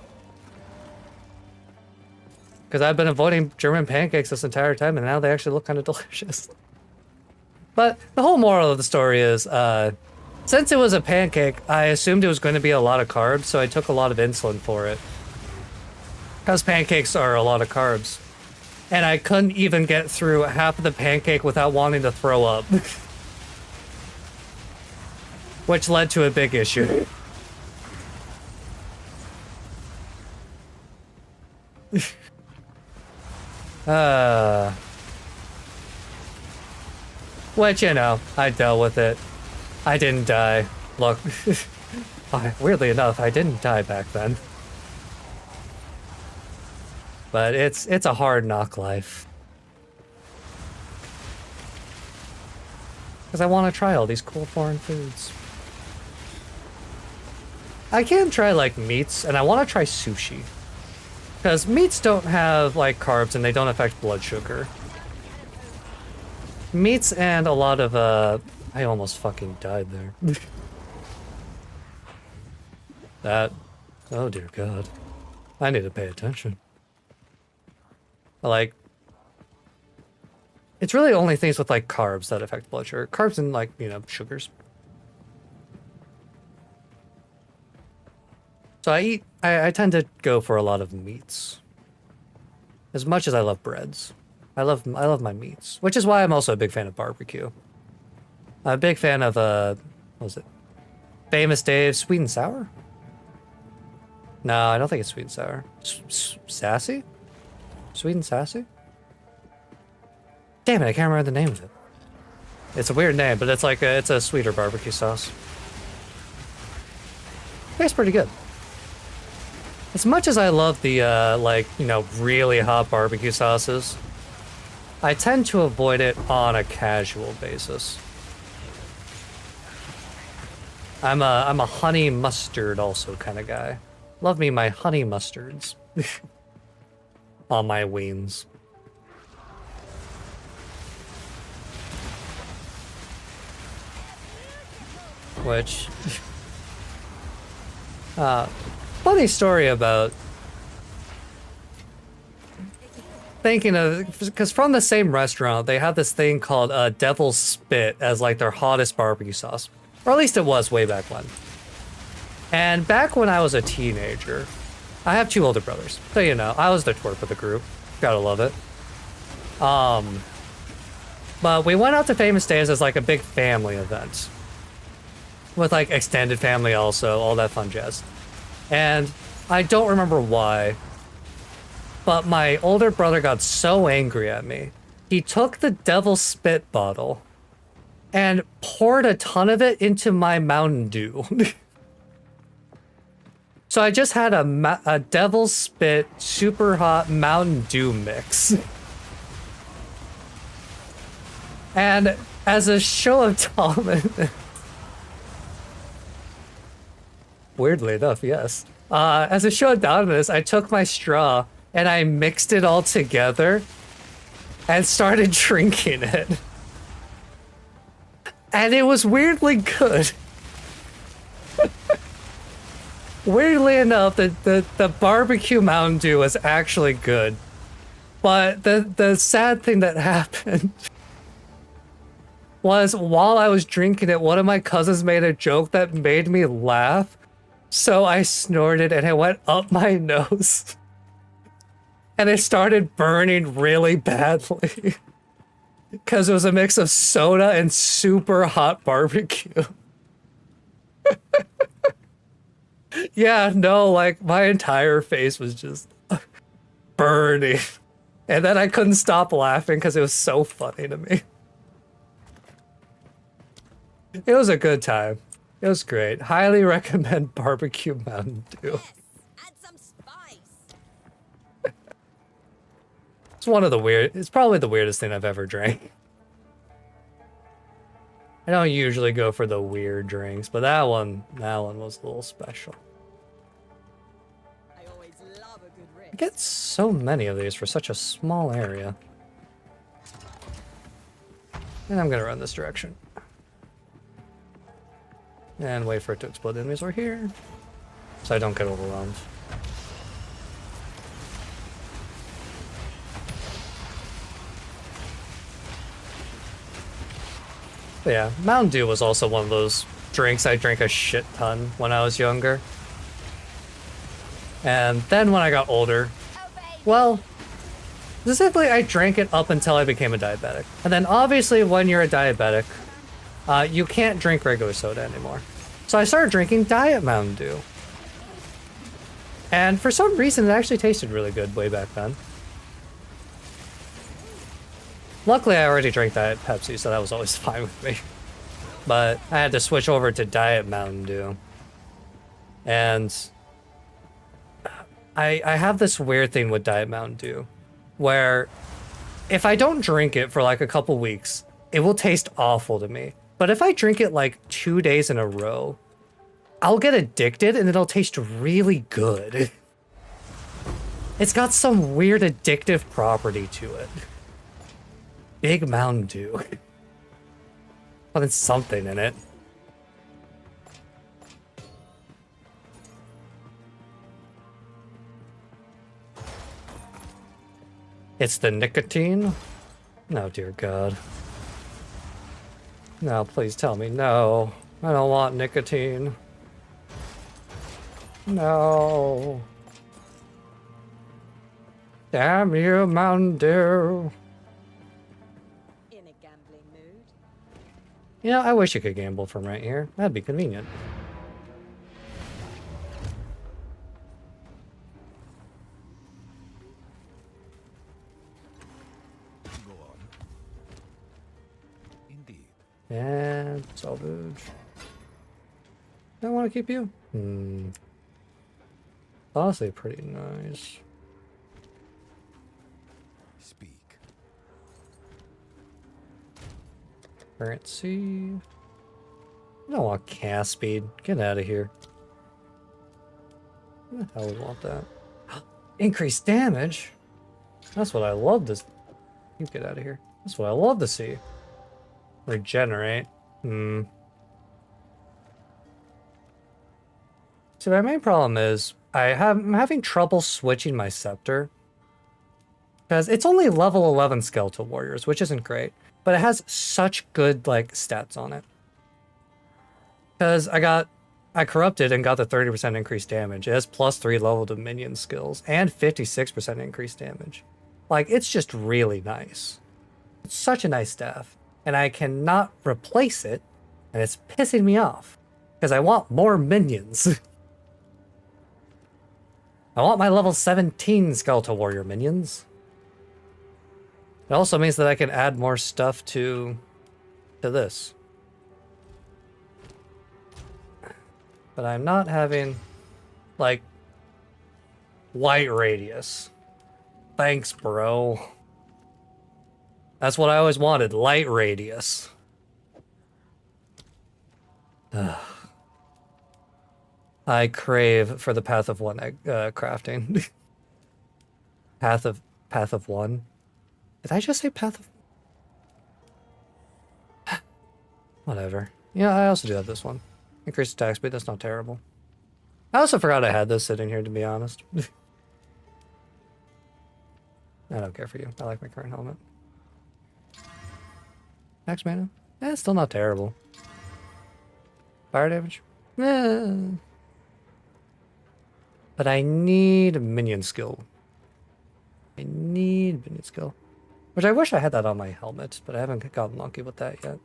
Because I've been avoiding German pancakes this entire time, and now they actually look kind of delicious. But the whole moral of the story is, since it was a pancake, I assumed it was going to be a lot of carbs, so I took a lot of insulin for it. Because pancakes are a lot of carbs. And I couldn't even get through half of the pancake without wanting to throw up. Which led to a big issue. Which, I dealt with it. I didn't die. Look, weirdly enough, I didn't die back then. But it's a hard knock life. Because I want to try all these cool foreign foods. I can try like meats, and I want to try sushi. Because meats don't have like carbs and they don't affect blood sugar. Meats and a lot of I almost fucking died there. That, oh dear God. I need to pay attention. Like, it's really only things with like carbs that affect blood sugar. Carbs and like, you know, sugars. So I tend to go for a lot of meats. As much as I love breads. I love my meats. Which is why I'm also a big fan of barbecue. I'm a big fan of, what was it? Famous Dave's Sweet and Sour? No, I don't think it's sweet and sour. Sassy? Sweet and sassy? Damn it, I can't remember the name of it. It's a weird name, but it's like it's a sweeter barbecue sauce. Tastes pretty good. As much as I love the, like, you know, really hot barbecue sauces, I tend to avoid it on a casual basis. I'm a honey mustard also kind of guy. Love me my honey mustards on my wings. Which, funny story about thinking of, because from the same restaurant, they have this thing called Devil's Spit as like their hottest barbecue sauce. Or at least it was way back when. And back when I was a teenager, I have 2 older brothers. So, you know, I was the twerp of the group. Gotta love it. But we went out to Famous Days as like a big family event. With like extended family also, all that fun jazz. And I don't remember why, but my older brother got so angry at me. He took the Devil's Spit bottle and poured a ton of it into my Mountain Dew. So I just had a Devil's Spit super hot Mountain Dew mix. And as a show of dominance, weirdly enough, yes. As a show of dominance, I took my straw and I mixed it all together and started drinking it. And it was weirdly good. Weirdly enough, the barbecue Mountain Dew was actually good. But the sad thing that happened was while I was drinking it, one of my cousins made a joke that made me laugh. So I snorted and it went up my nose. And it started burning really badly. Because it was a mix of soda and super hot barbecue. Yeah, no, like my entire face was just burning. And then I couldn't stop laughing because it was so funny to me. It was a good time. It was great. Highly recommend barbecue Mountain Dew. Yes, add some spice. It's one of the it's probably the weirdest thing I've ever drank. I don't usually go for the weird drinks, but that one was a little special. I always love a good I riff. get so many of these for such a small area. And I'm gonna run this direction. And wait for it to explode enemies over here, so I don't get overwhelmed. But yeah, Mountain Dew was also one of those drinks I drank a shit ton when I was younger. And then when I got older, well, specifically I drank it up until I became a diabetic. And then obviously when you're a diabetic, you can't drink regular soda anymore. So I started drinking Diet Mountain Dew. And for some reason, it actually tasted really good way back then. Luckily, I already drank Diet Pepsi, so that was always fine with me. But I had to switch over to Diet Mountain Dew. And I have this weird thing with Diet Mountain Dew, where if I don't drink it for like a couple weeks, it will taste awful to me. But if I drink it like 2 days in a row, I'll get addicted and it'll taste really good. It's got some weird addictive property to it. Big Mountain Dew. Well, there's something in it. It's the nicotine? No, dear God. No, please tell me no. I don't want nicotine. No. Damn you, Mountain Dew. In a gambling mood? You know, I wish you could gamble from right here. That'd be convenient. Go on. Indeed. And salvage. I want to keep you. Honestly, pretty nice. Speak. Currency. I don't want cast speed. Get out of here. Who the hell would want that? Increased damage? That's what I love to... You get out of here. That's what I love to see. Regenerate. See, my main problem is I'm having trouble switching my scepter. Because it's only level 11 skeletal warriors, which isn't great. But it has such good, like, stats on it. Because I corrupted and got the 30% increased damage. It has +3 level to minion skills and 56% increased damage. Like, it's just really nice. It's such a nice staff. And I cannot replace it, and it's pissing me off. Because I want more minions. I want my level 17 skeletal warrior minions. It also means that I can add more stuff to this. But I'm not having, like, light radius. Thanks, bro. That's what I always wanted, light radius. I crave for the Path of One crafting. Path of One. Did I just say Path of... Whatever. Yeah, I also do have this one. Increased attack speed, that's not terrible. I also forgot I had this sitting here, to be honest. I don't care for you. I like my current helmet. Max mana? Eh, it's still not terrible. Fire damage? Eh. But I need minion skill. I need minion skill. Which I wish I had that on my helmet, but I haven't gotten lucky with that yet.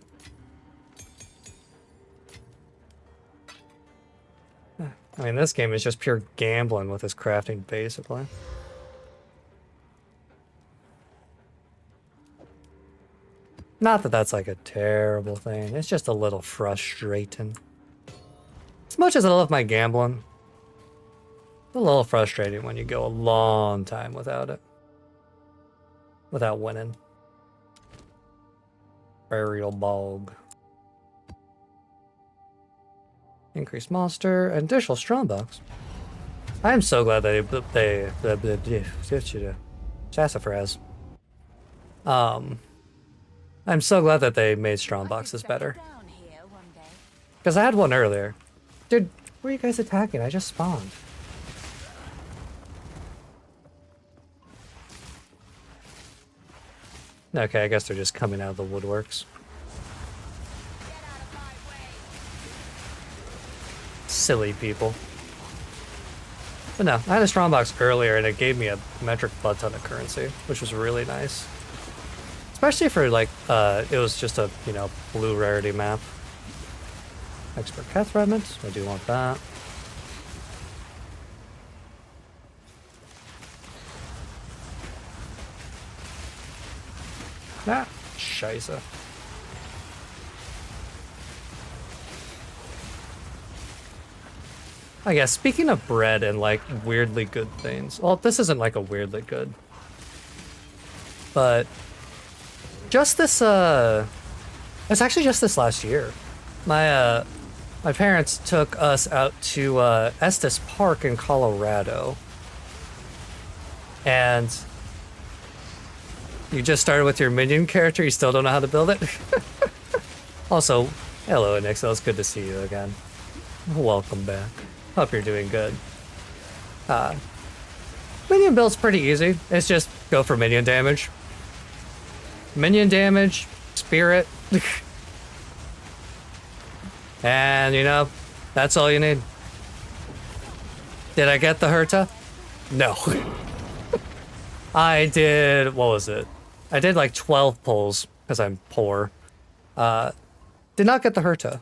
I mean, this game is just pure gambling with this crafting, basically. Not that that's like a terrible thing. It's just a little frustrating. As much as I love my gambling, it's a little frustrating when you go a long time without it. Without winning. Burial bog. Increased monster and additional strongbox. I am so glad that they sassafras. I'm so glad that they made strongboxes better. Because I had one earlier. Dude, where are you guys attacking? I just spawned. Okay, I guess they're just coming out of the woodworks. Silly people. But no, I had a strongbox earlier and it gave me a metric butt ton of currency, which was really nice. Especially for like, it was just a, you know, blue rarity map. Expert Keth Remnant, I do want that. Ah, scheisse. Oh yeah, speaking of bread and like weirdly good things. Well, this isn't like a weirdly good. But just this it's actually just this last year. My parents took us out to Estes Park in Colorado. And you just started with your minion character, you still don't know how to build it? Also, hello Nixel, it's good to see you again. Welcome back. Hope you're doing good. Minion build's pretty easy. It's just go for minion damage. Minion damage, spirit. And, you know, that's all you need. Did I get the Herta? No. I did, what was it? I did like 12 pulls, because I'm poor. Did not get the Herta.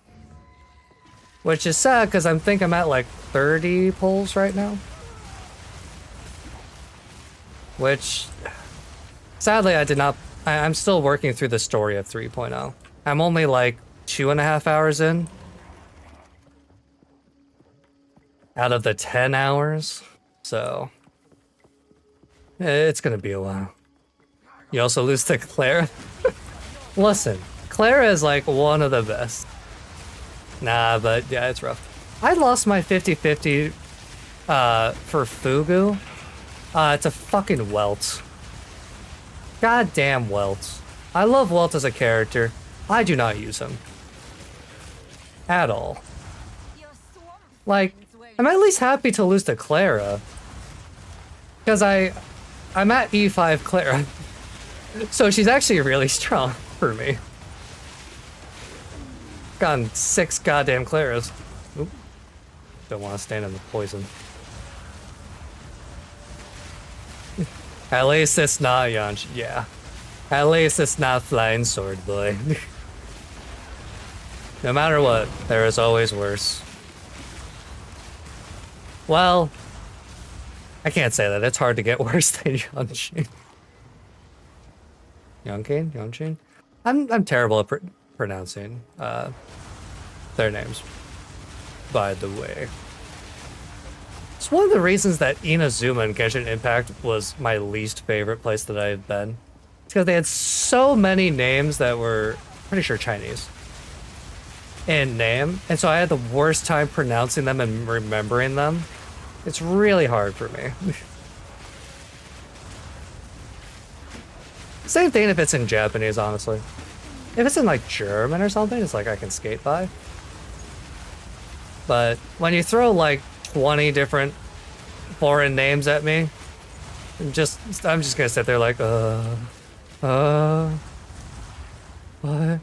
Which is sad, because I think I'm at like 30 pulls right now. Which, sadly, I did not... I'm still working through the story of 3.0. I'm only like 2.5 hours in. Out of the 10 hours. So, it's gonna be a while. You also lose to Clara? Listen, Clara is like one of the best. Nah, but yeah, it's rough. I lost my 50-50 for Fugu to fucking Welt. Goddamn Welt. I love Welt as a character. I do not use him. At all. Like, I'm at least happy to lose to Clara. Because I'm at E5 Clara. So she's actually really strong for me. Gotten 6 goddamn Claras. Oop. Don't want to stand in the poison. At least it's not Yonch. Yeah. At least it's not Flying Sword Boy. No matter what, there is always worse. Well, I can't say that. It's hard to get worse than Yonjin. Yonjin? I'm terrible at pronouncing their names, by the way. It's one of the reasons that Inazuma and Genshin Impact was my least favorite place that I've been. It's because they had so many names that were pretty sure Chinese in name, and so I had the worst time pronouncing them and remembering them. It's really hard for me. Same thing if it's in Japanese, honestly. If it's in like German or something, it's like I can skate by. But when you throw like 20 different foreign names at me, I'm just gonna sit there like, what?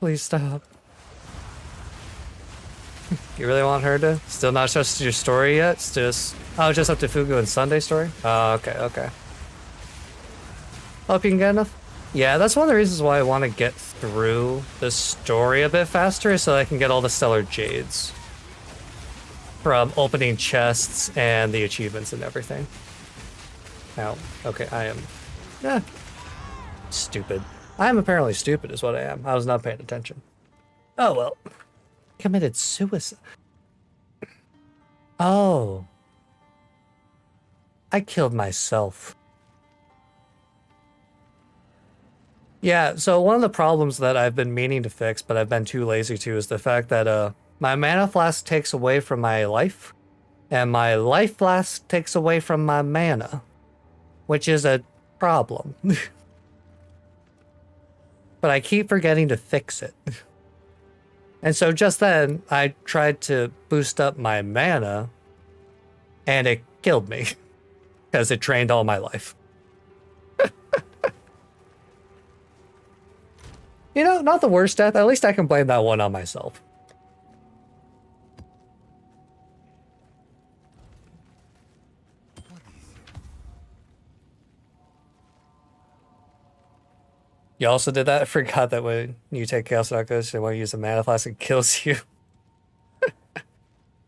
Please stop. You really want her to? Still not just your story yet? It's just, oh, just up to Fugu and Sunday story? Oh, okay. Hope you can get enough? Yeah, that's one of the reasons why I want to get through the story a bit faster, so I can get all the Stellar Jades. From opening chests and the achievements and everything. Now, okay, I am... stupid. I am apparently stupid is what I am. I was not paying attention. Oh well. Committed suicide. Oh. I killed myself. Yeah, so one of the problems that I've been meaning to fix, but I've been too lazy to, is the fact that my mana flask takes away from my life, and my life flask takes away from my mana, which is a problem. But I keep forgetting to fix it. And so just then, I tried to boost up my mana, and it killed me, because it drained all my life. You know, not the worst death. At least I can blame that one on myself. You also did that? I forgot that when you take Chaos Knuckles, you want to use a mana flask, it kills you.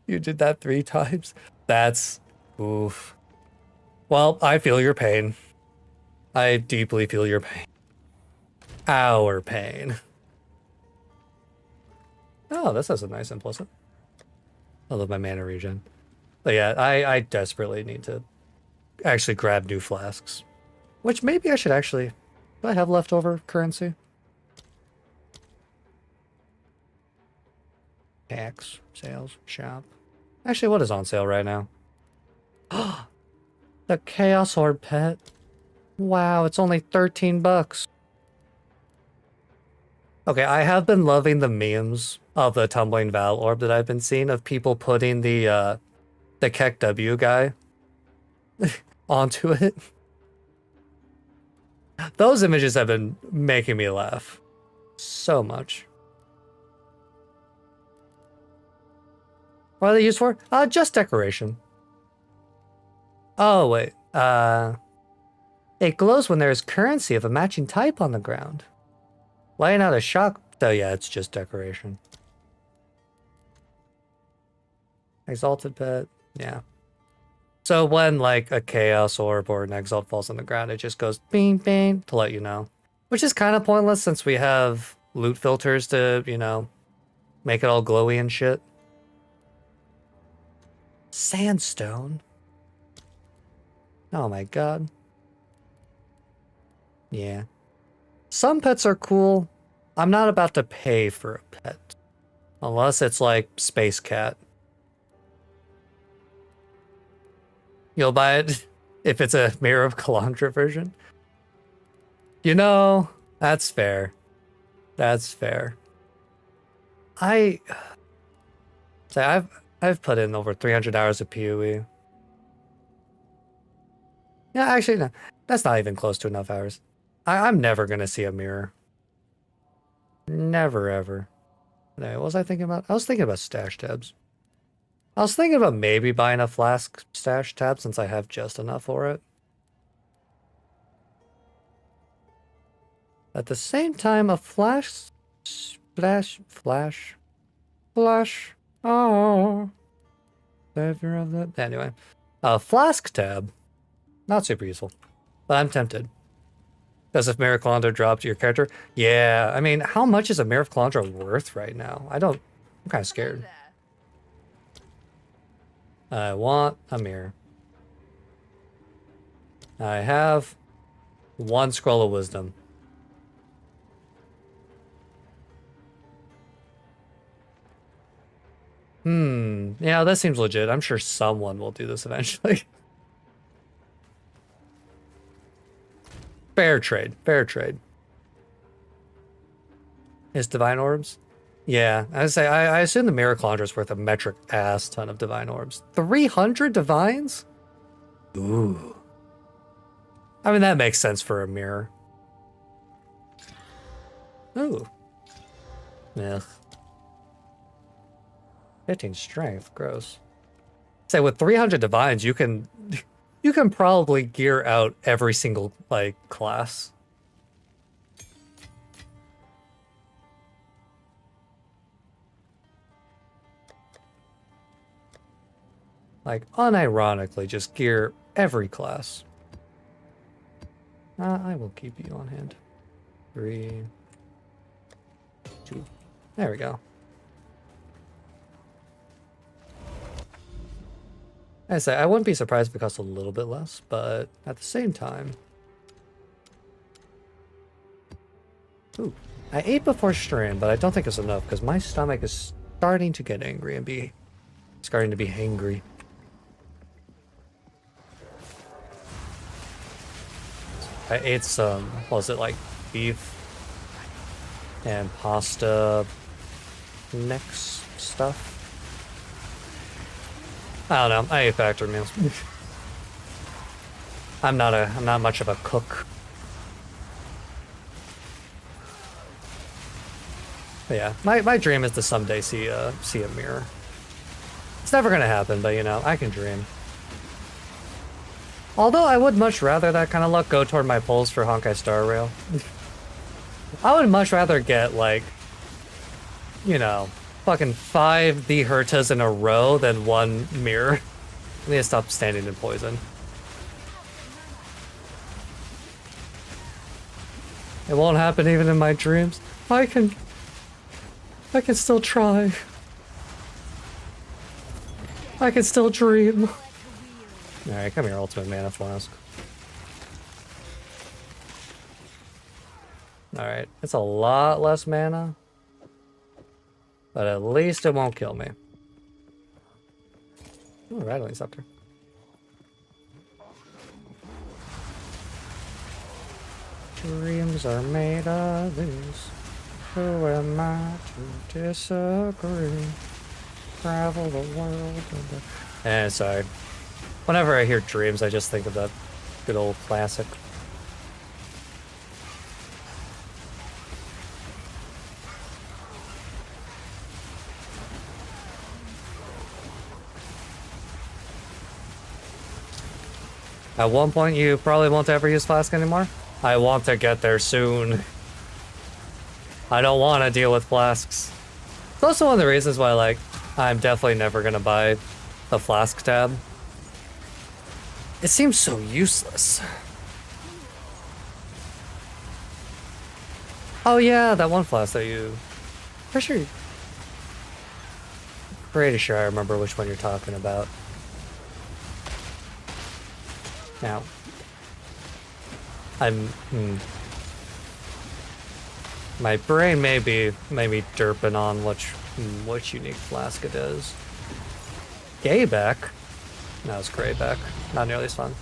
You did that 3 times? That's... oof. Well, I feel your pain. I deeply feel your pain. Our pain. Oh, this is a nice implicit. I love my mana regen. But yeah, I desperately need to actually grab new flasks. Which maybe I should actually... Do I have leftover currency? Tax, sales, shop. Actually, what is on sale right now? The Chaos Orb pet. Wow, it's only 13 bucks. Okay, I have been loving the memes of the Tumbling Val Orb that I've been seeing of people putting the Keck W guy onto it. Those images have been making me laugh so much. What are they used for? Just decoration. Oh, wait. It glows when there is currency of a matching type on the ground. Laying out a shock. Oh, yeah, it's just decoration. Exalted pet. Yeah. So when, like, a Chaos Orb or an Exalt falls on the ground, it just goes bing, bing to let you know. Which is kind of pointless since we have loot filters to, you know, make it all glowy and shit. Sandstone? Oh my god. Yeah. Some pets are cool. I'm not about to pay for a pet. Unless it's like Space Cat. You'll buy it if it's a Mirror of Kalandra version. You know, that's fair. That's fair. I've put in over 300 hours of PoE. Yeah, actually, no. That's not even close to enough hours. I'm never going to see a mirror. Never, ever. Anyway, what was I thinking about? I was thinking about stash tabs. I was thinking about maybe buying a flask stash tab since I have just enough for it. At the same time, a flash... Flash... Oh... Savior of that... Anyway. A flask tab. Not super useful. But I'm tempted. Because if Mirror of Kalandra dropped your character... Yeah, I mean, how much is a Mirror of Kalandra worth right now? I'm kind of scared. I want a mirror. I have one scroll of wisdom. Yeah, that seems legit. I'm sure someone will do this eventually. Fair trade. Fair trade. Is Divine Orbs? Yeah, I assume the Mirror Kalandra is worth a metric ass ton of Divine Orbs. 300 Divines? Ooh. I mean, that makes sense for a mirror. Ooh. Yeah. 15 strength, gross. Say with 300 divines, you can probably gear out every single like class. Like unironically, just gear every class. I will keep you on hand. 3, 2. There we go. I say, I wouldn't be surprised if it costs a little bit less, but at the same time... Ooh, I ate before stream, but I don't think it's enough, because my stomach is starting to get angry and starting to be hangry. I ate some, what was it, like beef and pasta mix stuff? I don't know. I ate factory meals. I'm not much of a cook. But yeah, my dream is to someday see a mirror. It's never gonna happen, but you know, I can dream. Although I would much rather that kind of luck go toward my polls for Honkai Star Rail. I would much rather get like, you know, fucking 5 the Hertas in a row than 1 mirror. I need to stop standing in poison. It won't happen even in my dreams. I can still try. I can still dream. Alright, come here, ultimate mana flask. Alright, it's a lot less mana. But at least it won't kill me. Ooh, rattling scepter. Dreams are made of these. Who am I to disagree? Travel the world. Sorry. Whenever I hear dreams, I just think of that good old classic. At one point, you probably won't ever use Flask anymore. I want to get there soon. I don't want to deal with Flasks. It's also one of the reasons why, like, I'm definitely never going to buy the Flask tab. It seems so useless. Oh yeah, that one Flask that you... Pretty sure I remember which one you're talking about. Now, my brain may be derping on which unique flask it is. Gayback? No, it's Grayback. Not nearly as fun.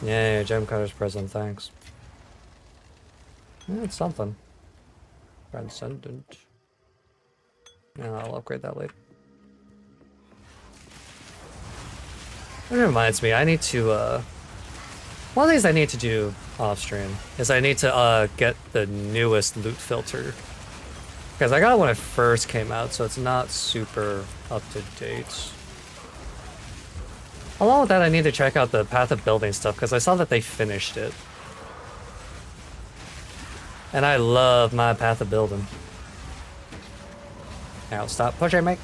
Yay, Gem Cutter's present, thanks. Yeah, it's something. Transcendent. Yeah, I'll upgrade that later. It reminds me, I need to, one of the things I need to do off stream is I need to, get the newest loot filter. Because I got it when it first came out, so it's not super up to date. Along with that, I need to check out the Path of Building stuff, because I saw that they finished it. And I love my Path of Building. Now, stop pushing me.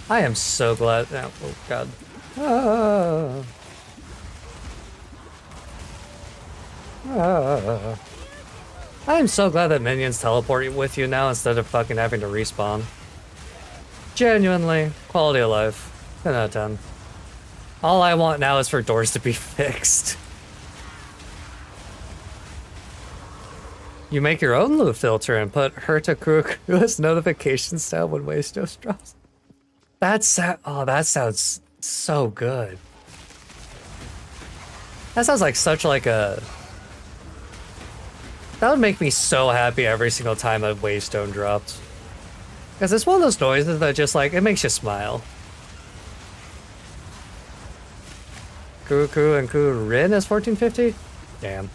I am so glad. Oh, oh god. Ah. Ah. I am so glad that minions teleport with you now instead of fucking having to respawn. Genuinely, quality of life. 10 out of 10. All I want now is for doors to be fixed. You make your own loot filter and put Hertakuruku's notification style when Wastos drops. That sounds so good. That sounds like such like a... That would make me so happy every single time a Waystone dropped. Because it's one of those noises that just like, it makes you smile. Kuruku and Kurin is 1450? Damn.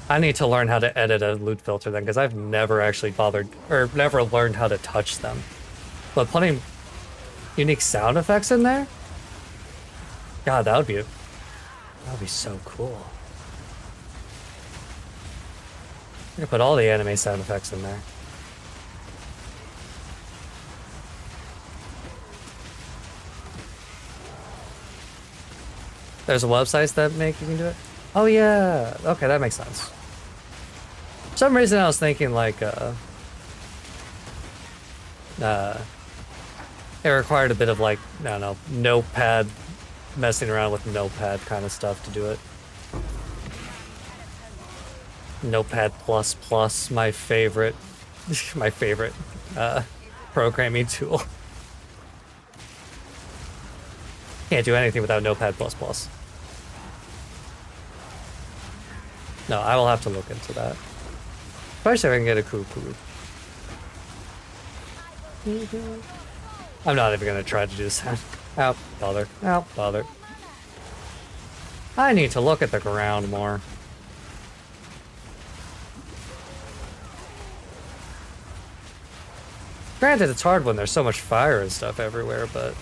I need to learn how to edit a loot filter then, because I've never actually bothered, or never learned how to touch them. But putting unique sound effects in there? God, that would be so cool. I'm gonna put all the anime sound effects in there. There's a website that make you can do it? Oh yeah, okay, that makes sense. For some reason I was thinking like, it required a bit of like, I don't know, notepad, messing around with notepad kind of stuff to do it. Notepad++, my favorite, programming tool. Can't do anything without Notepad++. No, I will have to look into that. Especially if I can get a Kukuru. I'm not even gonna try to do this. Ow, bother. Ow, bother. I need to look at the ground more. Granted, it's hard when there's so much fire and stuff everywhere, but...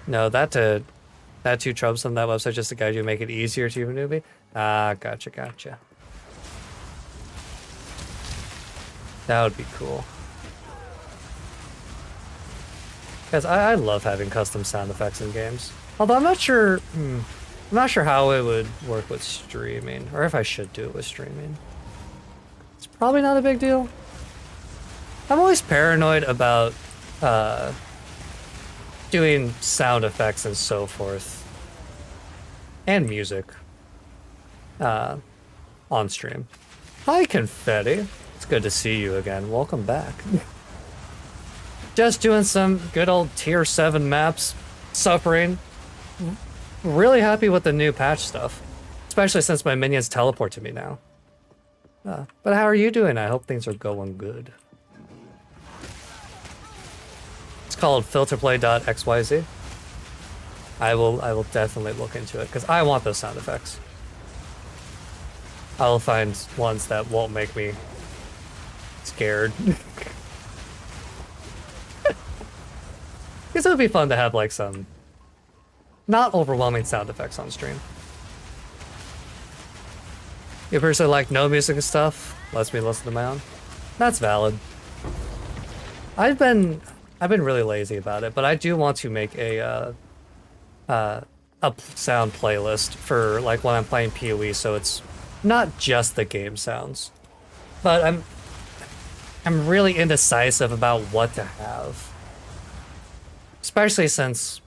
No, that too troublesome, that website just to guide you and make it easier to use a newbie? Ah, gotcha, gotcha. That would be cool. Because I love having custom sound effects in games. Although I'm not sure... I'm not sure how it would work with streaming, or if I should do it with streaming. probably not a big deal. I'm always paranoid about doing sound effects and so forth, and music on stream. Hi, Confetti. It's good to see you again. Welcome back. Just doing some good old tier 7 maps, suffering. Really happy with the new patch stuff, especially since my minions teleport to me now. But how are you doing? I hope things are going good. It's called filterplay.xyz. I will definitely look into it because I want those sound effects. I will find ones that won't make me scared. Because it would be fun to have like some not overwhelming sound effects on stream. You personally like no music and stuff, lets me listen to my own. That's valid. I've been really lazy about it, but I do want to make a sound playlist for like when I'm playing PoE, so it's not just the game sounds. But I'm really indecisive about what to have. Especially since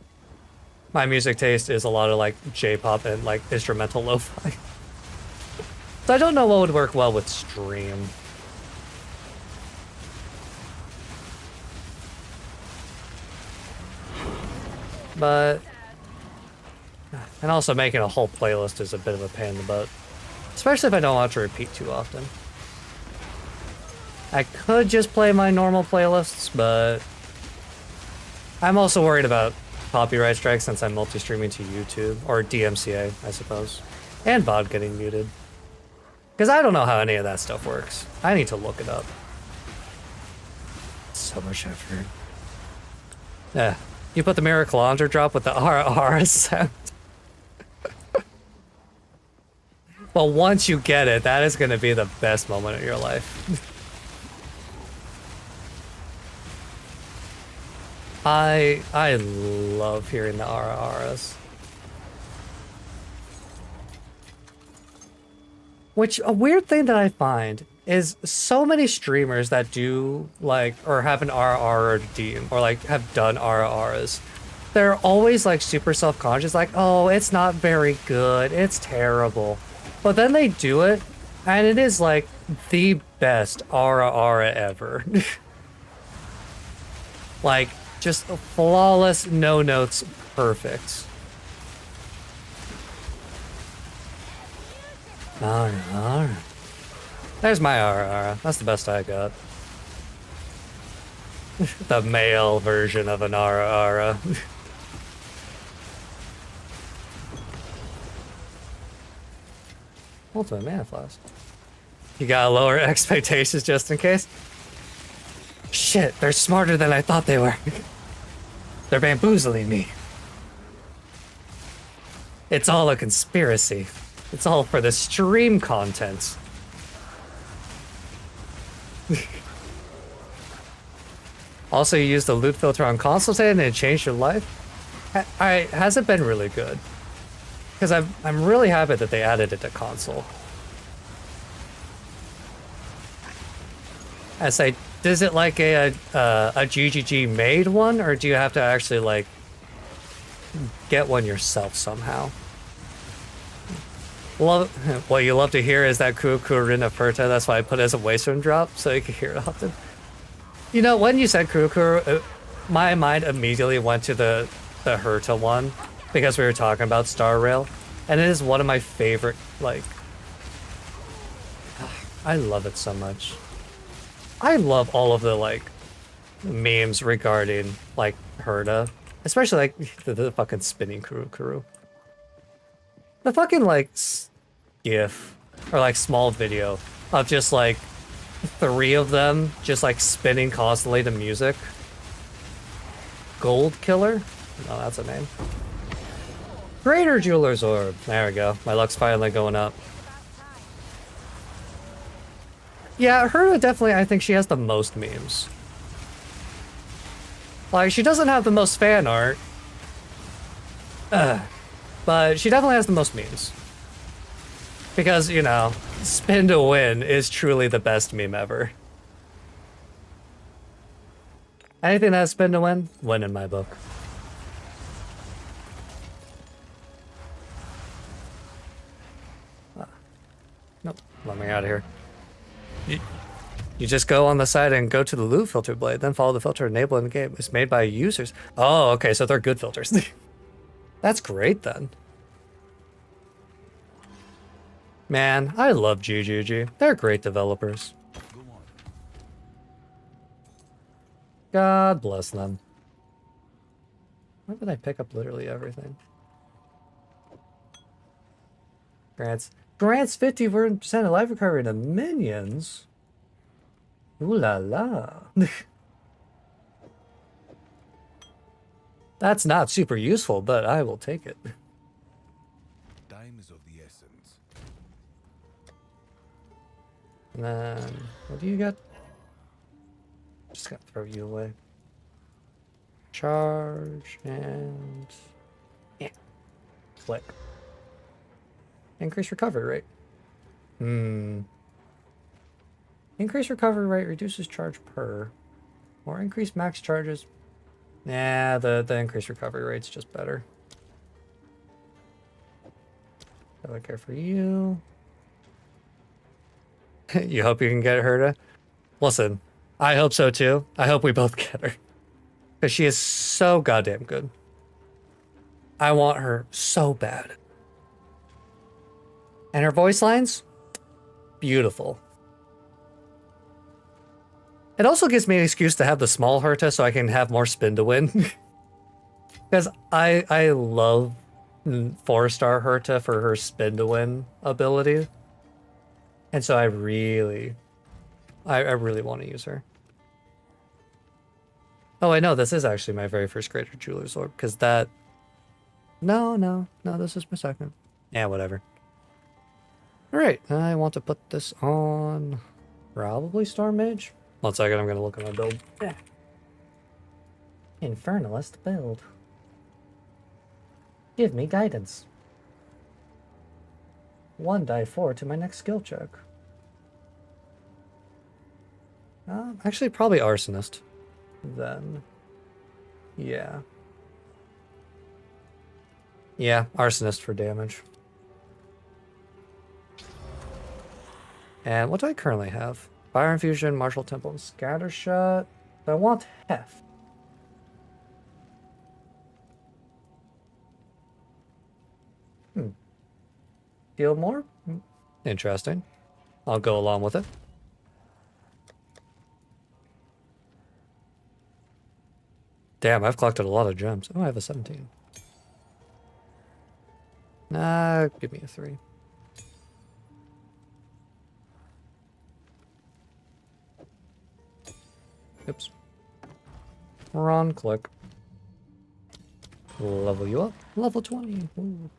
my music taste is a lot of like J-pop and like instrumental lo-fi. So I don't know what would work well with stream. But, and also making a whole playlist is a bit of a pain in the butt. Especially if I don't want to repeat too often. I could just play my normal playlists, but I'm also worried about copyright strikes since I'm multi-streaming to YouTube, or DMCA, I suppose. And VOD getting muted. Because I don't know how any of that stuff works. I need to look it up. So much effort. Yeah. You put the Miracle drop with the RR sound. But once you get it, that is going to be the best moment of your life. I love hearing the RRs. Which, a weird thing that I find is so many streamers that do like, or have an RR redeem, or like have done RRs, they're always like super self-conscious, like, oh, it's not very good, it's terrible. But then they do it, and it is like the best RR ever. Like, just flawless, no notes, perfect. Alright. There's my RR. That's the best I got. The male version of an RR. Ultimate Mana Flask. You gotta lower expectations just in case. Shit, they're smarter than I thought they were. They're bamboozling me. It's all a conspiracy. It's all for the stream content. Also, you used the loot filter on console today and it changed your life? Hasn't been really good. Because I'm really happy that they added it to console. I say, is it like a GGG made one, or do you have to actually like get one yourself somehow? What you love to hear is that Kurukurina Perta. That's why I put it as a wasteland drop, so you can hear it often. You know, when you said Kurukuru, my mind immediately went to the Herta one, because we were talking about Star Rail, and it is one of my favorite, like, I love it so much. I love all of the, like, memes regarding, like, Herta, especially, like, the fucking spinning Kurukuru. The fucking, like, GIF, or, like, small video of just, like, 3 of them just, like, spinning constantly to music. Gold Killer? No, that's a name. Greater Jeweler's Orb. There we go. My luck's finally going up. Yeah, Herta definitely, I think she has the most memes. Like, she doesn't have the most fan art. But she definitely has the most memes. Because, you know, Spin to win is truly the best meme ever. Anything that's spin to win in my book. Nope, let me out of here. You just go on the side and go to the loot filter blade, then follow the filter enable in the game. It's made by users. Oh, okay, so they're good filters. That's great then. Man, I love GGG. They're great developers. Go on. God bless them. Why did I pick up literally everything? Grants 50% of life recovery to minions. Ooh la la. That's not super useful, but I will take it. Time is of the essence. And then, what do you get? Just gotta throw you away. Charge and yeah, flick. Increase recovery rate. Increase recovery rate reduces charge per, or increase max charges. Nah, the increased recovery rate's just better. I don't care for you. You hope you can get her to. Listen, I hope so too. I hope we both get her. Because she is so goddamn good. I want her so bad. And her voice lines? Beautiful. It also gives me an excuse to have the small Herta so I can have more spin to win. Because I love 4-star Herta for her spin to win ability. And so I really want to use her. Oh, I know, this is actually my very first Greater Jeweler's Orb, because that... No, this is my second. Yeah, whatever. Alright, I want to put this on... probably Star Mage? 1 second, I'm going to look at my build. Yeah. Infernalist build. Give me guidance. 1 die 4 to my next skill check. Actually, probably Arsonist. Then. Yeah. Yeah, Arsonist for damage. And what do I currently have? Fire Infusion, Martial Temple, and Scattershot. I want Heft. Deal more? Interesting. I'll go along with it. Damn, I've collected a lot of gems. Oh, I have a 17. Nah, give me a 3. Oops. Run, click. Level you up. Level 20. Ooh.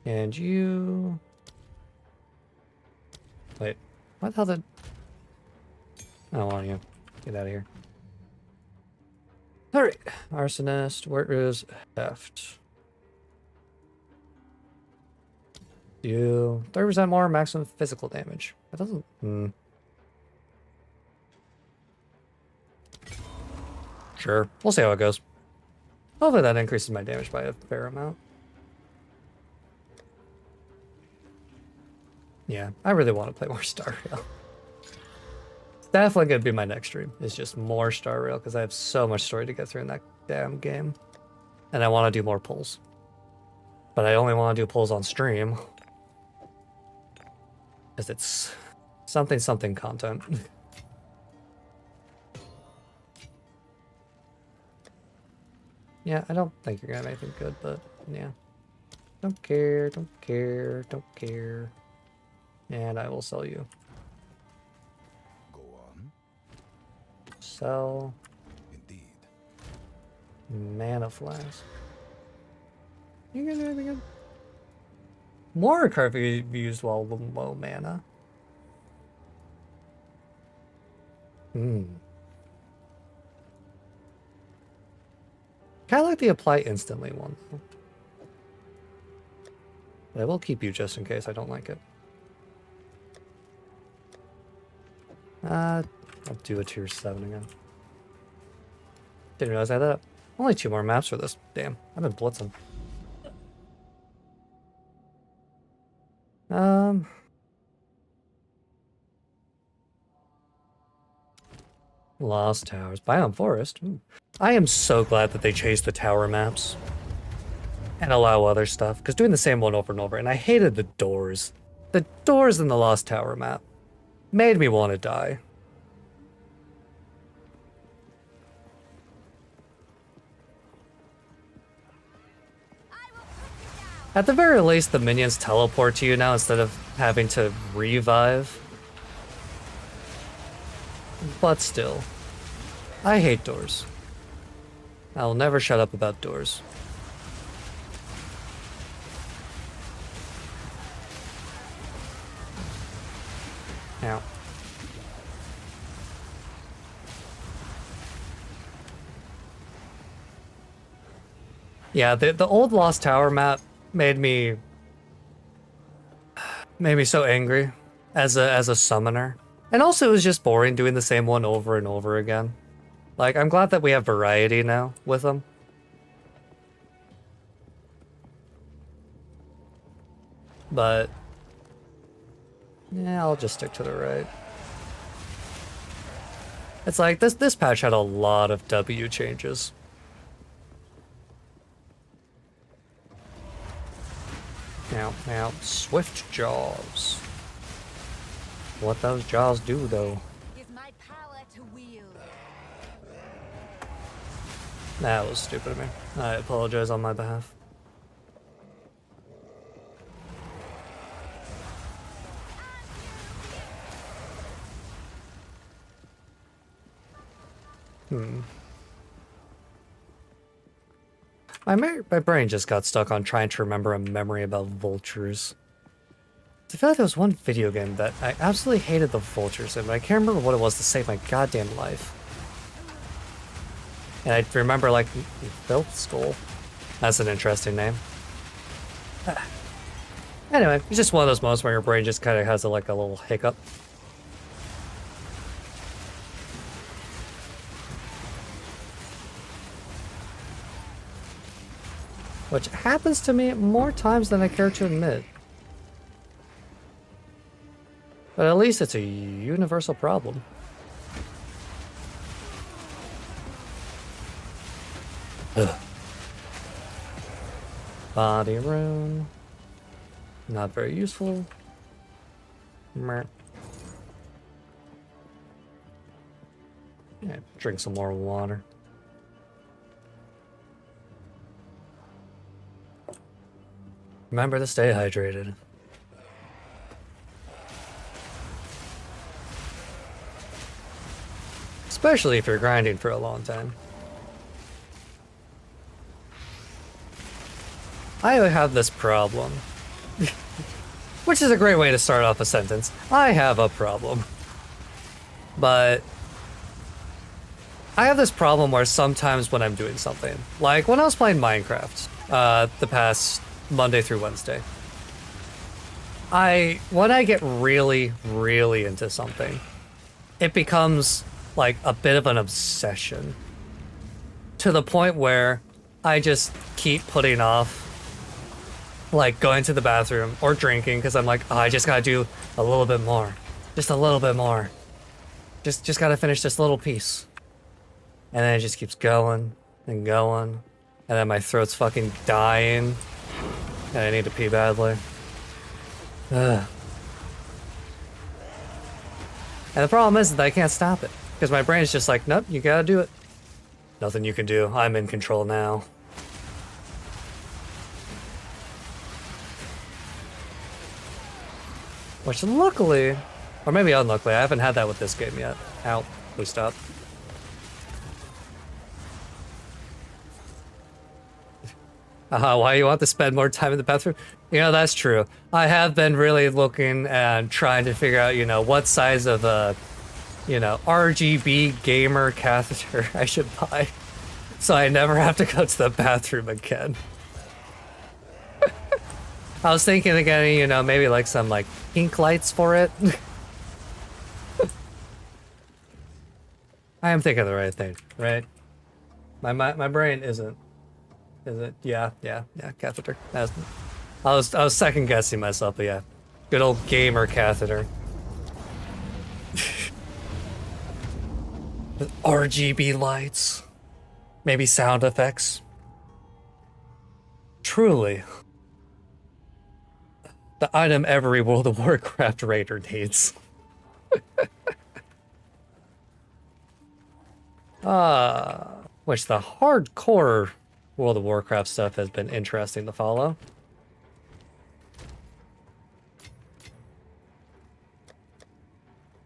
And you... Wait. What the hell did... I don't want you. Get out of here. Alright. Arsonist. Where is Heft? You... 30% more maximum physical damage. That doesn't... Sure. We'll see how it goes. Hopefully that increases my damage by a fair amount. Yeah, I really want to play more Star Rail. It's definitely going to be my next stream. It's just more Star Rail because I have so much story to get through in that damn game. And I want to do more pulls. But I only want to do pulls on stream. Because it's something content. Yeah, I don't think you're going to have anything good, but yeah. Don't care, don't care, don't care. And I will sell you. Go on. Sell. Indeed. Mana Flask. You gonna do anything good? More card be used while low mana. Kinda like the apply instantly one though. But I will keep you just in case I don't like it. I'll do a tier 7 again. Didn't realize I had that. Only 2 more maps for this. Damn, I've been blitzing. Lost Towers. Biome Forest. Ooh. I am so glad that they changed the tower maps. And allow other stuff. Because doing the same one over and over. And I hated the doors. The doors in the Lost Tower map made me want to die. At the very least, the minions teleport to you now instead of having to revive. But still, I hate doors. I'll never shut up about doors. Now. Yeah, the old Lost Tower map made me so angry as a summoner. And also it was just boring doing the same one over and over again. Like, I'm glad that we have variety now with them. But yeah, I'll just stick to the right. It's like this patch had a lot of W changes. Now, swift jaws. What those jaws do, though. Is my power to wield. That was stupid of me. I apologize on my behalf. My brain just got stuck on trying to remember a memory about vultures. I feel like there was one video game that I absolutely hated the vultures in, but I can't remember what it was to save my goddamn life. And I remember, like, Filth Skull. That's an interesting name. Anyway, it's just one of those moments where your brain just kind of has a little hiccup. Which happens to me more times than I care to admit. But at least it's a universal problem. Ugh. Body rune. Not very useful. Meh. Yeah, drink some more water. Remember to stay hydrated. Especially if you're grinding for a long time. I have this problem. Which is a great way to start off a sentence. I have a problem. But I have this problem where sometimes when I'm doing something, like when I was playing Minecraft, the past Monday through Wednesday, when I get really, really into something, it becomes like a bit of an obsession to the point where I just keep putting off like going to the bathroom or drinking because I'm like, oh, I just gotta do a little bit more, just a little bit more, just gotta finish this little piece, and then it just keeps going and going, and then my throat's fucking dying and I need to pee badly. Ugh. And the problem is that I can't stop it because my brain's just like, nope, you gotta do it. Nothing you can do. I'm in control now. Which luckily, or maybe unluckily, I haven't had that with this game yet. Ow, please stop. Why you want to spend more time in the bathroom? You know, that's true. I have been really looking and trying to figure out, you know, what size of a, you know, RGB gamer catheter I should buy, so I never have to go to the bathroom again. I was thinking of getting, you know, maybe like some like pink lights for it. I am thinking the right thing, right? My brain isn't yeah, catheter. I was second guessing myself, but yeah. Good old gamer catheter. With RGB lights. Maybe sound effects. Truly. The item every World of Warcraft raider needs. Which the hardcore World of Warcraft stuff has been interesting to follow.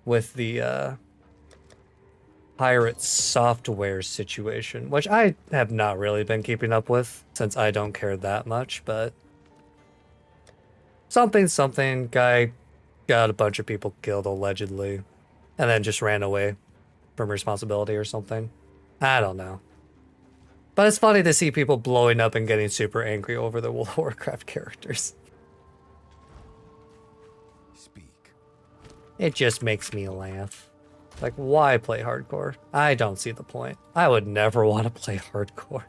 With the pirate software situation, which I have not really been keeping up with since I don't care that much, but something guy got a bunch of people killed allegedly and then just ran away from responsibility or something. I don't know. But it's funny to see people blowing up and getting super angry over the World of Warcraft characters. Speak. It just makes me laugh. Like, why play hardcore? I don't see the point. I would never want to play hardcore.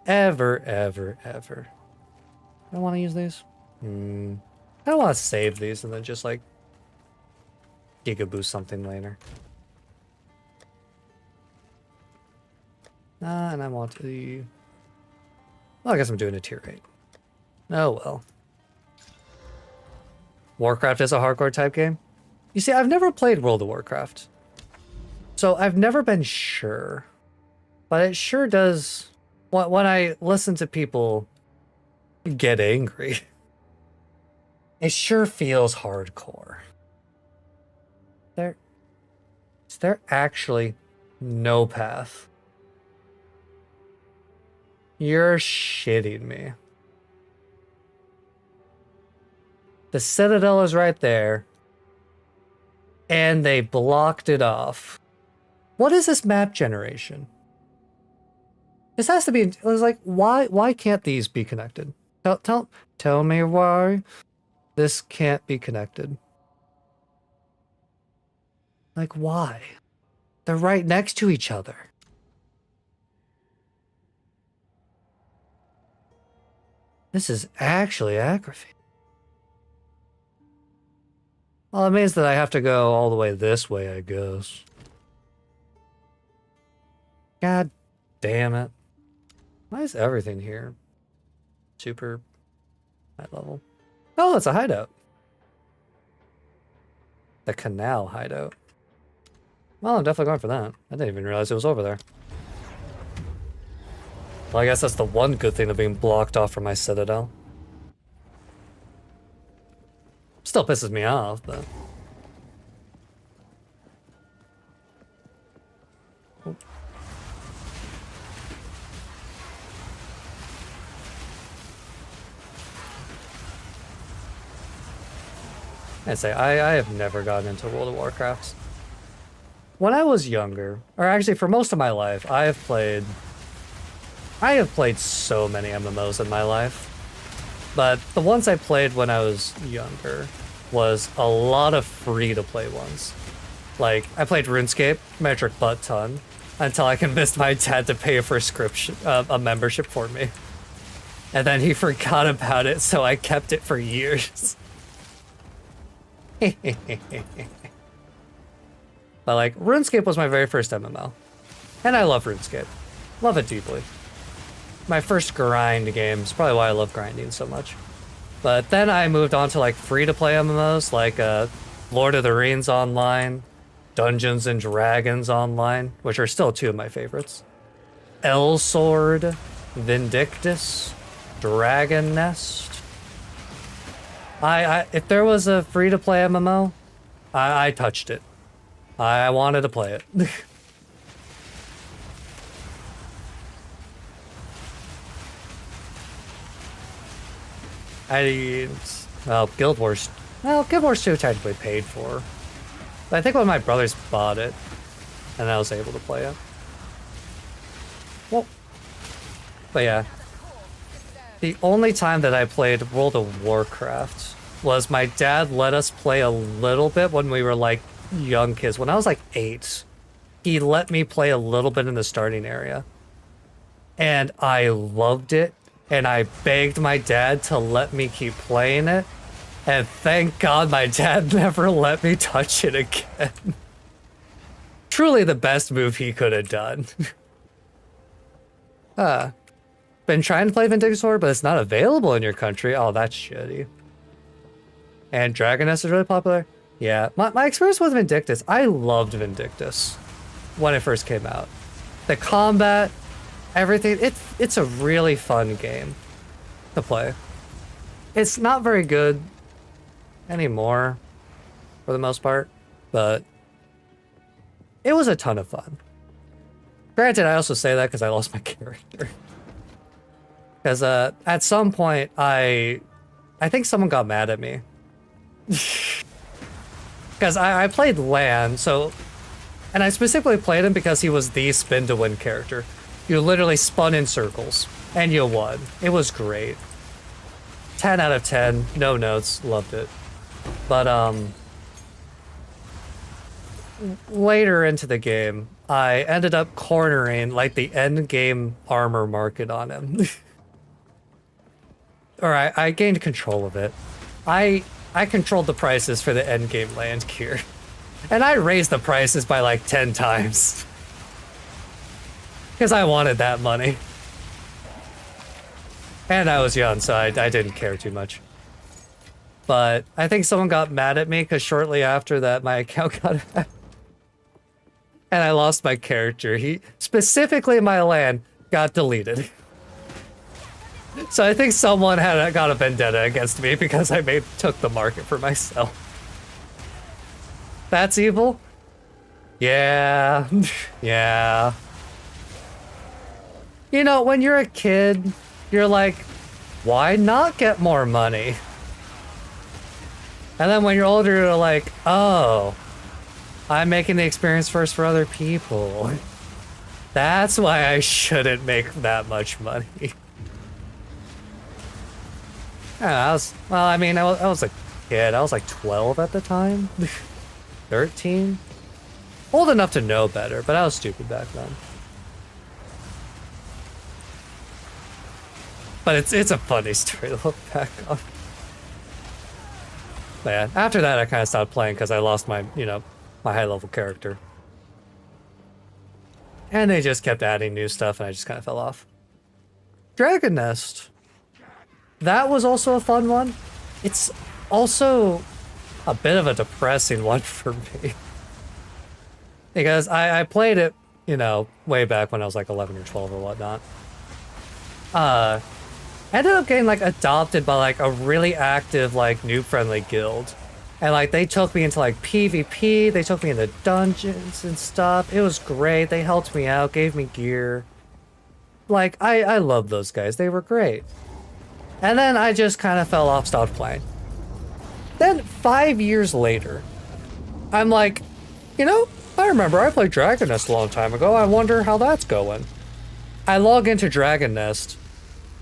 Ever, ever, ever. I don't want to use these. I don't want to save these and then just, like, Giga Boost something later. And I want to... Well, I guess I'm doing a tier 8. Oh, well. Warcraft is a hardcore type game? You see, I've never played World of Warcraft. So I've never been sure. But it sure does... When I listen to people get angry, it sure feels hardcore. Is there actually no path? You're shitting me. The Citadel is right there. And they blocked it off. What is this map generation? This has to be... It was like, why can't these be connected? Tell me why this can't be connected. Like, why? They're right next to each other. This is actually aggravating. Well, it means that I have to go all the way this way, I guess. God damn it. Why is everything here super high level? Oh, it's a hideout. The canal hideout. Well, I'm definitely going for that. I didn't even realize it was over there. Well, I guess that's the one good thing of being blocked off from my Citadel. Still pisses me off, but... Oh. I'd say, I have never gotten into World of Warcraft. When I was younger, or actually for most of my life, I have played so many MMOs in my life. But the ones I played when I was younger was a lot of free-to-play ones. Like, I played RuneScape, metric butt ton, until I convinced my dad to pay a membership for me. And then he forgot about it, so I kept it for years. But like, RuneScape was my very first MMO. And I love RuneScape. Love it deeply. My first grind game is probably why I love grinding so much. But then I moved on to like free-to-play MMOs like Lord of the Rings Online, Dungeons and Dragons Online, which are still two of my favorites. Elsorin, Vindictus, Dragon Nest. If there was a free-to-play MMO, I touched it. I wanted to play it. Guild Wars 2 technically paid for. But I think when my brothers bought it, and I was able to play it. Well, but yeah. The only time that I played World of Warcraft was my dad let us play a little bit when we were like young kids. When I was like 8, he let me play a little bit in the starting area. And I loved it. And I begged my dad to let me keep playing it. And thank God my dad never let me touch it again. Truly the best move he could have done. Been trying to play Vindictus Sword, but it's not available in your country. Oh, that's shitty. And Dragoness is really popular. Yeah, my experience with Vindictus, I loved Vindictus when it first came out. The combat, everything, it's a really fun game to play. It's not very good anymore, for the most part, but it was a ton of fun. Granted, I also say that because I lost my character. Because at some point, I think someone got mad at me. Because I played Lan, so... And I specifically played him because he was the spin-to-win character. You literally spun in circles, and you won. It was great. 10 out of 10, no notes, loved it. But, later into the game, I ended up cornering, like, the end game armor market on him. Or I gained control of it. I controlled the prices for the end game land gear. And I raised the prices by like 10 times. Because I wanted that money. And I was young, so I didn't care too much. But I think someone got mad at me because shortly after that, my account got hacked. And I lost my character. Specifically my land, got deleted. So I think someone got a vendetta against me because I took the market for myself. That's evil? Yeah. Yeah. You know, when you're a kid, you're like, why not get more money? And then when you're older, you're like, oh, I'm making the experience first for other people. That's why I shouldn't make that much money. I was a kid. I was like 12 at the time. 13? Old enough to know better, but I was stupid back then. But it's a funny story to look back on. But yeah, after that I kind of stopped playing because I lost my, my high level character. And they just kept adding new stuff and I just kind of fell off. Dragon Nest. That was also a fun one. It's also a bit of a depressing one for me. Because I played it, way back when I was like 11 or 12 or whatnot. Ended up getting like adopted by like a really active like noob friendly guild. And like they took me into like PvP, they took me into dungeons and stuff. It was great. They helped me out, gave me gear. Like I love those guys. They were great. And then I just kind of fell off, stopped playing. Then 5 years later, I'm like, I remember I played Dragon Nest a long time ago. I wonder how that's going. I log into Dragon Nest,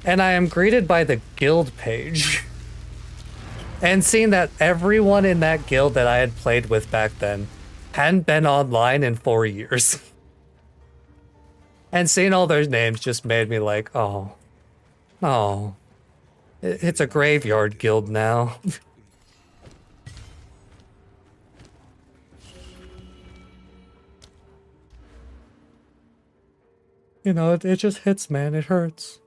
and I am greeted by the guild page. And seeing that everyone in that guild that I had played with back then hadn't been online in 4 years. And seeing all those names just made me like, oh. It's a graveyard guild now. It just hits, man. It hurts.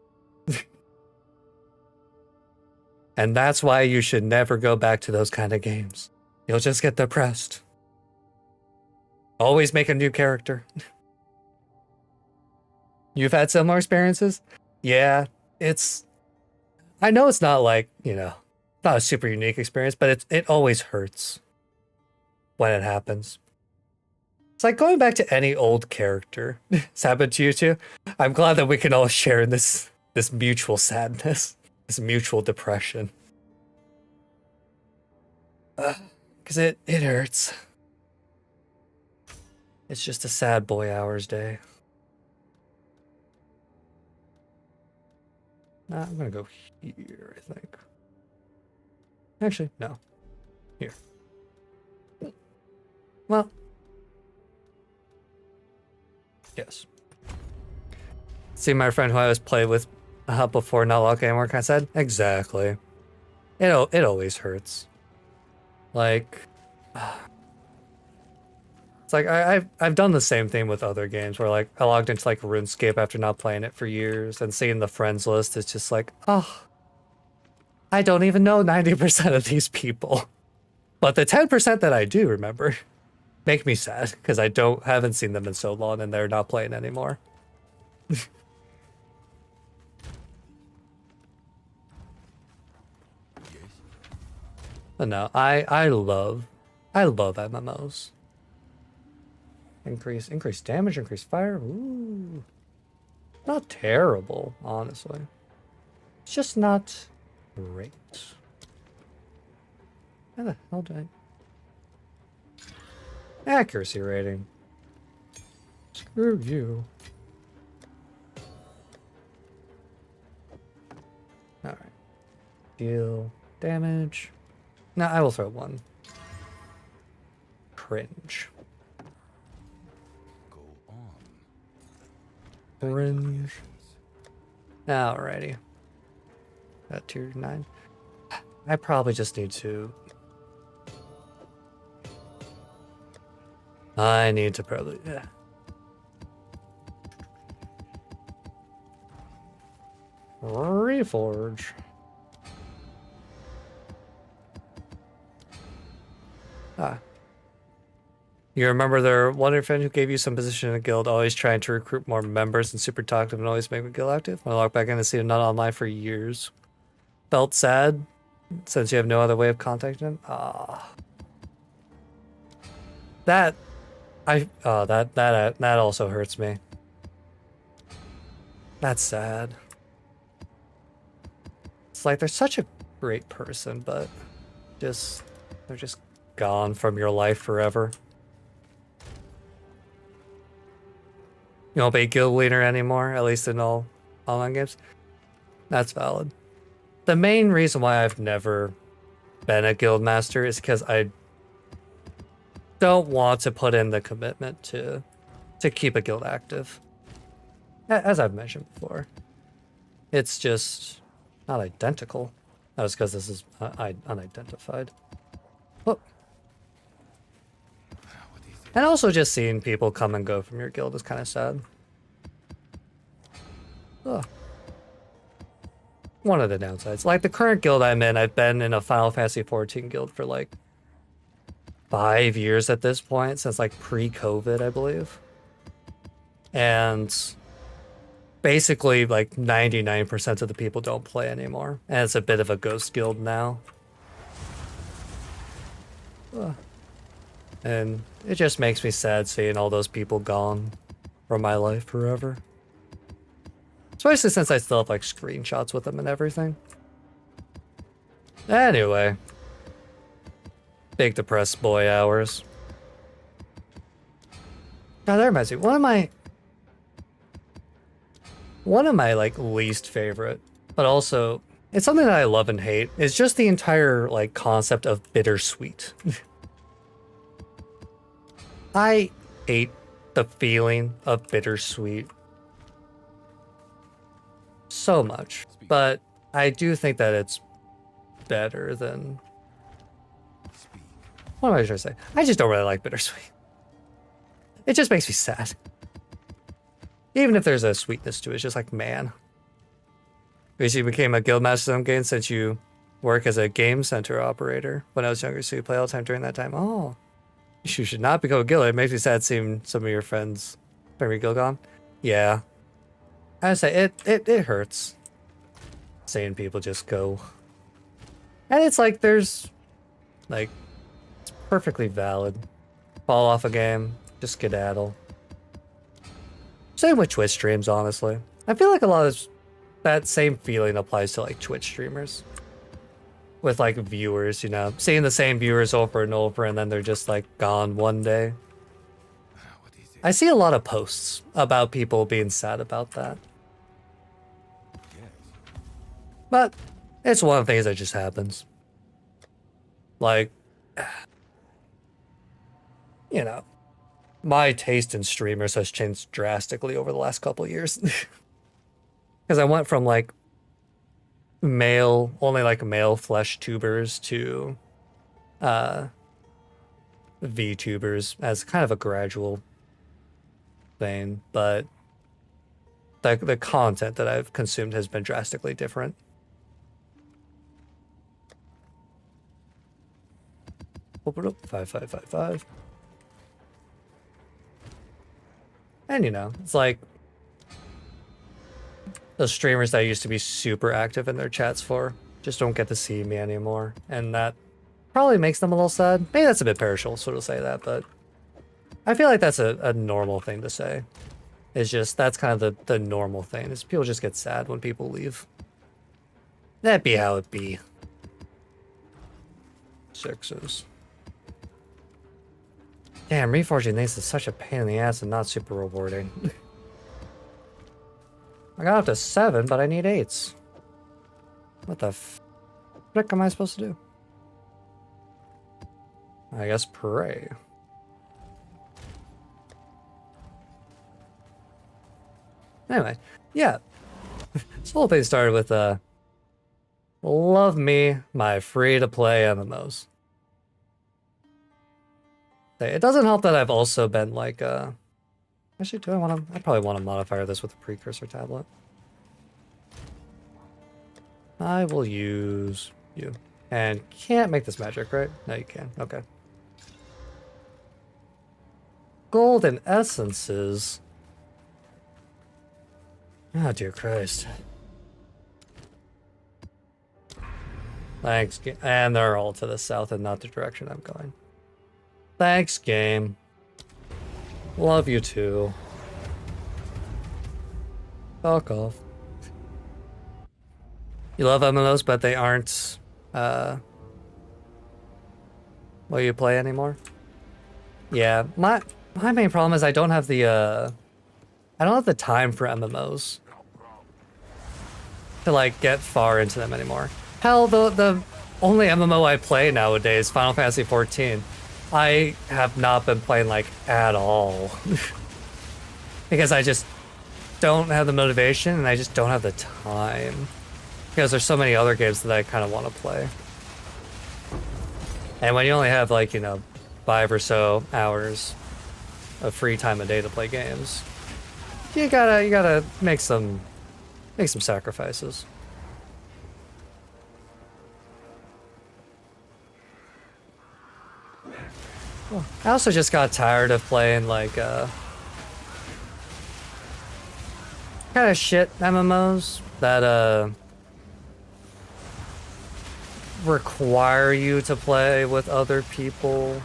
And that's why you should never go back to those kind of games. You'll just get depressed. Always make a new character. You've had similar experiences? Yeah, I know it's not like, not a super unique experience, but it always hurts when it happens. It's like going back to any old character. It's happened to you too? I'm glad that we can all share in this mutual sadness, this mutual depression. Because it hurts. It's just a sad boy hours day. I'm gonna go here, I think. Actually, no. Here. Well. Yes. See my friend who I was playing with before not logging anymore kind of said? Exactly. It always hurts. Like, it's like I've done the same thing with other games where like I logged into like RuneScape after not playing it for years and seeing the friends list is just like, oh, I don't even know 90% of these people. But the 10% that I do remember make me sad because I haven't seen them in so long and they're not playing anymore. But no, I love MMOs. Increase damage, increase fire. Ooh. Not terrible, honestly. It's just not great. How the hell did I... Accuracy rating. Screw you. Alright. Deal damage. No, I will throw one. Cringe. Go on. Cringe. Alrighty. Got tier 9. I probably just need to... I need to probably... Yeah. Reforge. Ah. You remember there one of your friends who gave you some position in a guild, always trying to recruit more members and super talkative and always make the guild active? When I log back in and see him not online for years. Felt sad since you have no other way of contacting him? Ah. That also hurts me. That's sad. It's like they're such a great person, but they're just gone from your life forever. You won't be a guild leader anymore, at least in all online games. That's valid. The main reason why I've never been a guild master is because I don't want to put in the commitment to keep a guild active. As I've mentioned before, it's just not identical. That was because this is unidentified. Whoop. And also just seeing people come and go from your guild is kind of sad. Ugh. One of the downsides. Like the current guild I'm in, I've been in a Final Fantasy XIV guild for like 5 years at this point, since like pre-COVID, I believe. And basically like 99% of the people don't play anymore. And it's a bit of a ghost guild now. Ugh. And it just makes me sad seeing all those people gone from my life forever. Especially since I still have like screenshots with them and everything. Anyway. Big depressed boy hours. God, that reminds me. One of my like least favorite, but also it's something that I love and hate, is just the entire like concept of bittersweet. I hate the feeling of bittersweet so much, but I do think that it's better than... What am I trying to say? I just don't really like bittersweet. It just makes me sad. Even if there's a sweetness to it, it's just like, man. Because you became a guildmaster some games since you work as a game center operator. When I was younger, so you play all the time during that time. Oh. You should not become a guild. It makes me sad seeing some of your friends from your guild gone. Yeah. I say it hurts seeing people just go. And it's like there's like it's perfectly valid. Fall off a game, just skedaddle. Same with Twitch streams, honestly. I feel like a lot of that same feeling applies to like Twitch streamers. With like viewers, you know, seeing the same viewers over and over and then they're just like gone one day. I see a lot of posts about people being sad about that. But it's one of the things that just happens. Like, you know, my taste in streamers has changed drastically over the last couple of years. Because I went from like only like male flesh tubers to VTubers as kind of a gradual thing, but the content that I've consumed has been drastically different. Open up 5555. And you know, it's like those streamers that I used to be super active in their chats for just don't get to see me anymore, and that probably makes them a little sad. Maybe that's a bit perishable, so to say that, but I feel like that's a normal thing to say. It's just, that's kind of the normal thing, is people just get sad when people leave. That be how it be. Sixes. Damn, reforging things is such a pain in the ass and not super rewarding. I got up to 7, but I need 8s. What the frick am I supposed to do? I guess pray. Anyway, yeah. This whole thing started with, love me, my free-to-play MMOs. It doesn't help that I've also been like, actually, I probably want to modify this with a precursor tablet. I will use you. And can't make this magic, right? No, you can. Okay. Golden essences. Oh, dear Christ. Thanks, and they're all to the south and not the direction I'm going. Thanks, game. Love you too. Fuck off. You love MMOs, but they aren't, what you play anymore? Yeah, my main problem is I don't have the time for MMOs to like get far into them anymore. Hell, the only MMO I play nowadays, Final Fantasy XIV, I have not been playing like at all because I just don't have the motivation and I just don't have the time because there's so many other games that I kind of want to play. And when you only have like, you know, 5 or so hours of free time a day to play games, you gotta make some sacrifices. I also just got tired of playing like kind of shit MMOs that require you to play with other people,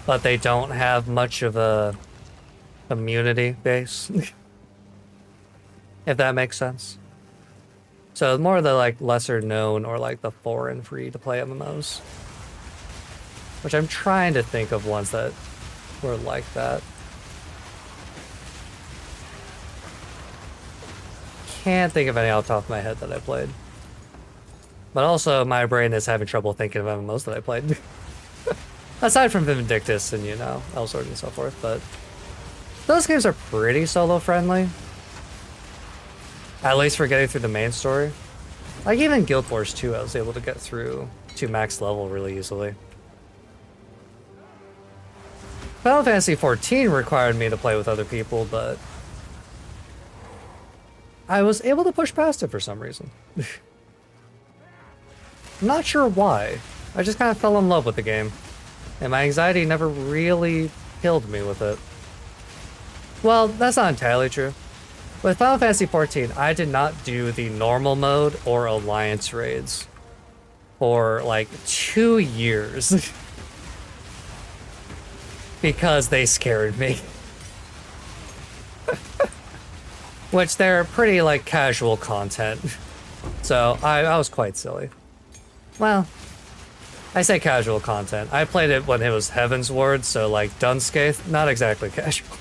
but they don't have much of a community base. If that makes sense. So more of the like lesser known or like the foreign free to play MMOs. Which I'm trying to think of ones that were like that. Can't think of any off the top of my head that I played. But also my brain is having trouble thinking of MMOs that I played. Aside from Vindictus and, you know, Elsorin and so forth, but those games are pretty solo friendly. At least for getting through the main story. Like even Guild Wars 2, I was able to get through to max level really easily. Final Fantasy XIV required me to play with other people, but I was able to push past it for some reason. I'm not sure why. I just kind of fell in love with the game, and my anxiety never really killed me with it. Well, that's not entirely true. With Final Fantasy XIV, I did not do the normal mode or alliance raids for like 2 years. Because they scared me. Which they're pretty like casual content. So I was quite silly. Well, I say casual content. I played it when it was Heaven's Ward, so like Dunscaith, not exactly casual.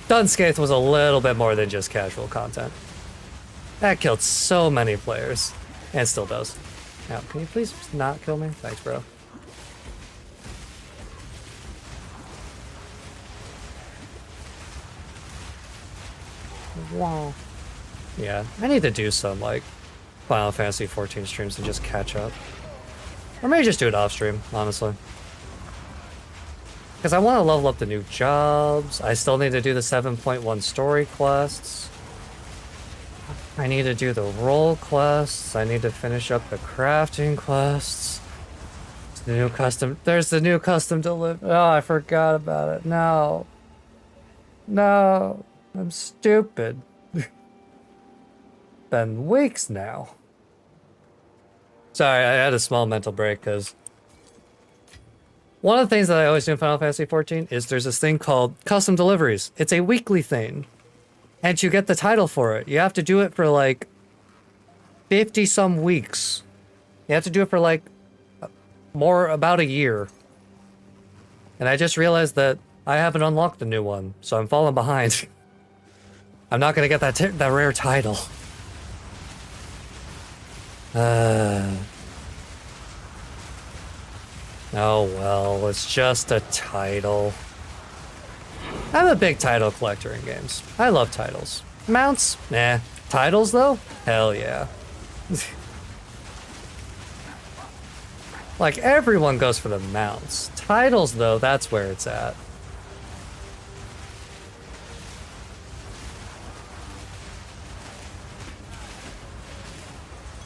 Dunscaith was a little bit more than just casual content. That killed so many players. And still does. Now, can you please not kill me? Thanks, bro. Wow. Yeah, I need to do some, like, Final Fantasy 14 streams and just catch up. Or maybe just do it off stream, honestly. Because I want to level up the new jobs. I still need to do the 7.1 story quests. I need to do the role quests. I need to finish up the crafting quests. The new custom. There's the new custom delivery. Oh, I forgot about it. No. No. I'm stupid. Been weeks now. Sorry, I had a small mental break because one of the things that I always do in Final Fantasy 14 is there's this thing called custom deliveries. It's a weekly thing. And you get the title for it. You have to do it for like 50 some weeks. You have to do it for like about a year. And I just realized that I haven't unlocked the new one, so I'm falling behind. I'm not gonna get that rare title. Oh well, it's just a title. I'm a big title collector in games. I love titles. Mounts? Nah. Titles though? Hell yeah. Like everyone goes for the mounts. Titles though, that's where it's at.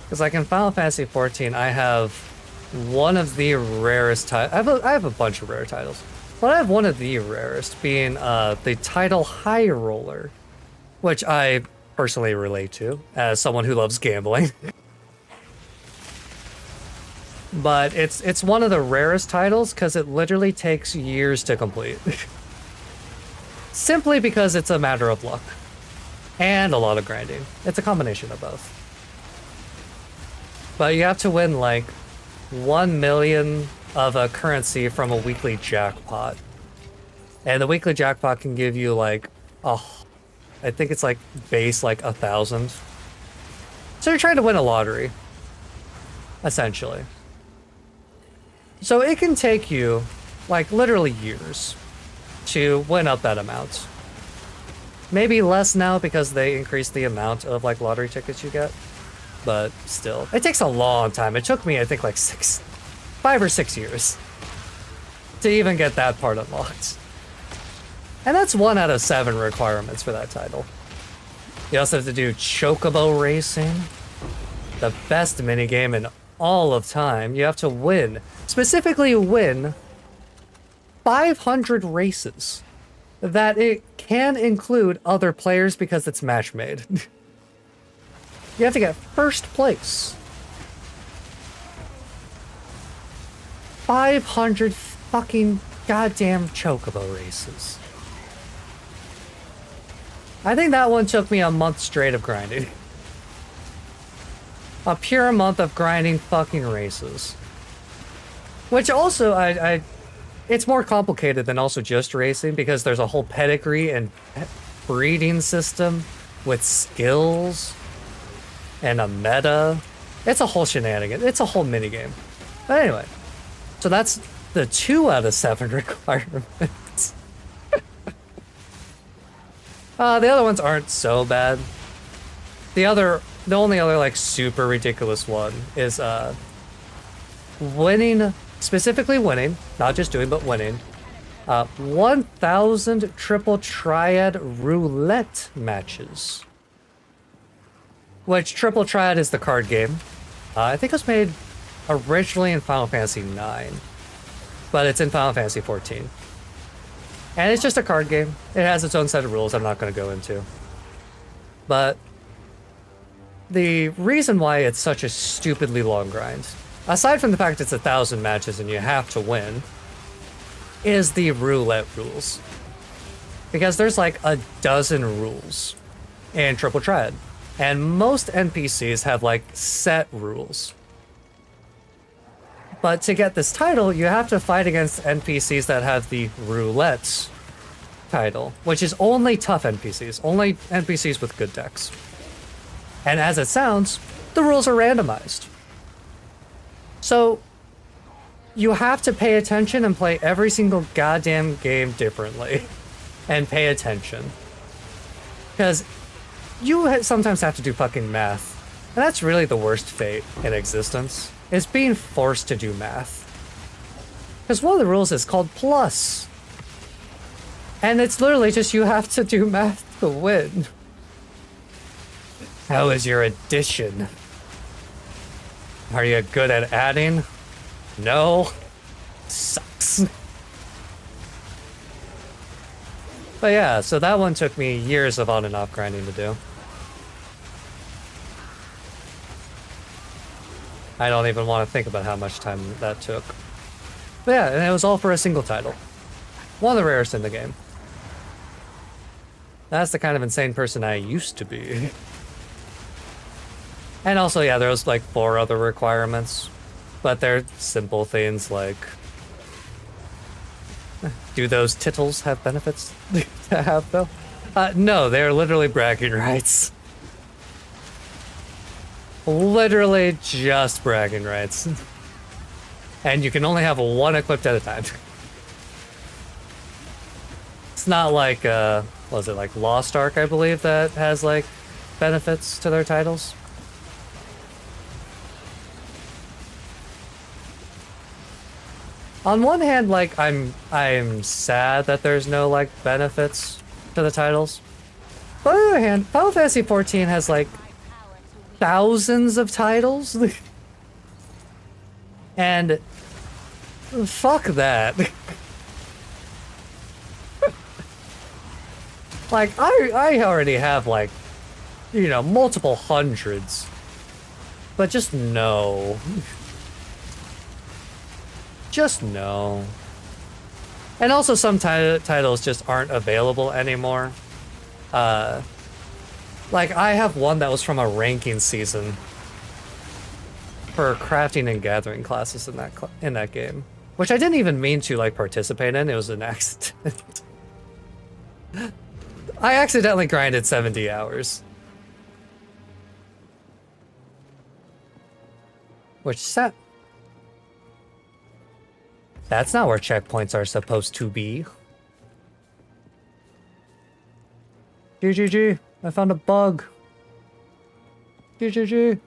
Because like in Final Fantasy 14, I have one of the rarest titles. I have a bunch of rare titles. But I have one of the rarest, being the title High Roller, which I personally relate to as someone who loves gambling. But it's one of the rarest titles because it literally takes years to complete. Simply because it's a matter of luck. And a lot of grinding. It's a combination of both. But you have to win like 1 million of a currency from a weekly jackpot. And the weekly jackpot can give you like, I think it's like base like 1,000. So you're trying to win a lottery, essentially. So it can take you like literally years to win up that amount. Maybe less now because they increased the amount of like lottery tickets you get. But still, it takes a long time. It took me, I think, like 5 or 6 years to even get that part unlocked. And that's 1 out of 7 requirements for that title. You also have to do Chocobo Racing, the best minigame in all of time. You have to win, specifically win 500 races that it can include other players because it's match made. You have to get first place. 500 fucking goddamn Chocobo races. I think that one took me a month straight of grinding. A pure month of grinding fucking races. Which also, it's more complicated than also just racing because there's a whole pedigree and breeding system with skills and a meta. It's a whole shenanigan. It's a whole minigame. But anyway, so that's the 2 out of 7 requirements. The other ones aren't so bad. The only other like super ridiculous one is specifically winning, not just doing, but winning 1,000 triple triad roulette matches. Which Triple Triad is the card game. I think it was made originally in Final Fantasy 9, but it's in Final Fantasy 14. And it's just a card game. It has its own set of rules I'm not going to go into. But the reason why it's such a stupidly long grind, aside from the fact it's 1,000 matches and you have to win, is the roulette rules. Because there's like a dozen rules in Triple Triad. And most NPCs have like set rules. But to get this title, you have to fight against NPCs that have the roulette title, which is only tough NPCs, only NPCs with good decks. And as it sounds, the rules are randomized. So you have to pay attention and play every single goddamn game differently. And pay attention. Because you sometimes have to do fucking math. And that's really the worst fate in existence, is being forced to do math. Because one of the rules is called plus. And it's literally just you have to do math to win. How is your addition? Are you good at adding? No. Sucks. But yeah, so that one took me years of on and off grinding to do. I don't even want to think about how much time that took. But yeah, and it was all for a single title. One of the rarest in the game. That's the kind of insane person I used to be. And also, yeah, there was like 4 other requirements. But they're simple things like... Do those titles have benefits to have, though? No, they're literally bragging rights. Literally just bragging rights. And you can only have 1 equipped at a time. It's not like, what was it, like Lost Ark, I believe, that has, like, benefits to their titles. On one hand, like, I'm sad that there's no, like, benefits to the titles. But on the other hand, Final Fantasy XIV has, like, thousands of titles. And fuck that. Like, I already have, like, you know, multiple hundreds. But just no. Just no. And also some titles just aren't available anymore. Like, I have one that was from a ranking season for crafting and gathering classes in that game, which I didn't even mean to, like, participate in. It was an accident. I accidentally grinded 70 hours. Which set? That's not where checkpoints are supposed to be. GGG, I found a bug. GGG.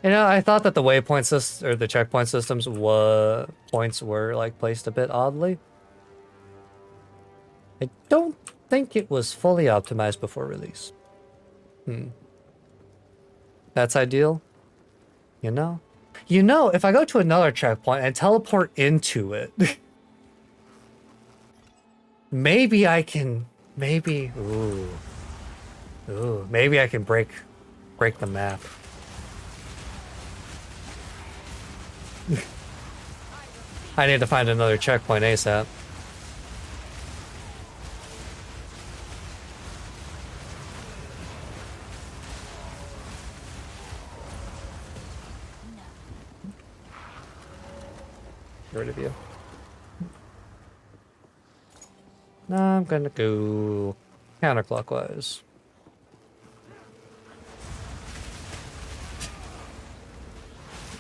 You know, I thought that the waypoint system, or the checkpoint systems, points were, like, placed a bit oddly. I don't think it was fully optimized before release. That's ideal. You know? You know, if I go to another checkpoint and teleport into it, maybe I can, maybe, ooh, maybe I can break the map. I need to find another checkpoint ASAP. Get rid of you. Now I'm gonna go counterclockwise.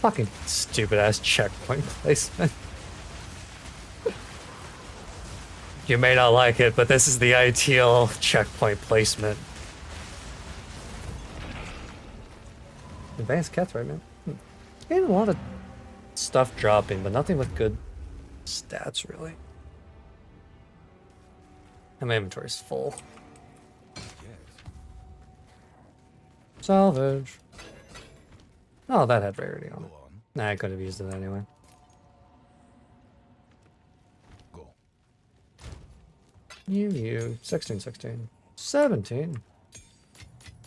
Fucking stupid ass checkpoint placement. You may not like it, but this is the ideal checkpoint placement. Advanced Keth right now. Getting a lot of stuff dropping, but nothing with good stats, really. And my inventory's full. Salvage. Oh, that had rarity on it. Nah, I could have used it anyway. Go. You. 16, 16. 17.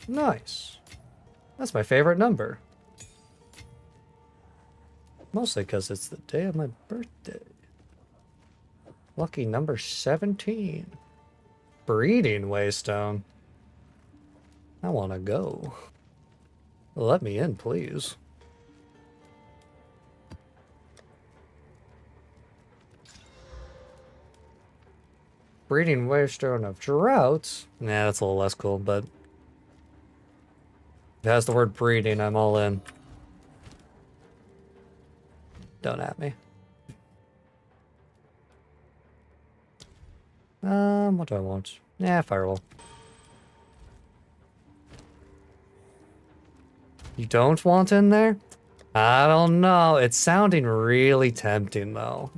Nice. That's my favorite number. Mostly because it's the day of my birthday. Lucky number 17. Breeding Waystone. I want to go. Let me in, please. Breeding Waystone of Droughts. Nah, that's a little less cool, but if it has the word breeding, I'm all in. Don't at me. What do I want? Yeah, firewall. You don't want in there? I don't know. It's sounding really tempting, though.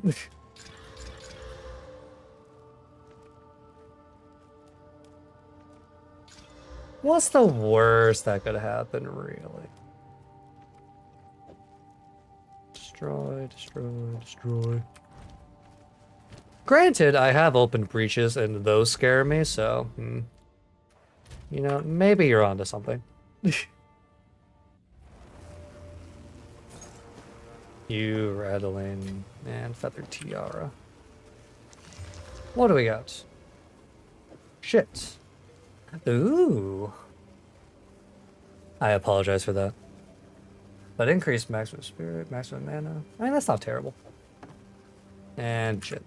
What's the worst that could happen, really? Destroy, destroy, destroy. Granted, I have opened breaches and those scare me, so... You know, maybe you're onto something. You, rattling, and feathered tiara. What do we got? Shit. Ooh. I apologize for that. But increased maximum spirit, maximum mana. I mean, that's not terrible. And shit.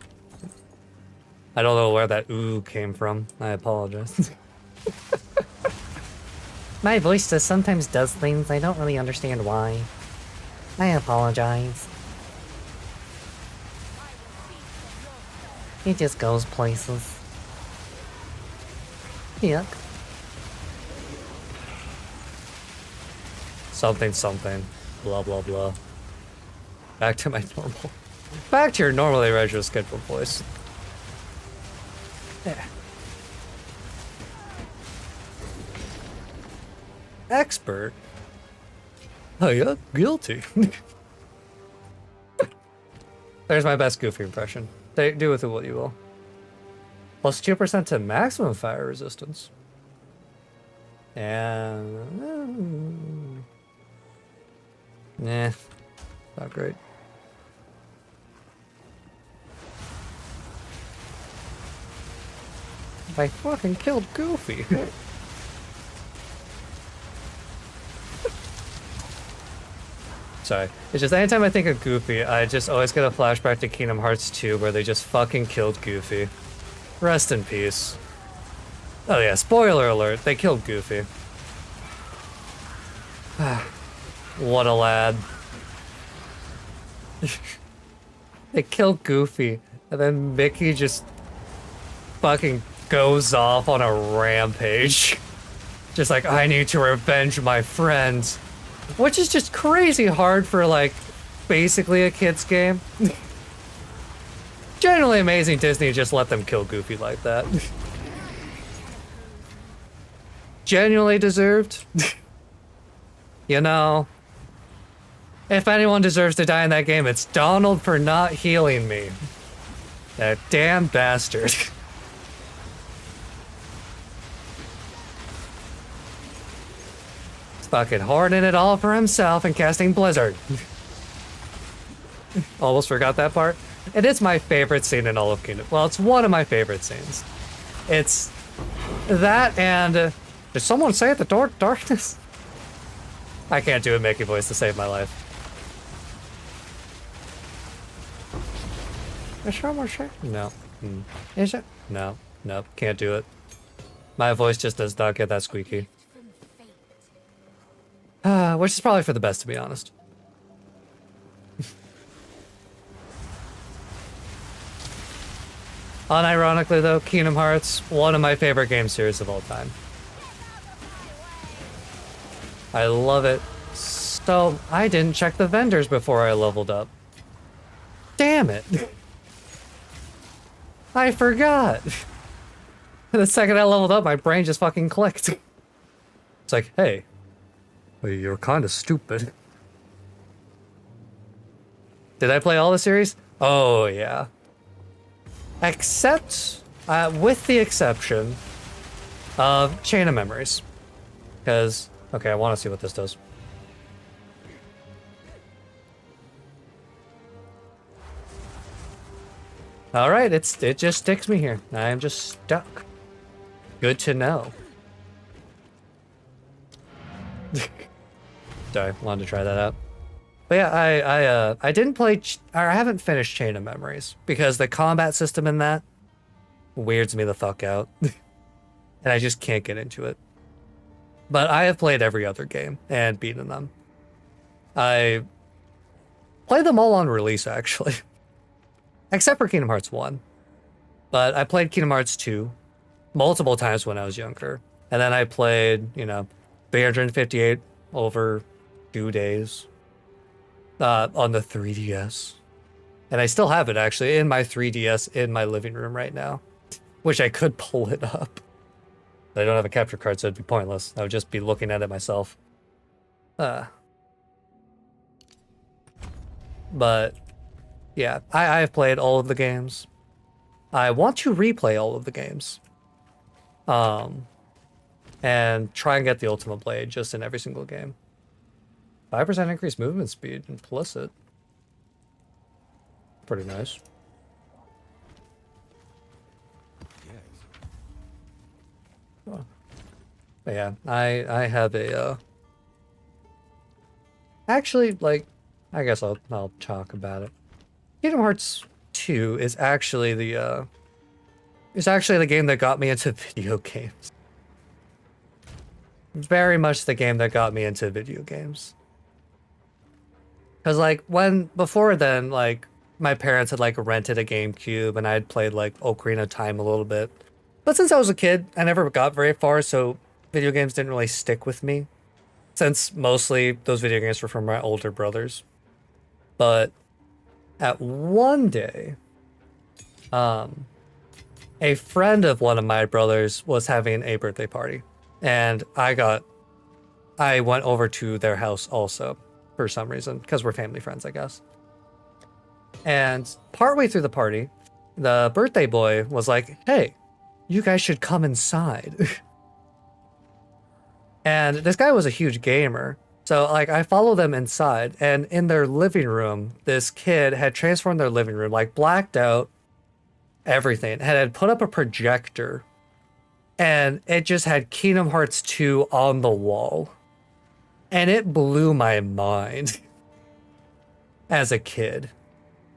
I don't know where that ooh came from. I apologize. My voice just sometimes does things. I don't really understand why. I apologize. It just goes places. Yuck. Something, something. Blah, blah, blah. Back to my normal. Back to your normally regular scheduled voice. Yeah. Expert? Oh yeah, guilty. There's my best Goofy impression. Do with it what you will. Plus 2% to maximum fire resistance. And... nah, not great. I fucking killed Goofy. Sorry. It's just anytime I think of Goofy, I just always get a flashback to Kingdom Hearts 2 where they just fucking killed Goofy. Rest in peace. Oh yeah, spoiler alert, they killed Goofy. What a lad. They killed Goofy, and then Mickey just fucking goes off on a rampage. Just like, I need to revenge my friends. Which is just crazy hard for, like, basically a kid's game. Generally amazing Disney just let them kill Goofy like that. Genuinely deserved. You know, if anyone deserves to die in that game, it's Donald for not healing me. That damn bastard. Fucking hoarding it all for himself and casting Blizzard. Almost forgot that part. It is my favorite scene in all of Kingdom. Well, it's one of my favorite scenes. It's that and... did someone say at the door darkness? I can't do a Mickey voice to save my life. Is there more shit? No. Is it? No. Nope. Can't do it. My voice just does not get that squeaky. Which is probably for the best, to be honest. Unironically, though, Kingdom Hearts, one of my favorite game series of all time. I love it. So, I didn't check the vendors before I leveled up. Damn it. I forgot. The second I leveled up, my brain just fucking clicked. It's like, hey. Well, you're kind of stupid. Did I play all the series? Oh, yeah. Except, with the exception of Chain of Memories. Because, okay, I want to see what this does. Alright, it just sticks me here. I am just stuck. Good to know. Sorry, wanted to try that out. But yeah, I didn't play, or I haven't finished Chain of Memories because the combat system in that weirds me the fuck out. And I just can't get into it. But I have played every other game and beaten them. I played them all on release, actually. Except for Kingdom Hearts 1. But I played Kingdom Hearts 2 multiple times when I was younger. And then I played, you know, 358 over 2 days on the 3DS. And I still have it actually in my 3DS in my living room right now. Wish I could pull it up. But I don't have a capture card, so it'd be pointless. I would just be looking at it myself. But yeah, I have played all of the games. I want to replay all of the games. And try and get the Ultimate Blade just in every single game. 5% increased movement speed implicit. Pretty nice. Yes. Oh. But yeah, I have a actually, like, I guess I'll talk about it. Kingdom Hearts 2 is actually the game that got me into video games. Very much the game that got me into video games. Cause like before then, like my parents had like rented a GameCube and I had played like Ocarina of Time a little bit. But since I was a kid, I never got very far, so video games didn't really stick with me. Since mostly those video games were from my older brothers. But at one day, a friend of one of my brothers was having a birthday party. And I went over to their house also for some reason, because we're family friends, I guess. And partway through the party, the birthday boy was like, hey, you guys should come inside. And this guy was a huge gamer. So like I follow them inside, and in their living room, this kid had transformed their living room, like blacked out everything, had put up a projector, and it just had Kingdom Hearts 2 on the wall. And it blew my mind as a kid.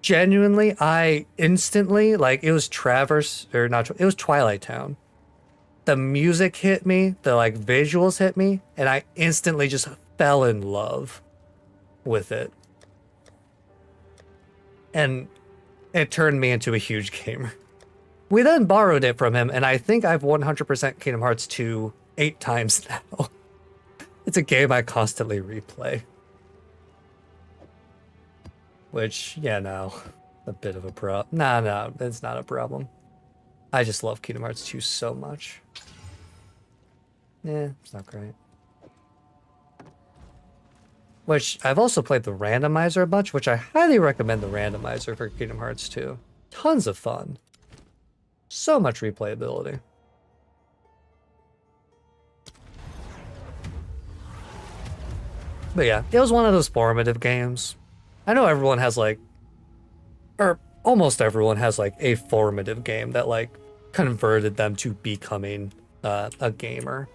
Genuinely, I instantly, like, it was it was Twilight Town. The music hit me, the like visuals hit me, and I instantly just fell in love with it. And it turned me into a huge gamer. We then borrowed it from him, and I think I've 100% Kingdom Hearts 2 8 times now. It's a game I constantly replay. Which, yeah, no. A bit of a problem. No, it's not a problem. I just love Kingdom Hearts 2 so much. Yeah, it's not great. Which, I've also played the randomizer a bunch, which I highly recommend the randomizer for Kingdom Hearts 2. Tons of fun. So much replayability. But yeah, it was one of those formative games. I know everyone has like, or almost everyone has like a formative game that like converted them to becoming a gamer.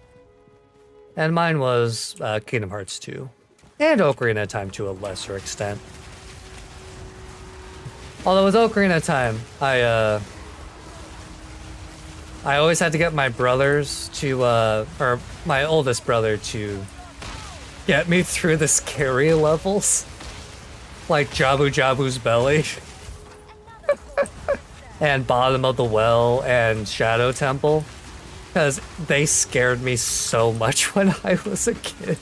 And mine was Kingdom Hearts 2. And Ocarina of Time to a lesser extent. Although with Ocarina of Time, I always had to get my brothers to, or my oldest brother to get me through the scary levels. Like Jabu Jabu's belly. And Bottom of the Well and Shadow Temple. Because they scared me so much when I was a kid.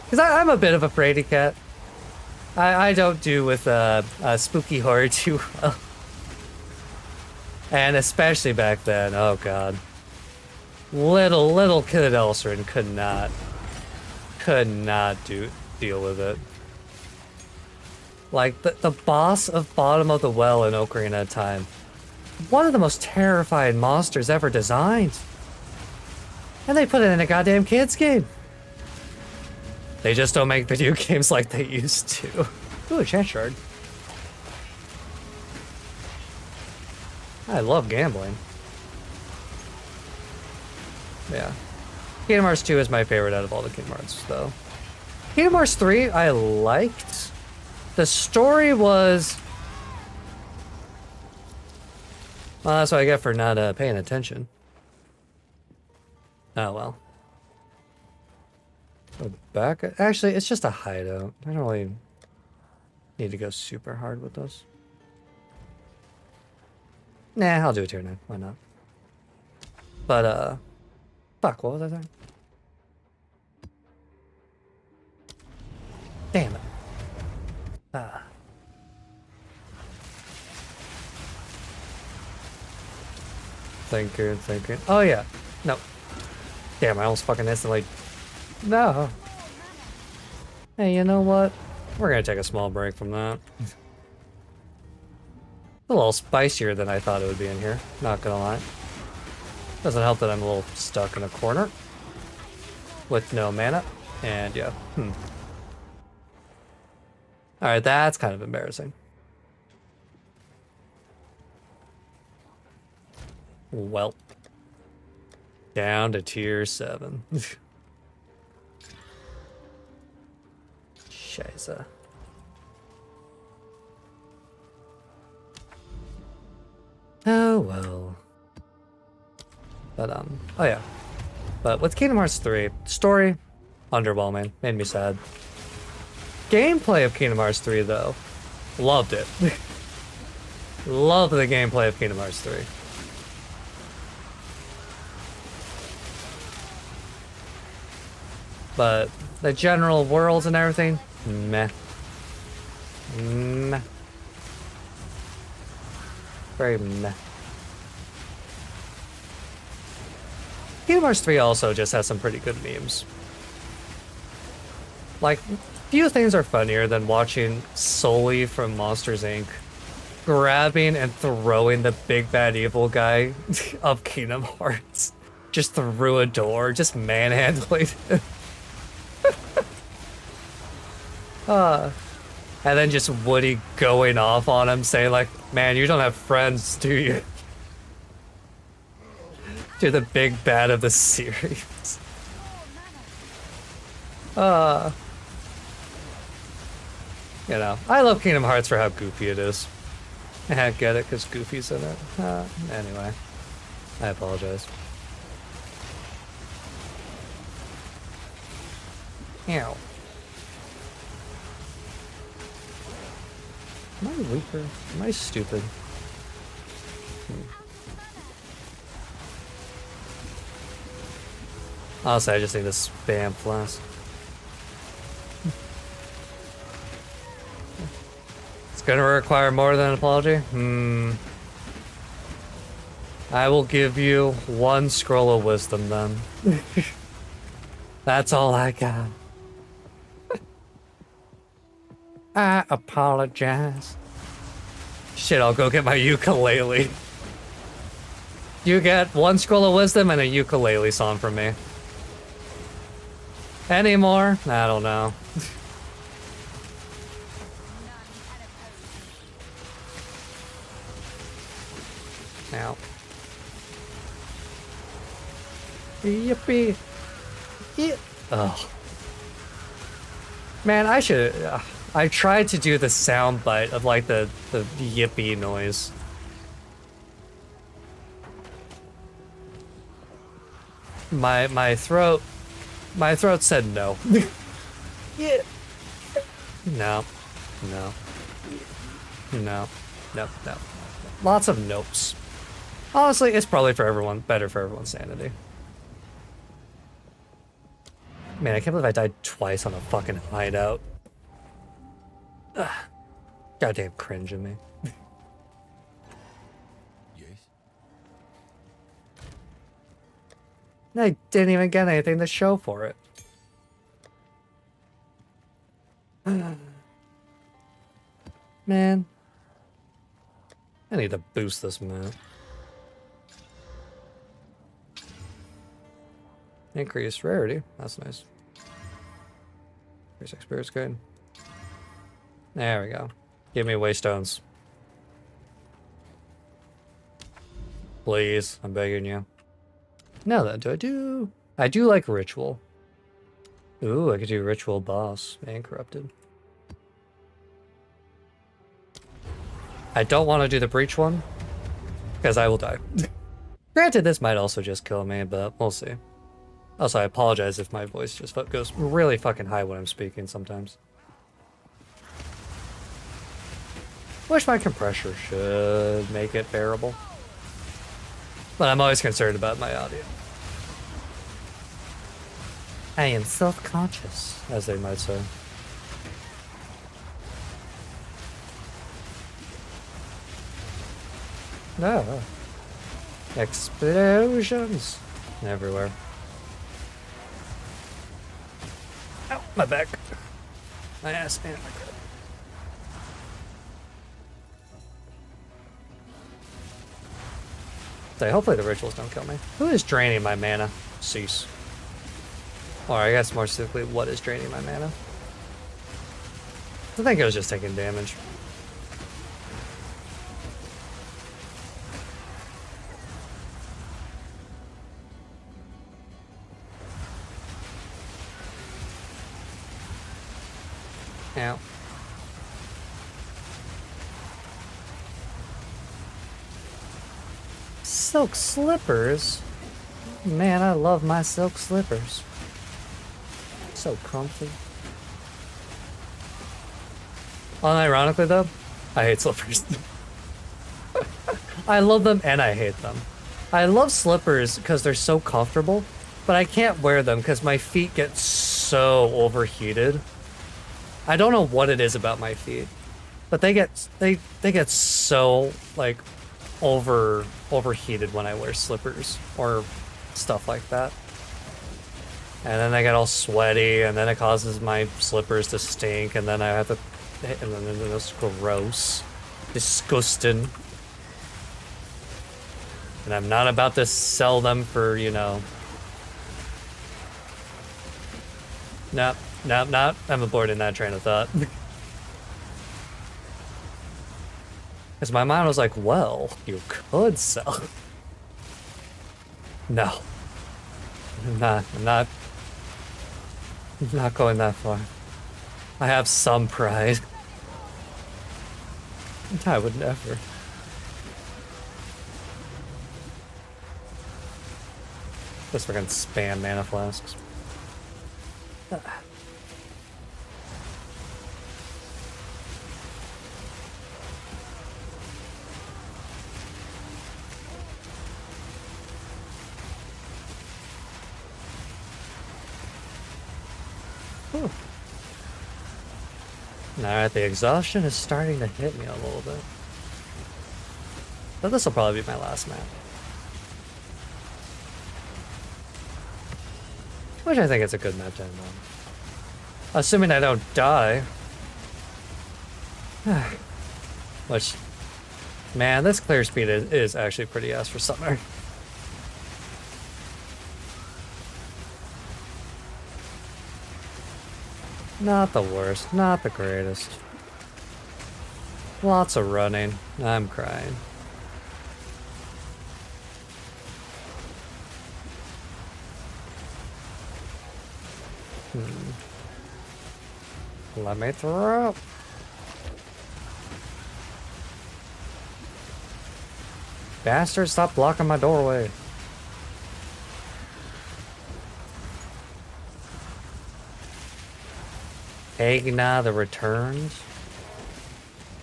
Because I'm a bit of a fraidy cat. I don't do with spooky horror too well. And especially back then, oh god. Little kid Elsorin could not deal with it. Like the boss of Bottom of the Well in Ocarina of Time. One of the most terrifying monsters ever designed. And they put it in a goddamn kids game. They just don't make video games like they used to. Ooh, a chance shard. I love gambling. Yeah. Kingdom Hearts 2 is my favorite out of all the Kingdom Hearts, though. Kingdom Hearts 3, I liked. The story was... Well, that's what I get for not paying attention. Oh, well. Go back. Actually, it's just a hideout. I don't really need to go super hard with this. Nah, I'll do it here now. Why not? But, fuck, what was I saying? Damn it. Ah. Thinking. Oh yeah. No. Damn, I almost fucking instantly. No. Hey, you know what? We're gonna take a small break from that. A little spicier than I thought it would be in here, not gonna lie. Doesn't help that I'm a little stuck in a corner with no mana, and yeah. Alright, that's kind of embarrassing. Well. Down to tier 7. Scheiße. Oh well. But oh yeah. But with Kingdom Hearts 3, story, underwhelming, made me sad. Gameplay of Kingdom Hearts 3 though, loved it. Loved the gameplay of Kingdom Hearts 3. But the general worlds and everything, meh. Meh. Very meh. Kingdom Hearts 3 also just has some pretty good memes. Like, few things are funnier than watching Sully from Monsters Inc. grabbing and throwing the big bad evil guy of Kingdom Hearts just through a door, just manhandling him. And then just Woody going off on him, saying like, man, you don't have friends, do you? To the big bad of the series. You know, I love Kingdom Hearts for how goofy it is. I get it, because Goofy's in it. Anyway, I apologize. Ew. Am I weaker? Am I stupid? Honestly, I just need to spam flask. It's gonna require more than an apology? I will give you 1 scroll of wisdom then. That's all I got. I apologize. Shit, I'll go get my ukulele. You get 1 scroll of wisdom and a ukulele song from me. Any more? I don't know. Now. Yippee. Yeah. Oh. Man, I should. I tried to do the sound bite of like the yippee noise. My throat said no. Yeah. No. No. No. No. No. Lots of nopes. Honestly, it's probably for everyone, better for everyone's sanity. Man, I can't believe I died twice on a fucking hideout. Ugh. Goddamn cringe in me. Yes. I didn't even get anything to show for it. Man. I need to boost this map. Increased rarity. That's nice. Increased experience good. There we go. Give me waystones. Please, I'm begging you. Now then, I do like ritual. Ooh, I could do ritual boss and corrupted. I don't want to do the breach one, because I will die. Granted, this might also just kill me, but we'll see. Also, I apologize if my voice just goes really fucking high when I'm speaking sometimes. Wish my compressor should make it bearable. But I'm always concerned about my audio. I am self-conscious, as they might say. No. Explosions everywhere. Ow, my back. My ass and my crib. So hopefully the rituals don't kill me. Who is draining my mana? Cease. Or I guess more specifically, what is draining my mana? I think it was just taking damage. Ow. Silk slippers? Man, I love my silk slippers. So comfy. Unironically though, I hate slippers. I love them and I hate them. I love slippers because they're so comfortable, but I can't wear them because my feet get so overheated. I don't know what it is about my feet, but they get so like overheated when I wear slippers or stuff like that. And then they get all sweaty, and then it causes my slippers to stink, and then I have to, and then it's gross, disgusting. And I'm not about to sell them for, you know. Nope, I'm aborting that train of thought. Because my mind was like, well, you could sell. No. I'm not going that far. I have some pride. I would never. Just freaking spam mana flasks. Alright, the exhaustion is starting to hit me a little bit. But this will probably be my last map. Which I think is a good map to end on. Assuming I don't die. Which, man, this clear speed is actually pretty ass for summer. Not the worst, not the greatest. Lots of running. I'm crying. Let me through. Bastard, stop blocking my doorway. Egna the Returns.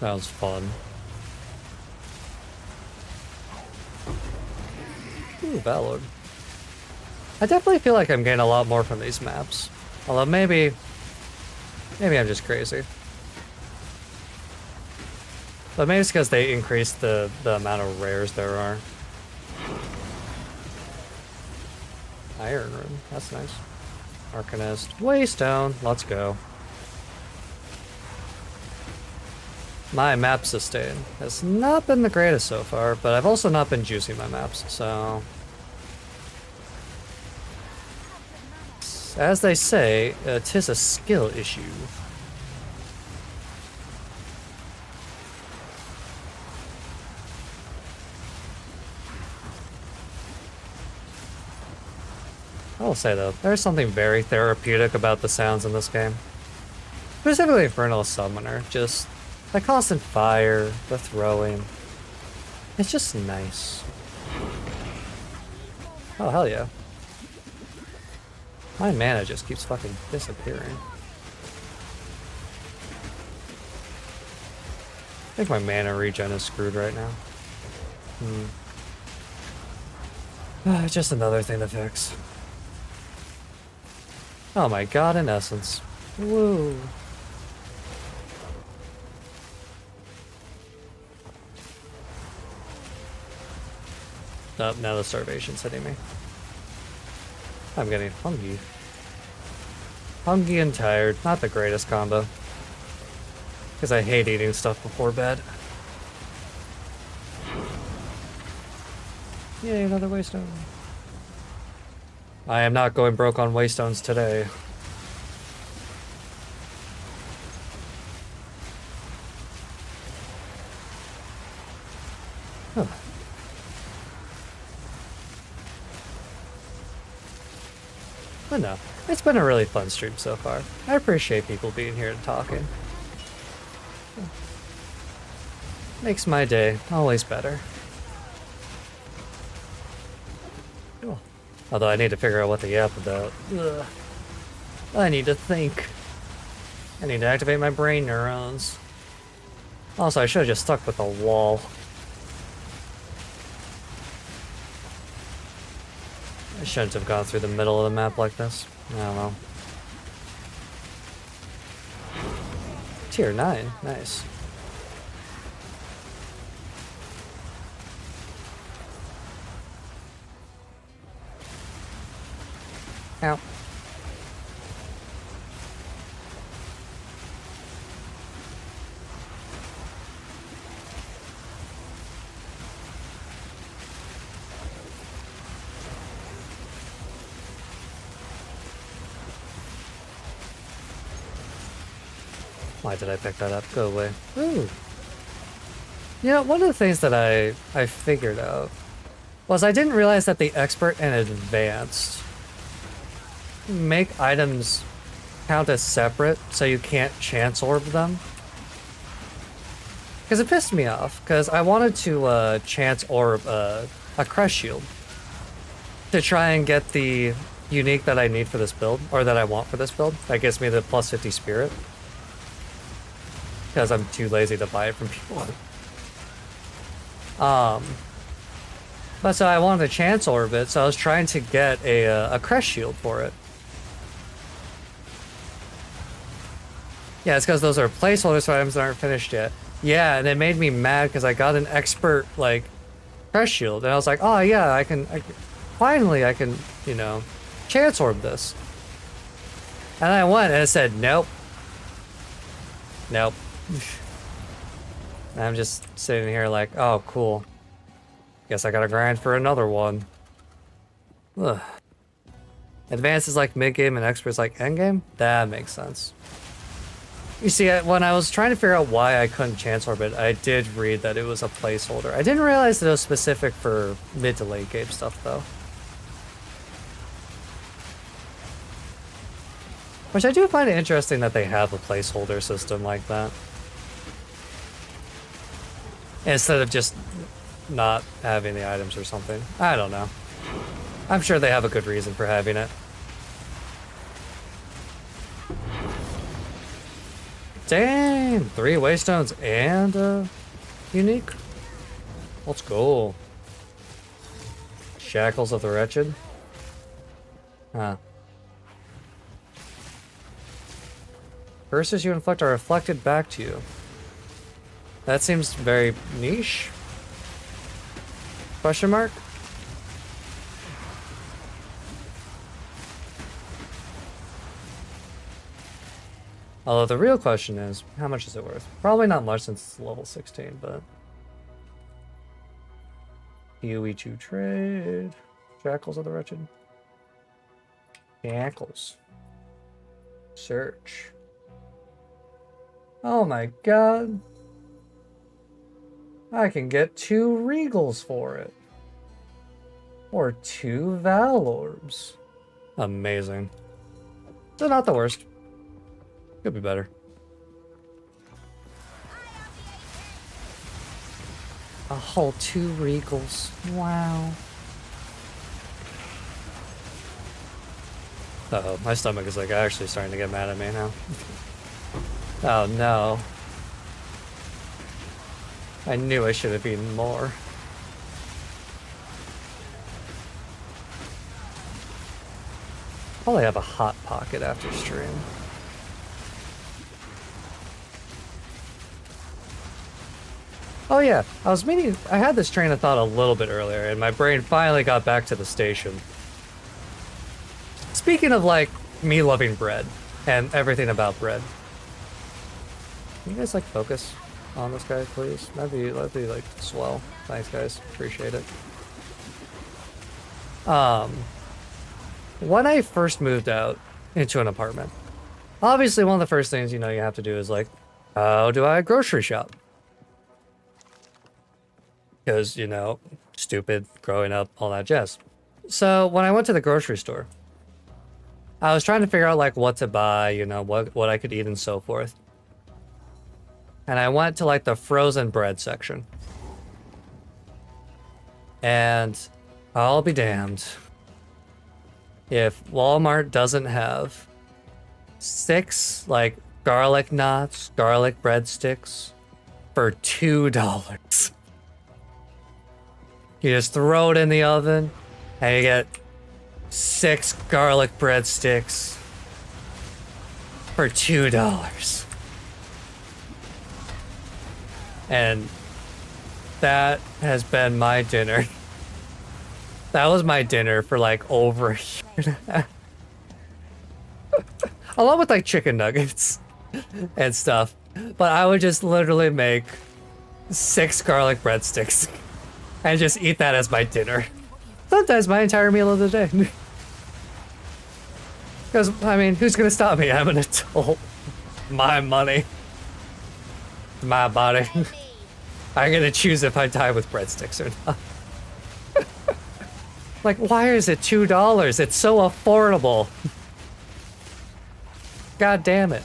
That was fun. Ooh, Valor. I definitely feel like I'm getting a lot more from these maps. Although maybe I'm just crazy. But maybe it's because they increased the amount of rares there are. Iron Room, that's nice. Arcanist, Waystone, let's go. My map sustain has not been the greatest so far, but I've also not been juicing my maps, so... As they say, 'tis a skill issue. I will say though, there's something very therapeutic about the sounds in this game. Specifically Infernalist Summoner, just the constant fire, the throwing. It's just nice. Oh, hell yeah. My mana just keeps fucking disappearing. I think my mana regen is screwed right now. Just another thing to fix. Oh my god, in essence. Woo. Oh, now the starvation's hitting me. I'm getting hungry. Hungry and tired. Not the greatest combo. Because I hate eating stuff before bed. Yay, another waystone. I am not going broke on waystones today. Huh. But no, it's been a really fun stream so far. I appreciate people being here and talking. Makes my day always better. Cool. Although I need to figure out what to yap about. Ugh. I need to think. I need to activate my brain neurons. Also, I should have just stuck with the wall. I shouldn't have gone through the middle of the map like this. I don't know. Tier 9, nice. Ow. Why did I pick that up? Go away. Ooh. You know, one of the things that I figured out was I didn't realize that the expert and advanced make items count as separate, so you can't chance orb them. Because it pissed me off, because I wanted to chance orb a crest shield to try and get the unique that I need for this build, or that I want for this build. That gives me the plus 50 spirit. Because I'm too lazy to buy it from people. But so I wanted to chance orb it, so I was trying to get a crest shield for it. Yeah, it's because those are placeholders for items that aren't finished yet. Yeah, and it made me mad because I got an expert, like, crest shield, and I was like, oh yeah, I can finally I can, you know, chance orb this. And I went and it said, nope. Nope. And I'm just sitting here like, oh, cool. Guess I gotta grind for another one. Ugh. Advanced is like mid-game and expert is like endgame? That makes sense. You see, when I was trying to figure out why I couldn't chance orbit, I did read that it was a placeholder. I didn't realize that it was specific for mid to late game stuff, though. Which I do find it interesting that they have a placeholder system like that. Instead of just not having the items or something. I don't know. I'm sure they have a good reason for having it. Damn! 3 waystones and unique? Let's go. Shackles of the Wretched? Huh. Curses you inflict are reflected back to you. That seems very niche. Question mark? Although the real question is, how much is it worth? Probably not much since it's level 16, but... PoE2 trade. Shackles of the Wretched. Shackles. Search. Oh my god. I can get 2 Regals for it. Or 2 Val Orbs. Amazing. So not the worst. Could be better. A whole 2 Regals. Wow. Uh-oh, my stomach is like actually starting to get mad at me now. Oh no. I knew I should have eaten more. Probably have a hot pocket after stream. Oh yeah, I was meaning, I had this train of thought a little bit earlier, and my brain finally got back to the station. Speaking of, like, me loving bread, and everything about bread. Can you guys, like, focus on this guy, please? That'd be, like, swell. Thanks, guys. Appreciate it. When I first moved out into an apartment, obviously one of the first things, you know, you have to do is, like, how do I grocery shop? Because, you know, stupid, growing up, all that jazz. So when I went to the grocery store, I was trying to figure out like what to buy, you know, what I could eat and so forth. And I went to like the frozen bread section. And I'll be damned if Walmart doesn't have 6 like garlic knots, garlic breadsticks for $2. You just throw it in the oven and you get 6 garlic breadsticks for $2. And that has been my dinner. That was my dinner for like over a year and a half. Along with like chicken nuggets and stuff. But I would just literally make 6 garlic breadsticks and just eat that as my dinner. Sometimes my entire meal of the day. Because, I mean, who's gonna stop me? I'm an adult. My money. My body. I'm gonna choose if I die with breadsticks or not. Like, why is it $2? It's so affordable. God damn it.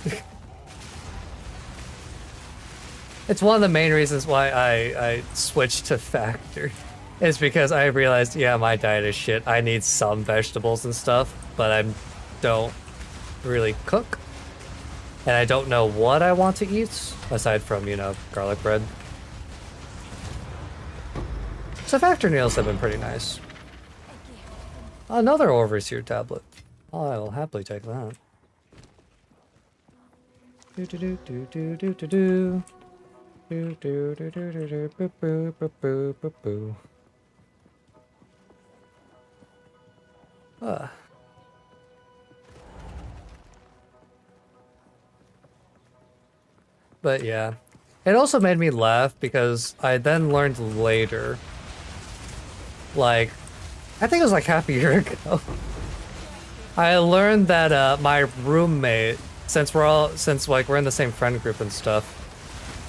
It's one of the main reasons why I switched to Factor. Is because I realized, yeah, my diet is shit. I need some vegetables and stuff, but I don't really cook. And I don't know what I want to eat, aside from, you know, garlic bread. So Factor meals have been pretty nice. Another overseer tablet. Oh, I will happily take that. Do do do do do do do do. Do do do do do do boo boo boo boo boo boo. But yeah, it also made me laugh because I then learned later, like, I think it was like half a year ago, I learned that my roommate, since like we're in the same friend group and stuff,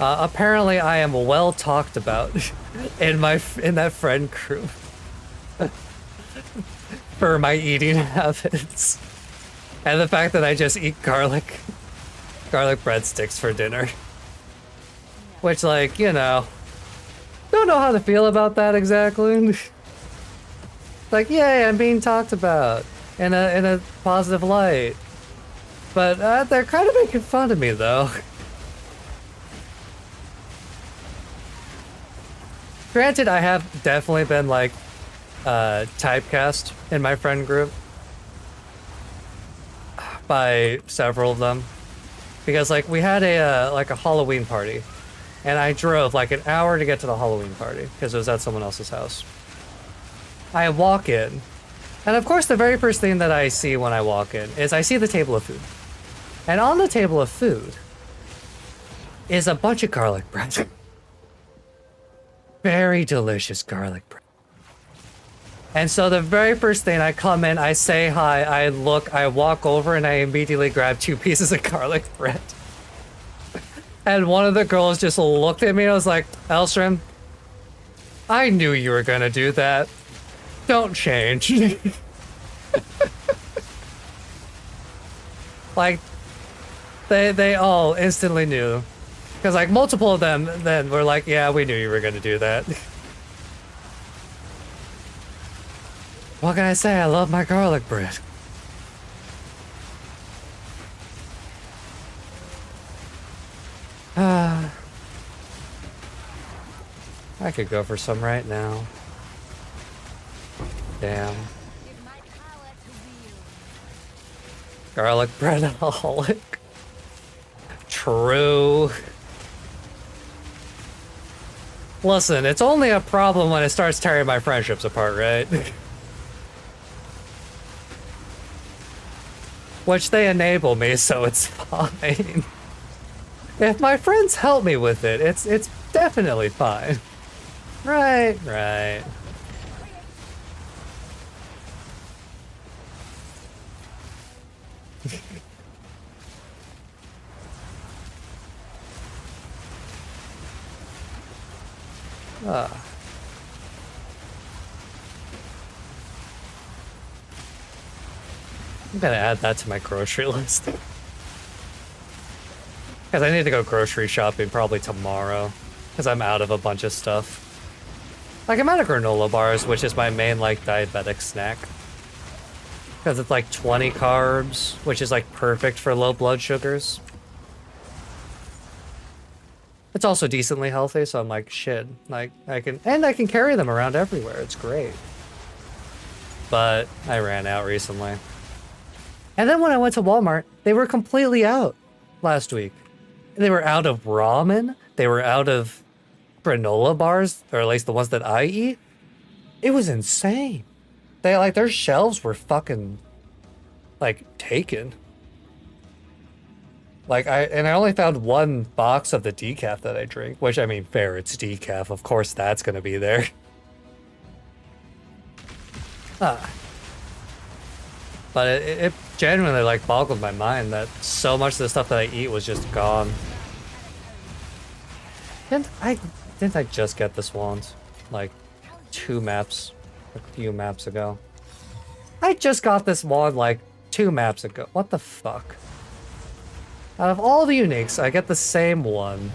apparently I am well talked about in that friend group. For my eating habits. And the fact that I just eat garlic breadsticks for dinner. Which, like, you know, don't know how to feel about that exactly. Like, yay, I'm being talked about in a positive light. But they're kind of making fun of me, though. Granted, I have definitely been, like, typecast in my friend group by several of them, because like we had a like a Halloween party, and I drove like an hour to get to the Halloween party because it was at someone else's house. I walk in, and of course the very first thing that I see when I walk in is I see the table of food, and on the table of food is a bunch of garlic bread. Very delicious garlic bread. And so the very first thing, I come in, I say hi, I look, I walk over, and I immediately grab 2 pieces of garlic bread. And one of the girls just looked at me and was like, Elsorin, I knew you were gonna do that. Don't change. Like, they all instantly knew. Because like multiple of them then were like, yeah, we knew you were gonna do that. What can I say? I love my garlic bread. I could go for some right now. Damn. Garlic bread alcoholic. True. Listen, it's only a problem when it starts tearing my friendships apart, right? Which they enable me, so it's fine. If my friends help me with it, it's definitely fine. Right, right. Ah. I'm gonna add that to my grocery list. Because I need to go grocery shopping probably tomorrow. Because I'm out of a bunch of stuff. Like, I'm out of granola bars, which is my main, like, diabetic snack. Because it's like 20 carbs, which is like perfect for low blood sugars. It's also decently healthy, so I'm like, shit. Like, I can carry them around everywhere. It's great. But I ran out recently. And then when I went to Walmart, they were completely out last week. They were out of ramen. They were out of granola bars, or at least the ones that I eat. It was insane. They like their shelves were fucking like taken. Like I only found one box of the decaf that I drink, which I mean, fair, it's decaf. Of course that's gonna be there. Ah. But it genuinely like boggled my mind that so much of the stuff that I eat was just gone. Didn't I just get this wand? Like a few maps ago. I just got this wand like 2 maps ago. What the fuck? Out of all the uniques, I get the same one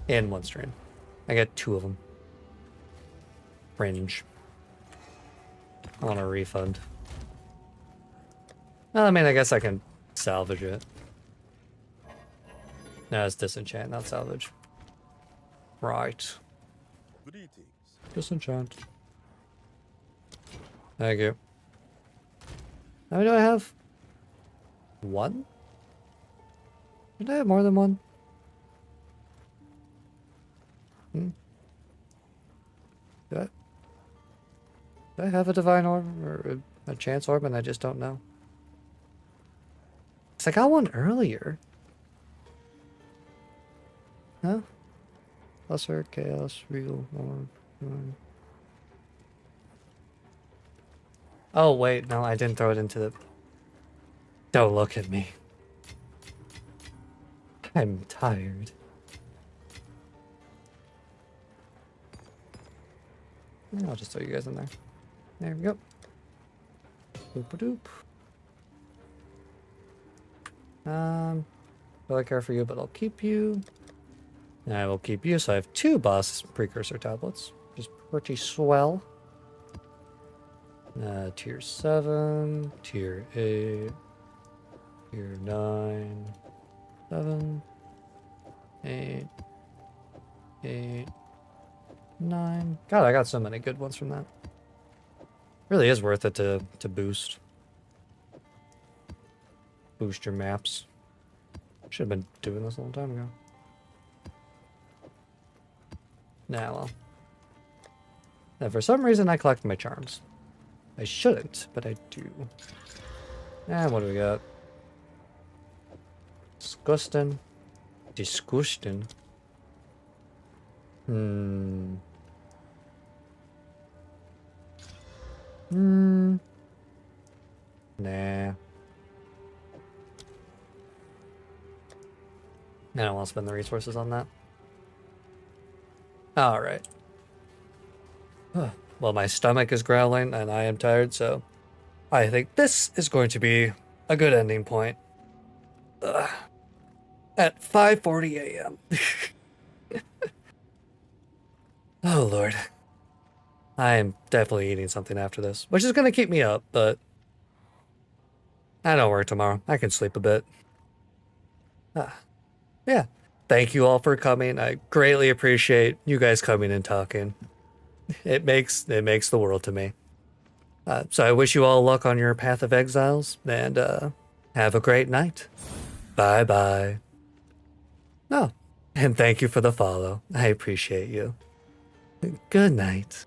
in one stream. I get 2 of them. Cringe. I want a refund. Well, I mean, I guess I can salvage it. No, it's disenchant, not salvage. Right. Disenchant. Thank you. How many do I have? 1? Did I have more than 1? Do I have a divine orb or a chance orb and I just don't know? Because I got one earlier. Huh? Lesser chaos regal orb. Oh wait, no, I didn't throw it into the... Don't look at me. I'm tired. Yeah, I'll just throw you guys in there. There we go. Boop-a-doop. Really care for you, but I'll keep you. And I will keep you, so I have 2 boss precursor tablets. Just pretty swell. Tier 7, tier 8, tier 9, 7, 8, 8, 9. God, I got so many good ones from that. Really is worth it to boost. Boost your maps. Should have been doing this a long time ago. Nah, well. And for some reason I collect my charms. I shouldn't, but I do. And what do we got? Disgusting. Disgusting. Nah. I don't want to spend the resources on that. Alright. Well, my stomach is growling and I am tired, so I think this is going to be a good ending point. At 5:40 a.m. Oh, Lord. I am definitely eating something after this, which is going to keep me up, but I don't work tomorrow. I can sleep a bit. Yeah. Thank you all for coming. I greatly appreciate you guys coming and talking. It makes the world to me. So I wish you all luck on your path of exiles, and have a great night. Bye-bye. No. And thank you for the follow. I appreciate you. Good night.